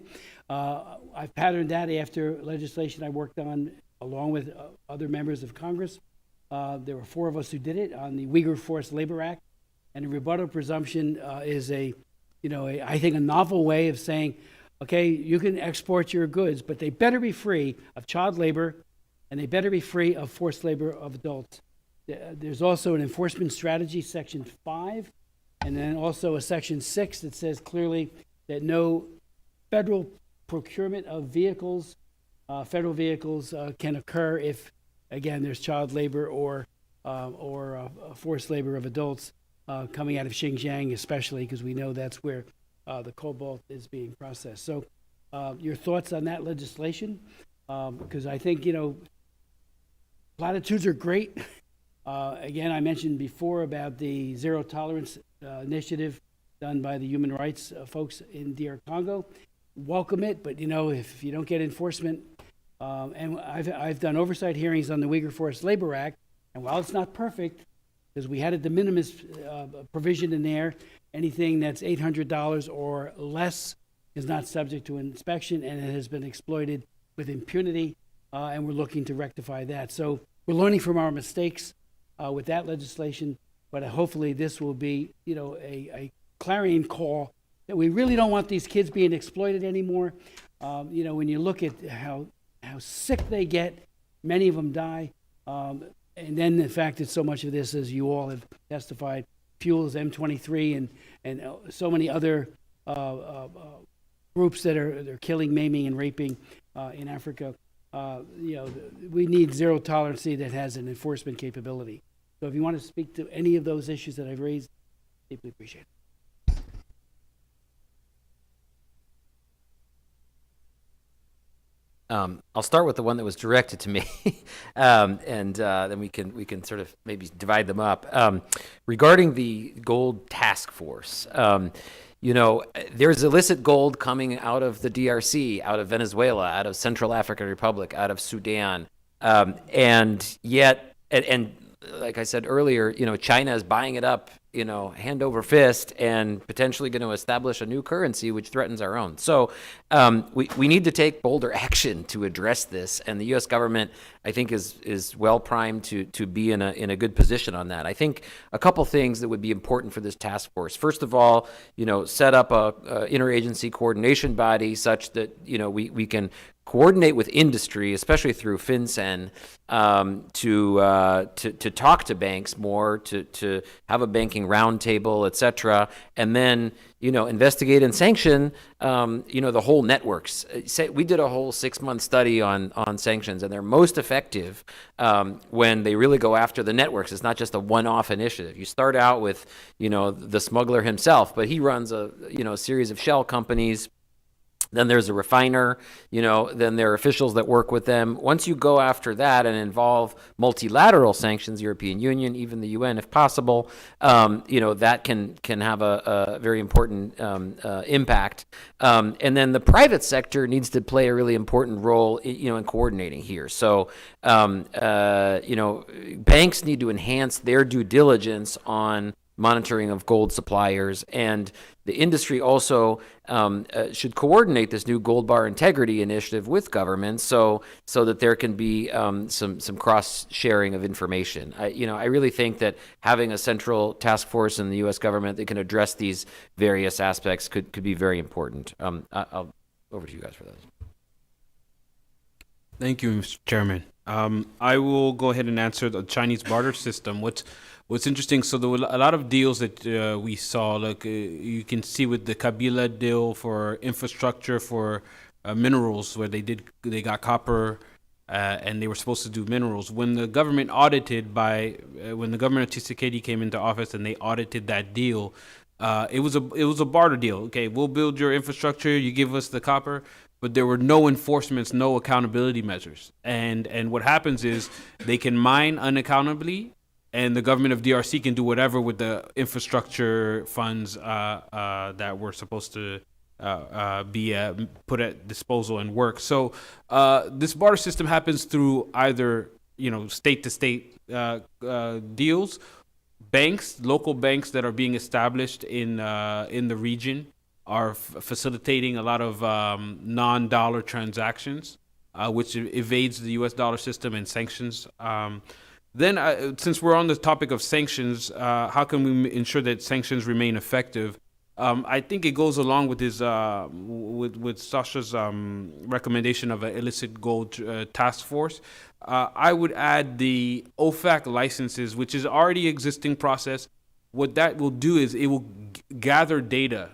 I've patterned that after legislation I worked on along with other members of Congress. There were 4 of us who did it on the Uyghur Forced Labor Act, and a rebuttal presumption is I think a novel way of saying, okay, you can export your goods, but they better be free of child labor, and they better be free of forced labor of adults. There's also an enforcement strategy, Section 5, and then also a Section 6 that says clearly that no federal procurement of vehicles, federal vehicles, can occur if, again, there's child labor or forced labor of adults coming out of Xinjiang, especially because we know that's where the cobalt is being processed. So your thoughts on that legislation? Because I think, platitudes are great. Again, I mentioned before about the zero tolerance initiative done by the human rights folks in DR Congo. Welcome it, but if you don't get enforcement, and I've done oversight hearings on the Uyghur Forced Labor Act, and while it's not perfect, because we had a de minimis provision in there, anything that's $800 or less is not subject to inspection, and it has been exploited with impunity, and we're looking to rectify that. So we're learning from our mistakes with that legislation, but hopefully this will be, a clarion call that we really don't want these kids being exploited anymore. When you look at how sick they get, many of them die, and then the fact that so much of this, as you all have testified, fuels M23 and so many other groups that are killing, maiming, and raping in Africa. We need zero tolerance that has an enforcement capability. So if you want to speak to any of those issues that I've raised, deeply appreciate it. I'll start with the one that was directed to me, and then we can sort of maybe divide them up. Regarding the gold task force, there's illicit gold coming out of the DRC, out of Venezuela, out of Central African Republic, out of Sudan, and yet, like I said earlier, China is buying it up, hand over fist, and potentially going to establish a new currency which threatens our own. So we need to take bolder action to address this, and the U.S. government, I think, is well primed to be in a good position on that. I think a couple things that would be important for this task force. First of all, set up a interagency coordination body such that we can coordinate with industry, especially through FinCEN, to talk to banks more, to have a banking roundtable, et cetera, and then investigate and sanction the whole networks. We did a whole 6-month study on sanctions, and they're most effective when they really go after the networks. It's not just a one-off initiative. You start out with the smuggler himself, but he runs a series of shell companies. Then there's a refiner, then there are officials that work with them. Once you go after that and involve multilateral sanctions, European Union, even the UN if possible, that can have a very important impact. And then the private sector needs to play a really important role, in coordinating here. So, banks need to enhance their due diligence on monitoring of gold suppliers, and the industry also should coordinate this new gold bar integrity initiative with governments, so that there can be some cross sharing of information. I really think that having a central task force in the U.S. government that can address these various aspects could be very important. I'll over to you guys for those. Thank you, Mr. Chairman. I will go ahead and answer the Chinese barter system. What's interesting, so there were a lot of deals that we saw, like you can see with the Kabila deal for infrastructure for minerals, where they got copper and they were supposed to do minerals. When the government when the government of Tshisekedi came into office and they audited that deal, it was a barter deal. Okay, we'll build your infrastructure, you give us the copper. But there were no enforcements, no accountability measures. And what happens is they can mine unaccountably, and the government of DRC can do whatever with the infrastructure funds that were supposed to be put at disposal and work. So this barter system happens through either state-to-state deals, banks, local banks that are being established in the region are facilitating a lot of non-dollar transactions, which evades the U.S. dollar system and sanctions. Then, since we're on the topic of sanctions, how can we ensure that sanctions remain effective? I think it goes along with his with Sasha's recommendation of an illicit gold task force. I would add the OFAC licenses, which is already existing process. What that will do is it will gather data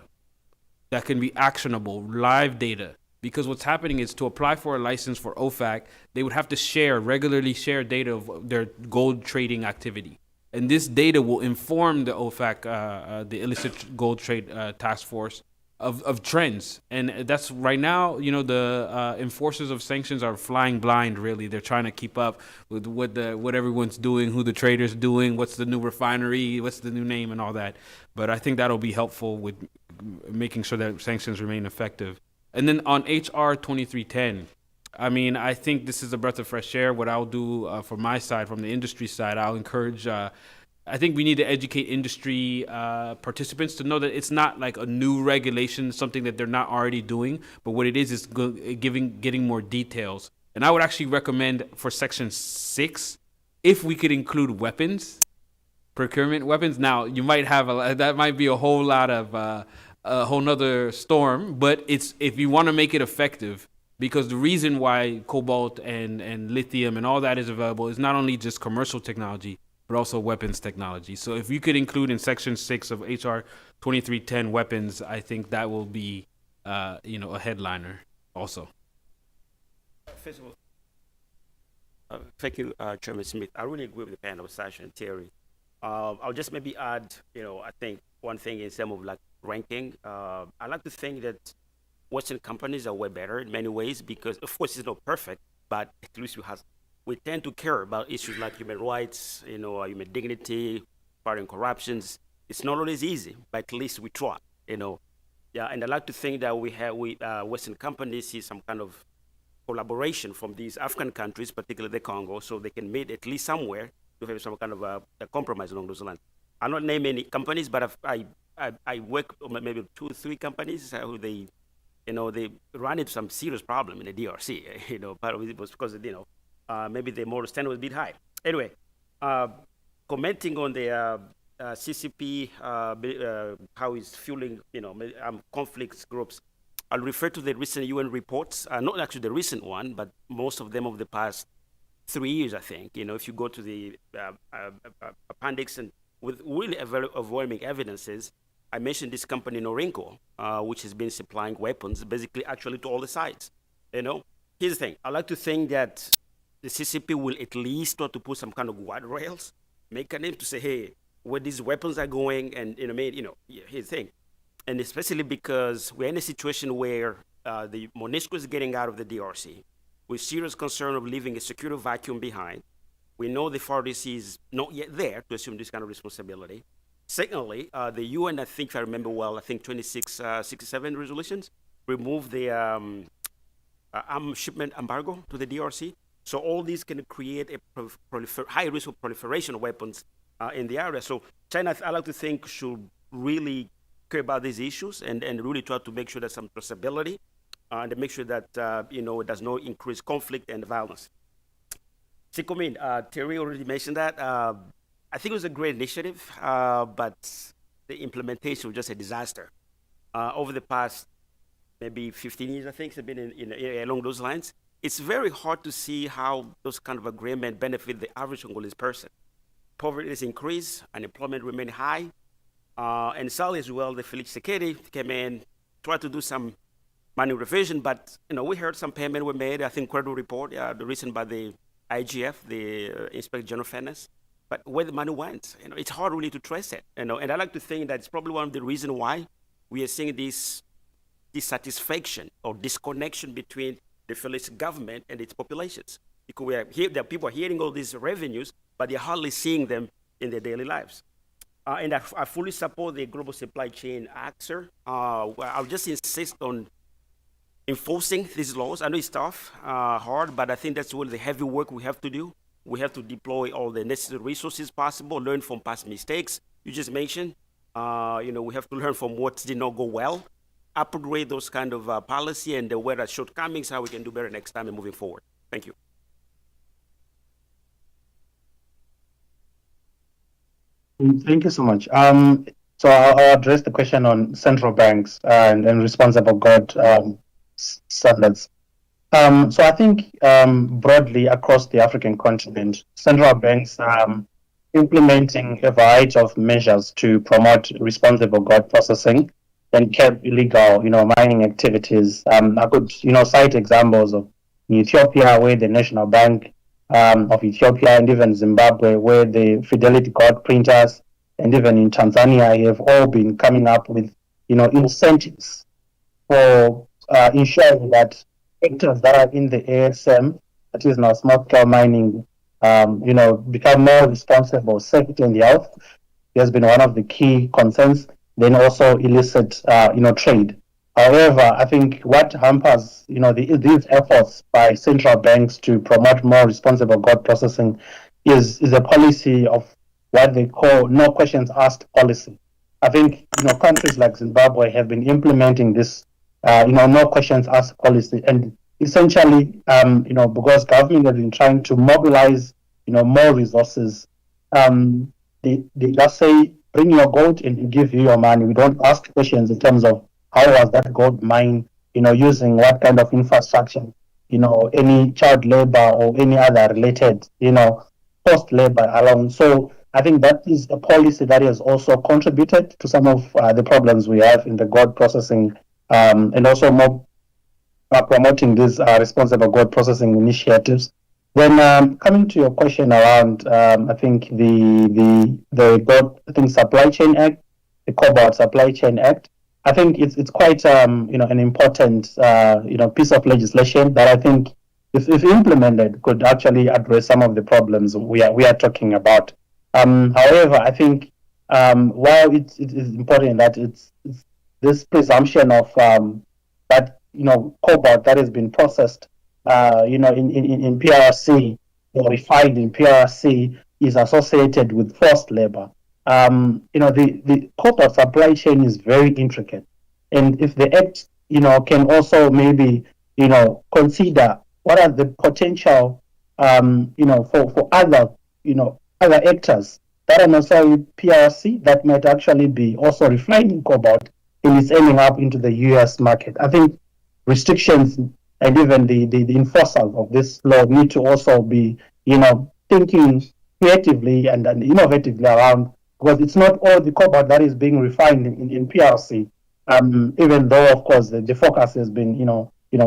that can be actionable, live data. Because what's happening is, to apply for a license for OFAC, they would have to regularly share data of their gold trading activity. And this data will inform the OFAC, the illicit gold trade task force, of trends. And that's right now, the enforcers of sanctions are flying blind, really. They're trying to keep up with what everyone's doing, who the trader's doing, what's the new refinery, what's the new name, and all that. But I think that'll be helpful with making sure that sanctions remain effective. And then on HR 2310, I think this is a breath of fresh air. What I'll do from my side, from the industry side, I'll encourage, I think we need to educate industry participants to know that it's not like a new regulation, something that they're not already doing, but what it is getting more details. And I would actually recommend for Section 6, if we could include weapons, procurement weapons. Now, you might have that might be a whole lot of a whole nother storm, but if you want to make it effective, because the reason why cobalt and lithium and all that is available is not only just commercial technology, but also weapons technology. So if you could include in Section 6 of HR 2310 weapons, I think that will be a headliner also. First of all, thank you, Chairman Smith. I really agree with the panel, Sasha and Terry. I'll just maybe add, I think one thing in terms of ranking. I like to think that Western companies are way better in many ways, because of course it's not perfect, but at least we tend to care about issues like human rights, human dignity, fighting corruptions. It's not always easy, but at least we try, Yeah, and I like to think that Western companies see some kind of collaboration from these African countries, particularly the Congo, so they can meet at least somewhere to have some kind of a compromise along those lines. I'll not name any companies, but I work with maybe 2 or 3 companies who they run into some serious problem in the DRC. Part of it was because maybe the moral standard was a bit high. Anyway, commenting on the CCP, how it's fueling conflicts groups, I'll refer to the recent UN reports. Not actually the recent one, but most of them of the past 3 years, I think. If you go to the appendix and with really overwhelming evidences, I mentioned this company Norinco, which has been supplying weapons basically actually to all the sides. Here's the thing. I like to think that the CCP will at least try to put some kind of guardrails, mechanism to say, hey, where these weapons are going, and here's the thing. And especially because we're in a situation where the MONUSCO is getting out of the DRC with serious concern of leaving a security vacuum behind. We know the FARDC is not yet there to assume this kind of responsibility. Secondly, the UN, I think if I remember well, 2667 resolutions removed the arms shipment embargo to the DRC. So all these can create a high risk of proliferation of weapons in the area. So China, I like to think, should really care about these issues and really try to make sure there's some traceability and make sure that, it does not increase conflict and violence. Sikomin, Terry already mentioned that. I think it was a great initiative, but the implementation was just a disaster. Over the past maybe 15 years, I think, it's been along those lines. It's very hard to see how those kind of agreements benefit the average Congolese person. Poverty has increased, unemployment remained high, and sadly as well, the Felix Tshisekedi came in, tried to do some money revision, but we heard some payment were made. I think credible report, the recent by the IGF, the Inspector General of Finance. But where the money went, it's hard really to trace it. And I like to think that it's probably one of the reasons why we are seeing this dissatisfaction or disconnection between the Felix government and its populations. Because the people are hearing all these revenues, but they're hardly seeing them in their daily lives. And I fully support the Global Supply Chain Act, sir. I'll just insist on enforcing these laws. I know it's tough, hard, but I think that's one of the heavy work we have to do. We have to deploy all the necessary resources possible, learn from past mistakes. You just mentioned, we have to learn from what did not go well, upgrade those kind of policy, and where there are shortcomings, how we can do better next time and moving forward. Thank you. Thank you so much. So I'll address the question on central banks and responsible growth standards. So I think broadly across the African continent, central banks are implementing a variety of measures to promote responsible gold processing and curb illegal, mining activities. I could, cite examples of Ethiopia, where the National Bank of Ethiopia and even Zimbabwe, where the Fidelity gold printers, and even in Tanzania have all been coming up with, incentives for ensuring that actors that are in the ASM, that is now small-scale mining, become more responsible. Safety and health has been one of the key concerns. Then also illicit, trade. However, I think what hampers, these efforts by central banks to promote more responsible gold processing is a policy of what they call no questions asked policy. I think, countries like Zimbabwe have been implementing this, no questions asked policy. And essentially, because government has been trying to mobilize, more resources, they just say, bring your gold and we give you your money. We don't ask questions in terms of how was that gold mine, using what kind of infrastructure, any child labor or any other related, forced labor along. So I think that is a policy that has also contributed to some of the problems we have in the gold processing, and also more promoting these responsible gold processing initiatives. Then coming to your question around, I think the gold, Supply Chain Act, the Cobalt Supply Chain Act, I think it's quite an important piece of legislation that I think if implemented could actually address some of the problems we are talking about. However, I think while it is important that it's this presumption of that cobalt that has been processed in PRC or refined in PRC is associated with forced labor. The cobalt supply chain is very intricate, and if the act can also maybe consider what are the potential for other actors that are not necessarily PRC that might actually be also refining cobalt and it's ending up into the US market. I think restrictions and even the enforcers of this law need to also be thinking creatively and innovatively around, because it's not all the cobalt that is being refined in PRC, even though of course the focus has been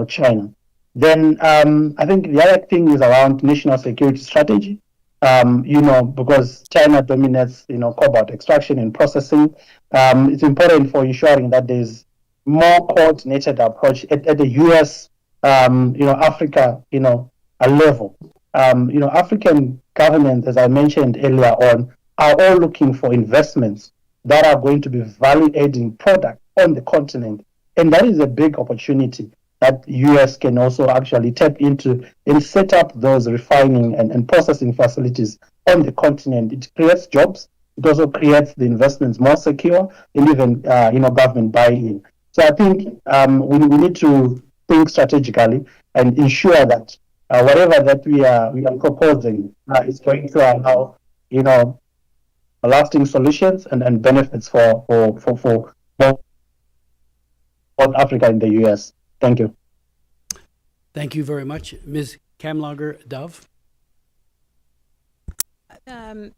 China. Then I think the other thing is around national security strategy. Because China dominates, cobalt extraction and processing, it's important for ensuring that there's more coordinated approach at the U.S., Africa, a level. African governments, as I mentioned earlier on, are all looking for investments that are going to be value-adding product on the continent, and that is a big opportunity that U.S. can also actually tap into and set up those refining and processing facilities on the continent. It creates jobs, It also creates the investments more secure and even, government buy-in. So I think we need to think strategically and ensure that whatever that we are proposing is going to allow, lasting solutions and benefits for both Africa and the U.S. Thank you. Thank you very much. Ms. Kamlager-Dove.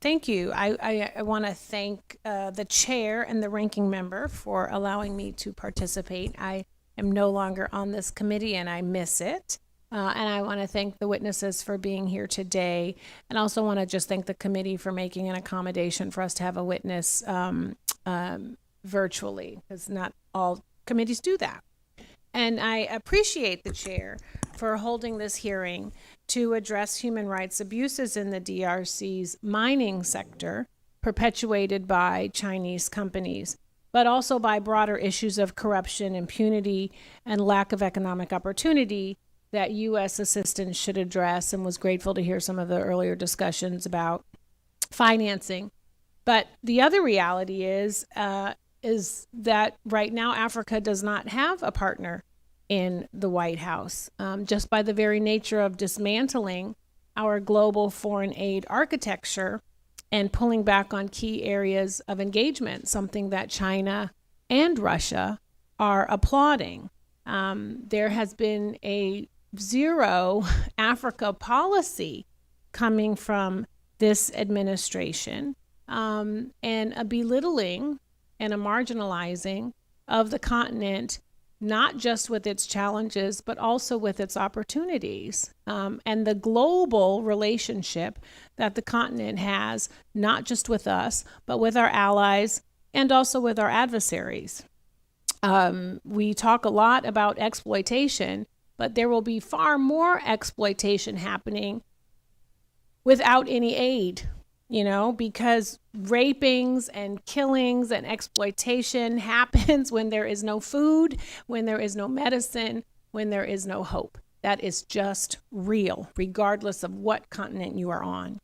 Thank you. I want to thank the chair and the ranking member for allowing me to participate. I am no longer on this committee and I miss it. And I want to thank the witnesses for being here today. And also want to just thank the committee for making an accommodation for us to have a witness virtually, because not all committees do that. And I appreciate the chair for holding this hearing to address human rights abuses in the DRC's mining sector perpetuated by Chinese companies, but also by broader issues of corruption, impunity, and lack of economic opportunity that U.S. assistance should address, and was grateful to hear some of the earlier discussions about financing. But the other reality is that right now Africa does not have a partner in the White House, just by the very nature of dismantling our global foreign aid architecture and pulling back on key areas of engagement, something that China and Russia are applauding. There has been a zero Africa policy coming from this administration, and a belittling and a marginalizing of the continent, not just with its challenges, but also with its opportunities, and the global relationship that the continent has, not just with us, but with our allies and also with our adversaries. We talk a lot about exploitation, but there will be far more exploitation happening without any aid, because rapings and killings and exploitation happens when there is no food, when there is no medicine, when there is no hope. That is just real, regardless of what continent you are on.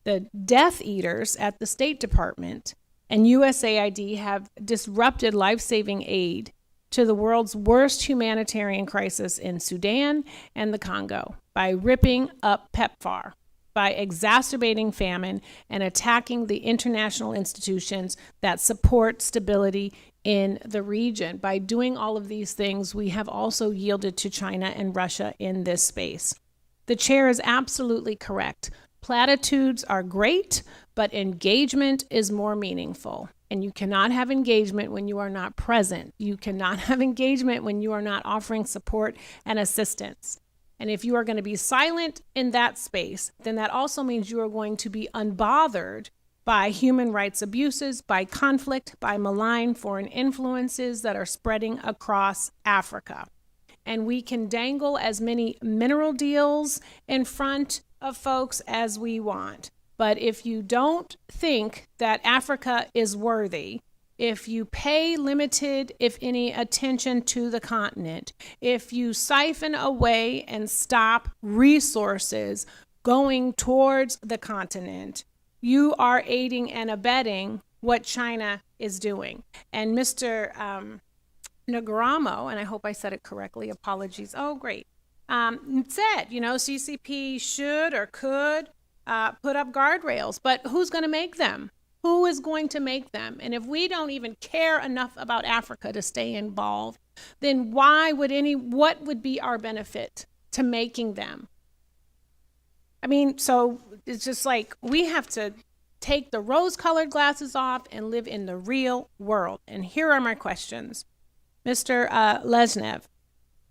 The Death Eaters at the State Department and USAID have disrupted life-saving aid to the world's worst humanitarian crisis in Sudan and the Congo by ripping up PEPFAR, by exacerbating famine and attacking the international institutions that support stability in the region. By doing all of these things, we have also yielded to China and Russia in this space. The chair is absolutely correct. Platitudes are great, but engagement is more meaningful. And you cannot have engagement when you are not present. You cannot have engagement when you are not offering support and assistance. And if you are going to be silent in that space, then that also means you are going to be unbothered by human rights abuses, by conflict, by malign foreign influences that are spreading across Africa. And we can dangle as many mineral deals in front of folks as we want. But if you don't think that Africa is worthy, if you pay limited, if any, attention to the continent, if you siphon away and stop resources going towards the continent, you are aiding and abetting what China is doing. And Mr. Nagaramo, and I hope I said it correctly, apologies, oh great, said, CCP should or could put up guardrails, but who's going to make them? Who is going to make them? And if we don't even care enough about Africa to stay involved, then what would be our benefit to making them? So it's just like we have to take the rose-colored glasses off and live in the real world. And here are my questions. Mr. Lesnev,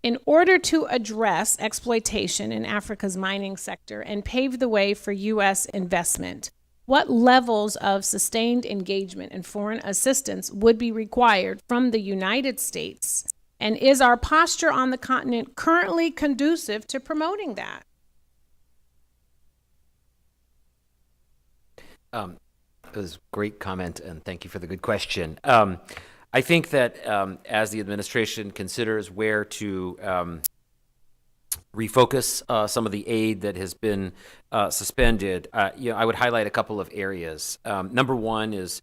in order to address exploitation in Africa's mining sector and pave the way for U.S. investment, what levels of sustained engagement and foreign assistance would be required from the United States? And is our posture on the continent currently conducive to promoting that? It was a great comment, and thank you for the good question. I think that as the administration considers where to refocus some of the aid that has been suspended. I would highlight a couple of areas. Number one is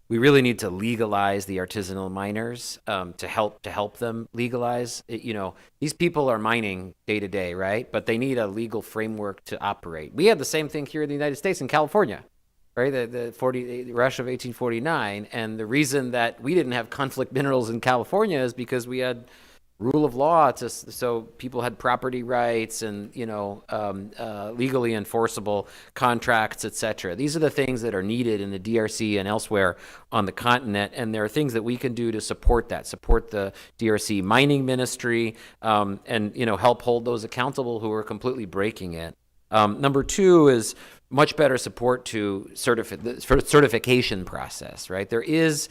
we really need to legalize the artisanal miners to help them legalize. These people are mining day to day, right? But they need a legal framework to operate. We had the same thing here in the United States in California, right? The rush of 1849, and the reason that we didn't have conflict minerals in California is because we had rule of law so people had property rights and legally enforceable contracts, etc. These are the things that are needed in the DRC and elsewhere on the continent, and there are things that we can do to support the DRC mining ministry, and help hold those accountable who are completely breaking it. Number two is much better support to the certification process, right? There is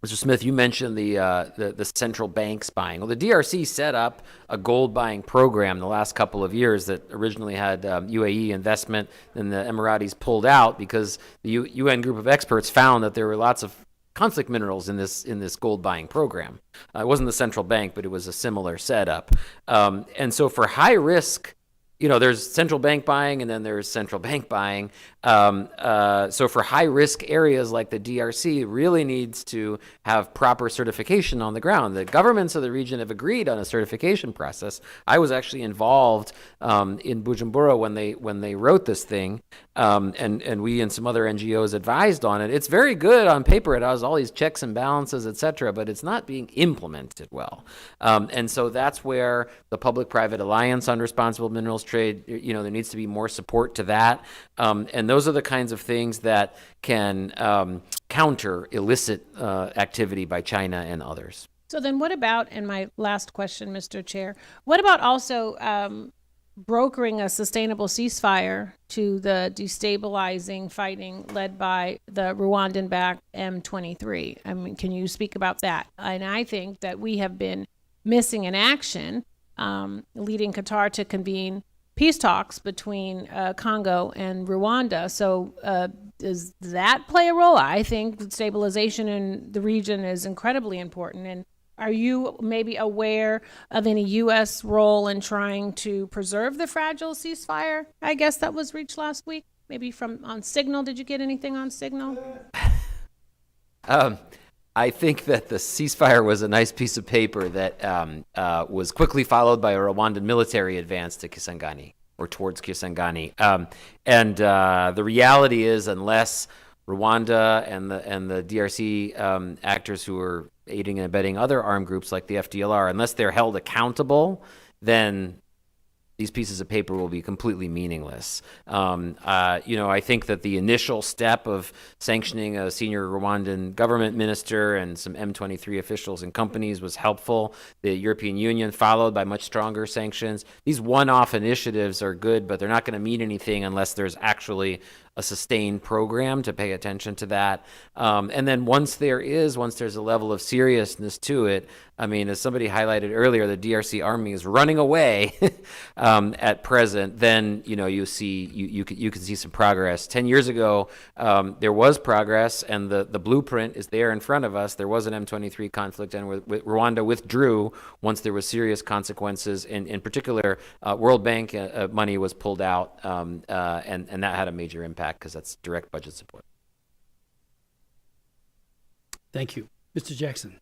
Mr. Smith, you mentioned the central banks buying. Well, the DRC set up a gold buying program the last couple of years that originally had UAE investment, and the Emiratis pulled out because the UN group of experts found that there were lots of conflict minerals in this gold buying program. It wasn't the central bank, but it was a similar setup. And so for high risk, there's central bank buying and then there's central bank buying. So for high risk areas like the DRC, it really needs to have proper certification on the ground. The governments of the region have agreed on a certification process. I was actually involved in Bujumbura when they wrote this thing, and we and some other NGOs advised on it. It's very good on paper. It has all these checks and balances, et cetera, but it's not being implemented well. And so that's where the Public-Private Alliance on Responsible Minerals Trade, there needs to be more support to that. And those are the kinds of things that can counter illicit activity by China and others. So then what about, and my last question, Mr. Chair, what about also brokering a sustainable ceasefire to the destabilizing fighting led by the Rwandan-backed M23? I mean, can you speak about that? And I think that we have been missing in action, leading Qatar to convene peace talks between Congo and Rwanda. So does that play a role? I think stabilization in the region is incredibly important. And are you maybe aware of any U.S. role in trying to preserve the fragile ceasefire, I guess, that was reached last week? Maybe on Signal. Did you get anything on Signal? I think that the ceasefire was a nice piece of paper that was quickly followed by a Rwandan military advance to Kisangani, or towards Kisangani. And the reality is, unless Rwanda and the DRC actors who are aiding and abetting other armed groups like the FDLR, unless they're held accountable, then these pieces of paper will be completely meaningless. I think that the initial step of sanctioning a senior Rwandan government minister and some M23 officials and companies was helpful. The European Union followed by much stronger sanctions. These one-off initiatives are good, but they're not going to mean anything unless there's actually a sustained program to pay attention to that. And then once there's a level of seriousness to it, I mean, as somebody highlighted earlier, the DRC army is running away at present, then, you can see some progress. 10 years ago, there was progress, and the blueprint is there in front of us. There was an M23 conflict, and Rwanda withdrew once there was serious consequences. In particular, World Bank money was pulled out, and that had a major impact because that's direct budget support. Thank you. Mr. Jackson.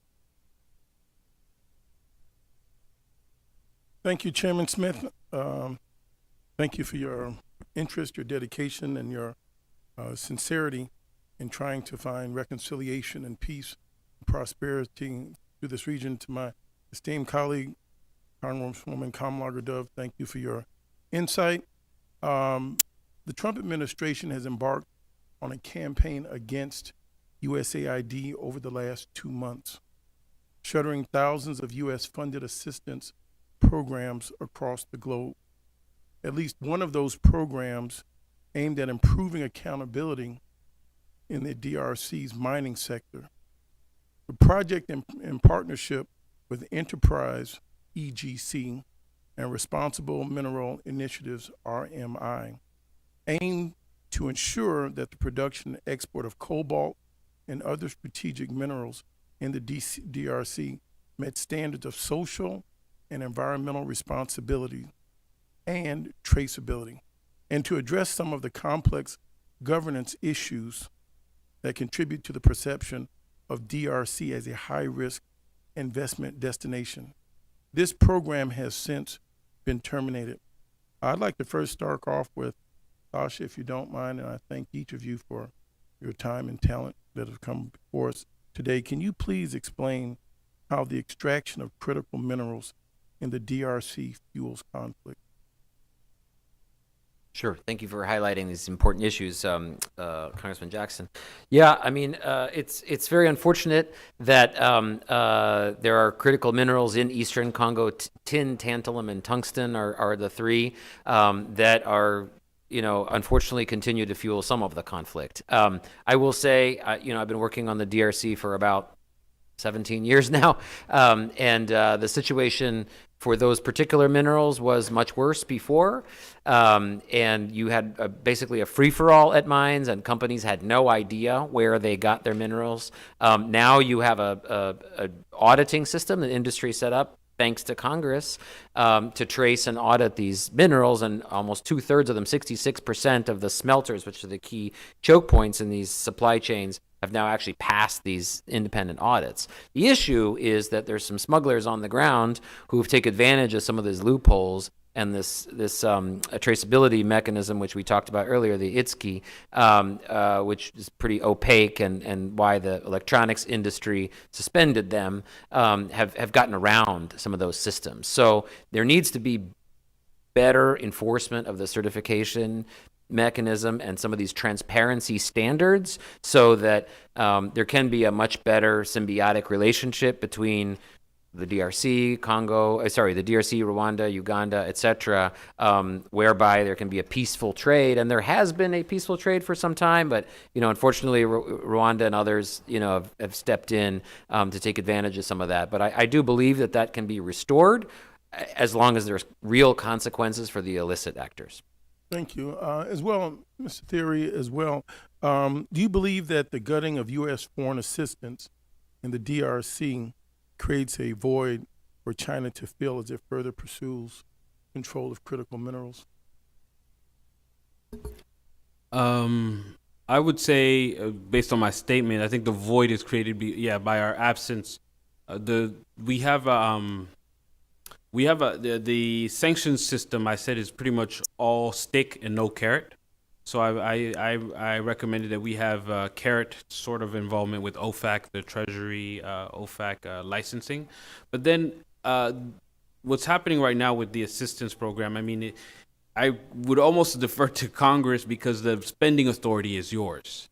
Thank you, Chairman Smith. Thank you for your interest, your dedication, and your sincerity in trying to find reconciliation and peace and prosperity through this region. To my esteemed colleague, Congresswoman Kamala Dove, thank you for your insight. The Trump administration has embarked on a campaign against USAID over the last 2 months, shuttering thousands of U.S.-funded assistance programs across the globe. At least one of those programs aimed at improving accountability in the DRC's mining sector. The project in partnership with Enterprise EGC and Responsible Mineral Initiatives, RMI, aimed to ensure that the production and export of cobalt and other strategic minerals in the DRC met standards of social and environmental responsibility and traceability, and to address some of the complex governance issues that contribute to the perception of DRC as a high-risk investment destination. This program has since been terminated. I'd like to first start off with Sasha, if you don't mind, and I thank each of you for your time and talent that have come before us today. Can you please explain how the extraction of critical minerals in the DRC fuels conflict? Sure. Thank you for highlighting these important issues, Congressman Jackson. Yeah, I mean, it's very unfortunate that there are critical minerals in Eastern Congo. Tin, tantalum, and tungsten are the three that are, unfortunately continue to fuel some of the conflict. I will say, I've been working on the DRC for about 17 years now, and the situation for those particular minerals was much worse before, and you had basically a free-for-all at mines, and companies had no idea where they got their minerals. Now you have a auditing system that industry set up, thanks to Congress, to trace and audit these minerals, and almost 2/3 of them, 66% of the smelters, which are the key choke points in these supply chains, have now actually passed these independent audits. The issue is that there's some smugglers on the ground who have taken advantage of some of these loopholes and this traceability mechanism, which we talked about earlier, the ITSC, which is pretty opaque, and why the electronics industry suspended them, have gotten around some of those systems. So there needs to be better enforcement of the certification mechanism and some of these transparency standards, so that there can be a much better symbiotic relationship between the DRC, Rwanda, Uganda, etc., whereby there can be a peaceful trade. And there has been a peaceful trade for some time, but unfortunately, Rwanda and others, have stepped in to take advantage of some of that. But I do believe that can be restored, as long as there's real consequences for the illicit actors. Thank you. As well, Mr. Theory, as well, do you believe that the gutting of U.S. foreign assistance in the DRC creates a void for China to fill as it further pursues control of critical minerals? I would say, based on my statement, I think the void is created by our absence. The sanctions system, I said, is pretty much all stick and no carrot. So I recommended that we have carrot sort of involvement with OFAC, the Treasury, OFAC licensing. But then what's happening right now with the assistance program, I would almost defer to Congress, because the spending authority is yours.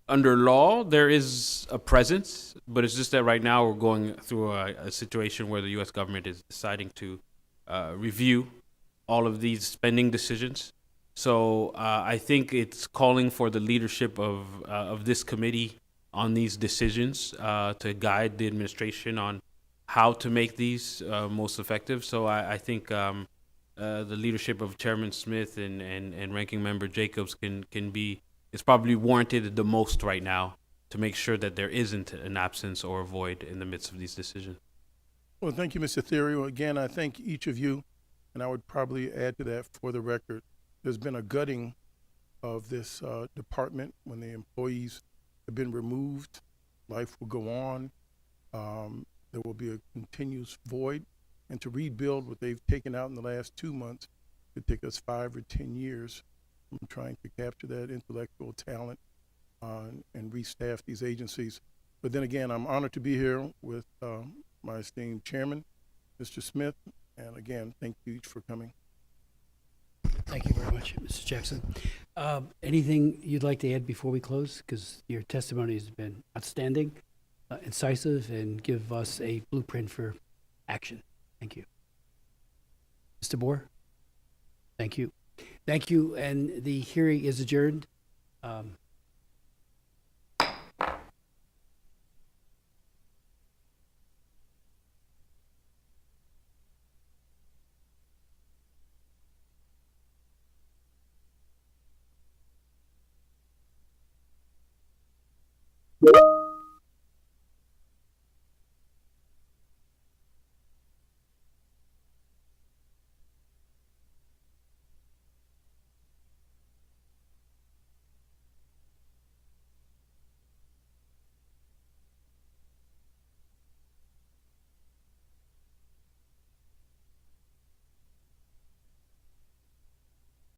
Under law, there is a presence, but it's just that right now we're going through a situation where the U.S. government is deciding to review all of these spending decisions. So I think it's calling for the leadership of this committee on these decisions to guide the administration on how to make these most effective. So I think the leadership of Chairman Smith and Ranking Member Jacobs is probably warranted the most right now, to make sure that there isn't an absence or a void in the midst of these decisions. Well, thank you, Mr. Theory. Again, I thank each of you, and I would probably add to that, for the record, there's been a gutting of this department. When the employees have been removed, life will go on. There will be a continuous void, and to rebuild what they've taken out in the last 2 months could take us 5 or 10 years. I'm trying to capture that intellectual talent and restaff these agencies. But then again, I'm honored to be here with my esteemed chairman, Mr. Smith, and again, thank you each for coming. Thank you very much, Mr. Jackson. Anything you'd like to add before we close? Because your testimony has been outstanding, incisive, and give us a blueprint for action. Thank you. Mr. Boer? Thank you. Thank you, and the hearing is adjourned.